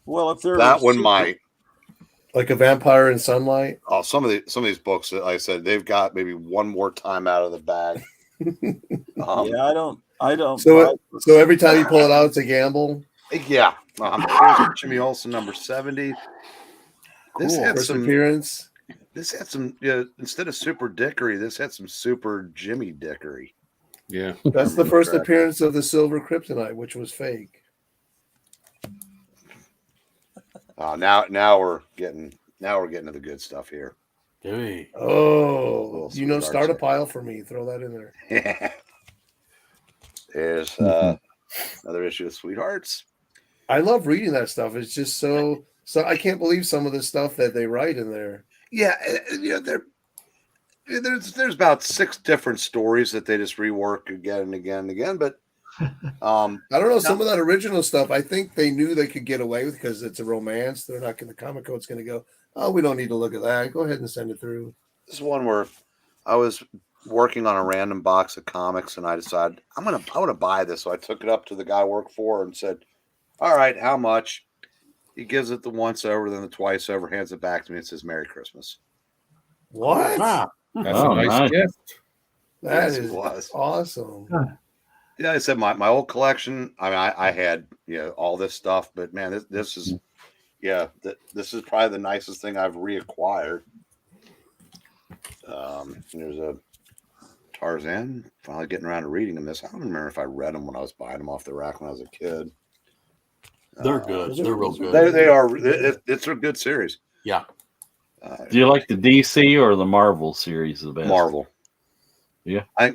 Well, if they're That one might. Like a Vampire in Sunlight. Oh, some of these books, like I said, they've got maybe one more time out of the bag. Yeah, I don't. So every time you pull it out, it's a gamble. Yeah. Here's Jimmy Olsen, number 70. This Cool. had First some. appearance. This had some. Yeah, instead of Super Dickory, this had some Super Jimmy Dickory. Yeah. That's the Remember first correctly. appearance of the silver kryptonite, which was fake. Now we're getting to the good stuff here. Hey. Oh, Little start a sweethearts. pile for me. Throw that in there. There's another issue of Sweethearts. I love reading that stuff. It's just so I can't believe some of the stuff that they write in there. Yeah, there's about 6 different stories that they just rework again and again and again. But I don't know, some of that original stuff, I think they knew they could get away with because it's a romance. They're not going to, the comic code's going to go, oh, we don't need to look at that. Go ahead and send it through. this is one where I was working on a random box of comics and I decided I want to buy this. So I took it up to the guy I work for and said, all right, how much? He gives it the once over, then the twice over, hands it back to me and says, Merry Christmas. What? Wow. That's Oh, a nice nice. gift. That Yes, it is was. awesome. Yeah, I said my old collection. I mean, I had all this stuff, but man, this is this is probably the nicest thing I've reacquired. There's a Tarzan. Finally getting around to reading them. I don't remember if I read them when I was buying them off the rack when I was a kid. They're good. They're real good. They are. It's a good series. Yeah. Do you like the DC or the Marvel series the best? Marvel. Yeah. I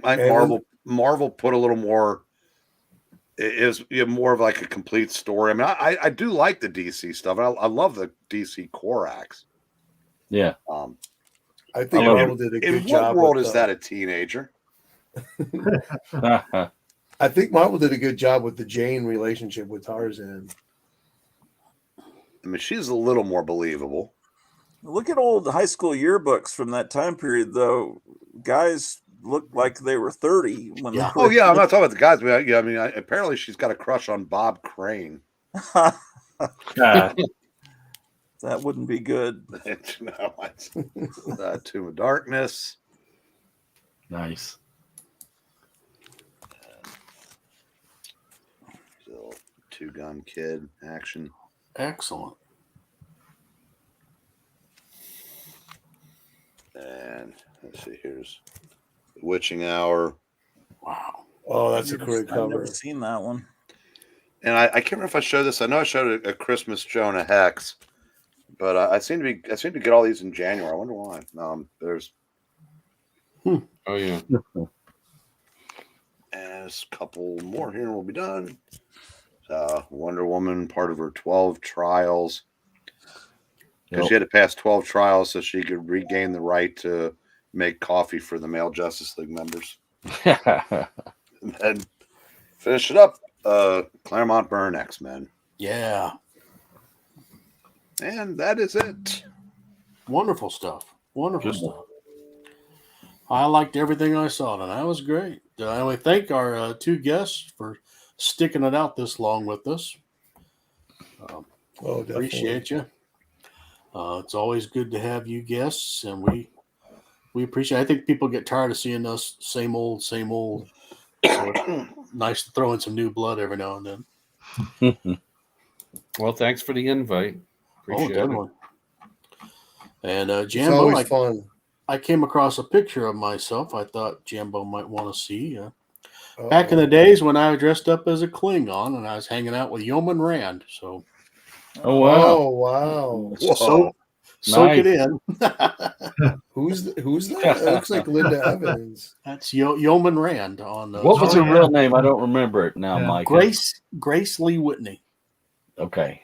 Marvel put a little more. Is more of like a complete story. I mean, I do like the DC stuff. I love the DC Corax. Yeah. I think Marvel did a good In job. what world with, is that a teenager? I think Marvel did a good job with the Jane relationship with Tarzan. I mean, she's a little more believable. Look at old high school yearbooks from that time period, though. Guys looked like they were 30 when Yeah. they Oh yeah, I'm not talking about the guys, but I mean, apparently she's got a crush on Bob Crane. That wouldn't be good. No, Tomb of Darkness. Nice. Still two-gun kid action. Excellent. And let's see, here's Witching Hour. Wow. Oh, that's a great I've cover. never seen that one. And I can't remember if I showed this. I know I showed a Christmas Jonah Hex, but I seem to get all these in January. I wonder why. There's Oh yeah. a couple more here, and we'll be done. Wonder Woman, part of her 12 trials, because she had to pass 12 trials so she could regain the right to make coffee for the male Justice League members. And then finish it up. Claremont Byrne X-Men. Yeah. And that is it. Wonderful stuff. Wonderful stuff. I liked everything I saw tonight. That was great. I want to thank our 2 guests for sticking it out this long with us. Oh, definitely. Appreciate you. It's always good to have you guests, and we appreciate it. I think people get tired of seeing us same old. So it's nice to throw in some new blood every now and then. Well, thanks for the invite. Appreciate it. Definitely. And It's Jambo, always fun. I came across a picture of myself. I thought Jambo might want to see. Back in the days when I was dressed up as a Klingon and I was hanging out with Yeoman Rand. So, Oh wow. Oh, wow. soak it in. Who's that? That looks like Linda Evans. That's Yeoman Rand on What was Oh, her yeah. real name? I don't remember it now, Yeah. Mike. Grace Lee Whitney. Okay.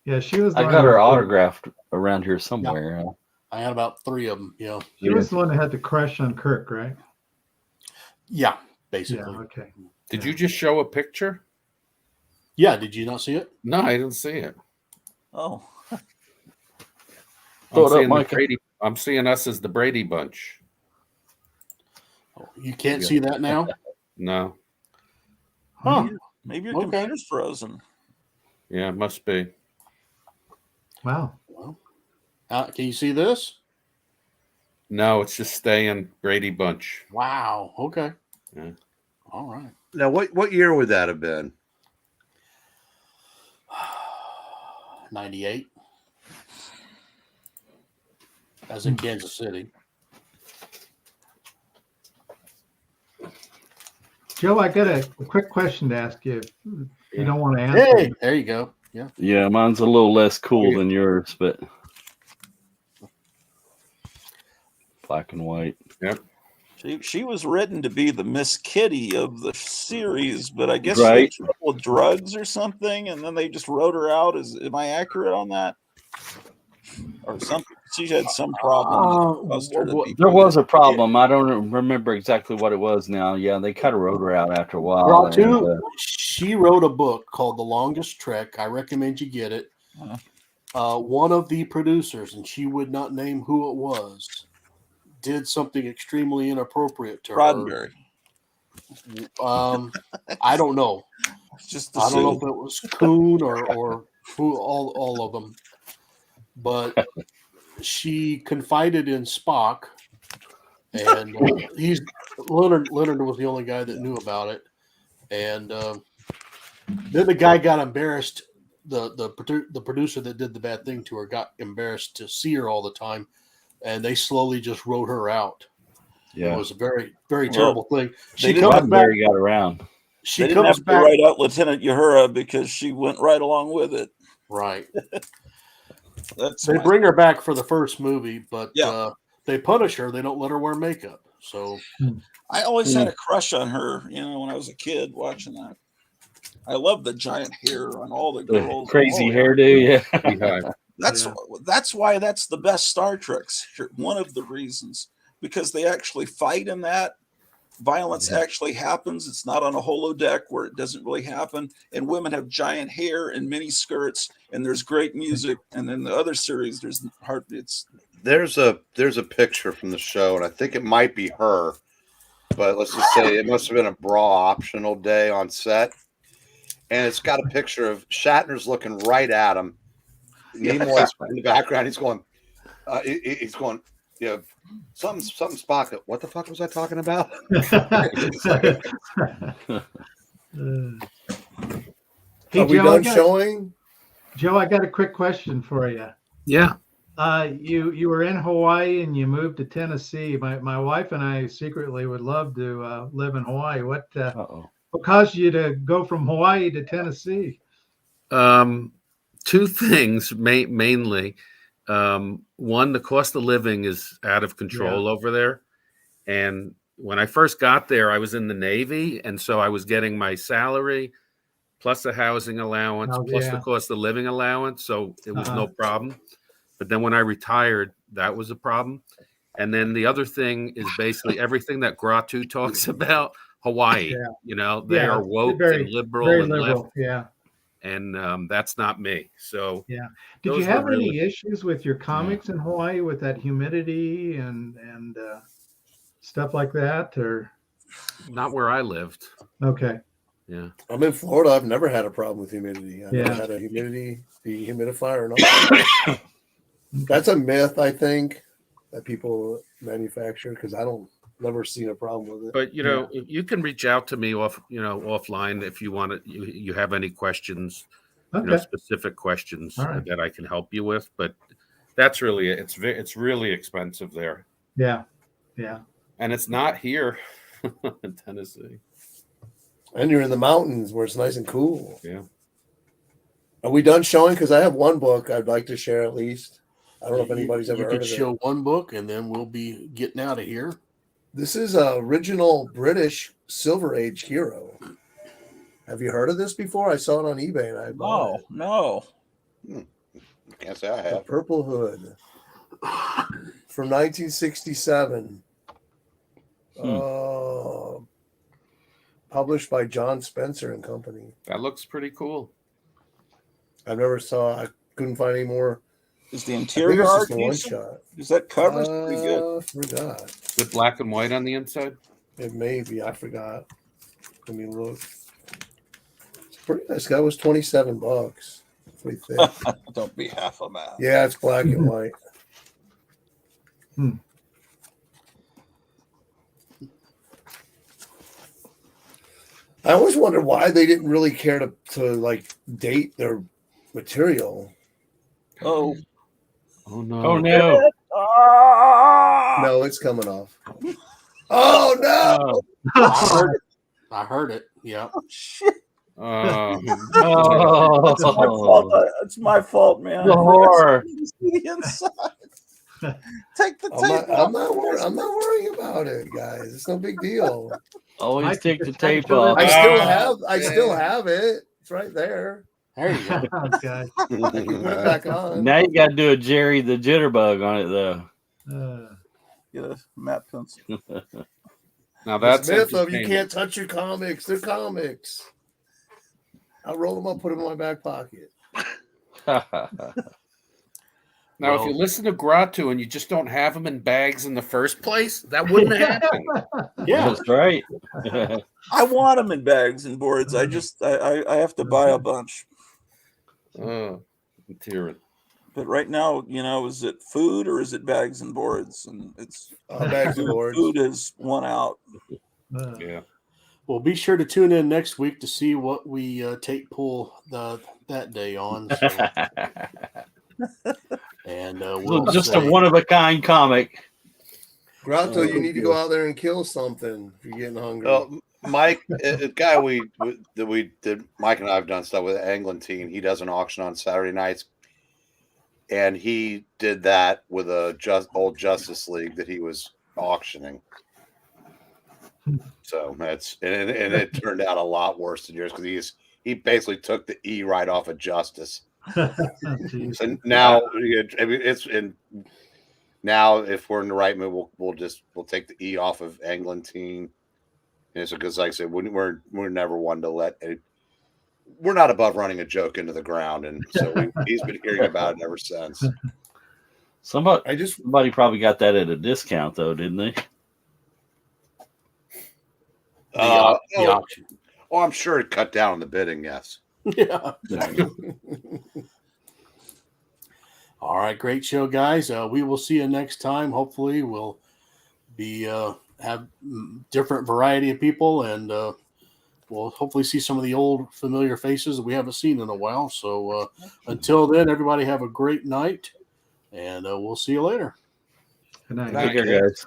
Yeah, she was. I the got one her who- autographed around here somewhere. I had about 3 of them. Yeah. She was the one that had the crush on Kirk, right? Yeah, Yeah. basically. Okay. Did you just show a picture? Yeah. Did you not see it? No, I didn't see it. Oh, Throw it up, seeing the Micah. Brady. I'm seeing us as the Brady Bunch. Oh, you can't see that now? No. Huh. maybe your Okay. computer's frozen. Yeah, it must be. Wow. Well, can you see this? No, it's just staying Brady Bunch. Wow. Okay. Yeah. All right. Now, what year would that have been? 98. As in Kansas City. Joe, I got a quick question to ask you. If you don't want to answer. Hey, there you go. Yeah. Yeah, mine's a little less cool than yours, but black and white. Yep. She was written to be the Miss Kitty of the series, but I guess Right. she had trouble with drugs or something, and then they just wrote her out. Am I accurate on that? Or something? She had some problem. that caused her to be There was a problem. I don't remember exactly what it was now. Yeah, they kind of wrote her out after a while. Well, and, too, she wrote a book called The Longest Trek. I recommend you get it. One of the producers, and she would not name who it was, did something extremely inappropriate to Roddenberry. her. I don't know. Just I don't know if it was Kuhn or who, all of them. But she confided in Spock, and Leonard was the only guy that knew about it. And then the guy got embarrassed. The producer that did the bad thing to her got embarrassed to see her all the time, and they slowly just wrote her out. Yeah, it was a very, very terrible thing. She comes back. Got around. She didn't have to write out Lieutenant Uhura because she went right along with it. Right. They bring her back for the first movie, but they punish her. They don't let her wear makeup. So I always had a crush on her, when I was a kid watching that. I love the giant hair on all the girls. Crazy hairdo, yeah. That's why that's the best Star Treks. One of the reasons, because they actually fight in that. Violence actually happens. It's not on a holodeck where it doesn't really happen. And women have giant hair and mini skirts, and there's great music. And then the other series, there's a picture from the show, and I think it might be her, but let's just say it must have been a bra optional day on set. And it's got a picture of Shatner's looking right at him. Nimoy's in the background. He's going, something Spock. What the fuck was I talking about? Hey, Are we Joe, done showing? Joe, I got a quick question for you. Yeah. You were in Hawaii and you moved to Tennessee. My wife and I secretly would love to live in Hawaii. What caused you to go from Hawaii to Tennessee? Two things mainly. One, the cost of living is out of control over there. And when I first got there, I was in the Navy. And so I was getting my salary plus the housing allowance, plus the cost of living allowance. So it was no problem. But then when I retired, that was a problem. And then the other thing is basically everything that Gratu talks about, Hawaii. They are woke and liberal and left. Yeah. And that's not me. So did you have any issues with your comics in Hawaii with that humidity and stuff like that, or not where I lived? Okay. Yeah, I'm in Florida. I've never had a problem with humidity. I've never had a dehumidifier or nothing. That's a myth, I think, that people manufacture, because I don't never seen a problem with it. But you can reach out to me offline if you want to. You have any questions, specific questions that I can help you with. But that's really it. It's really expensive there. Yeah. And it's not here in Tennessee. And you're in the mountains where it's nice and cool. Yeah. Are we done showing? Because I have one book I'd like to share at least. I don't know if anybody's ever heard of it. You could show one book, and then we'll be getting out of here. This is an original British Silver Age hero. Have you heard of this before? I saw it on eBay, and I bought it. No. Can't say I have. The Purple Hood from 1967. Published by John Spencer and Company. That looks pretty cool. I couldn't find any more. Is the interior art one shot? Is that cover's pretty good? Forgot. With black and white on the inside? It may be. I forgot. Let me look. It's pretty nice. That was $27. Pretty thick. Don't be half a man. Yeah, it's black and white. I always wondered why they didn't really care to like date their material. Oh. Oh no! Oh no! Ah! No, it's coming off. Oh no! I heard it. Yeah. Oh, shit. Oh, That's my fault. It's my fault, man. The horror. See the inside. Take the tape I'm off. not worrying about it, guys. It's no big deal. Always Mike, take the just take tape to off. the- I still have it. It's right there. There you go. Oh, God. I can put it back on. Now you got to do a Jerry the Jitterbug on it, though. Get a matte pencil. Now That's that's myth of you entertaining. can't touch your comics. They're comics. I'll roll them up, put them in my back pocket. Now, if Well- you listen to Grotto and you just don't have them in bags in the first place, that wouldn't happen. Yeah. That's right. I want them in bags and boards. I have to buy a bunch. I'm tearing. But right now, is it food or is it bags and boards? And it's Bags and boards. food is one out. Yeah. Well, be sure to tune in next week to see what we tape pull that day on. So, and we'll Just say, a one of a kind comic. Grotto, you need to go out there and kill something if you're getting hungry. Mike, a guy that we did, Mike and I have done stuff with Eglantine. He does an auction on Saturday nights, and he did that with a old Justice League that he was auctioning. So and it turned out a lot worse than yours because he basically took the E right off of Justice. So now now if we're in the right mood, we'll take the E off of Eglantine. And so, because like I said, we're never one to let we're not above running a joke into the ground, and so he's been hearing about it ever since. Somebody probably got that at a discount though, didn't they? the auction. Oh, I'm sure it cut down on the bidding. Yes. Yeah. All right, great show, guys. We will see you next time. Hopefully, we'll be have different variety of people, and we'll hopefully see some of the old familiar faces that we haven't seen in a while. So until then, everybody have a great night, and we'll see you later. Good night. Take care, guys.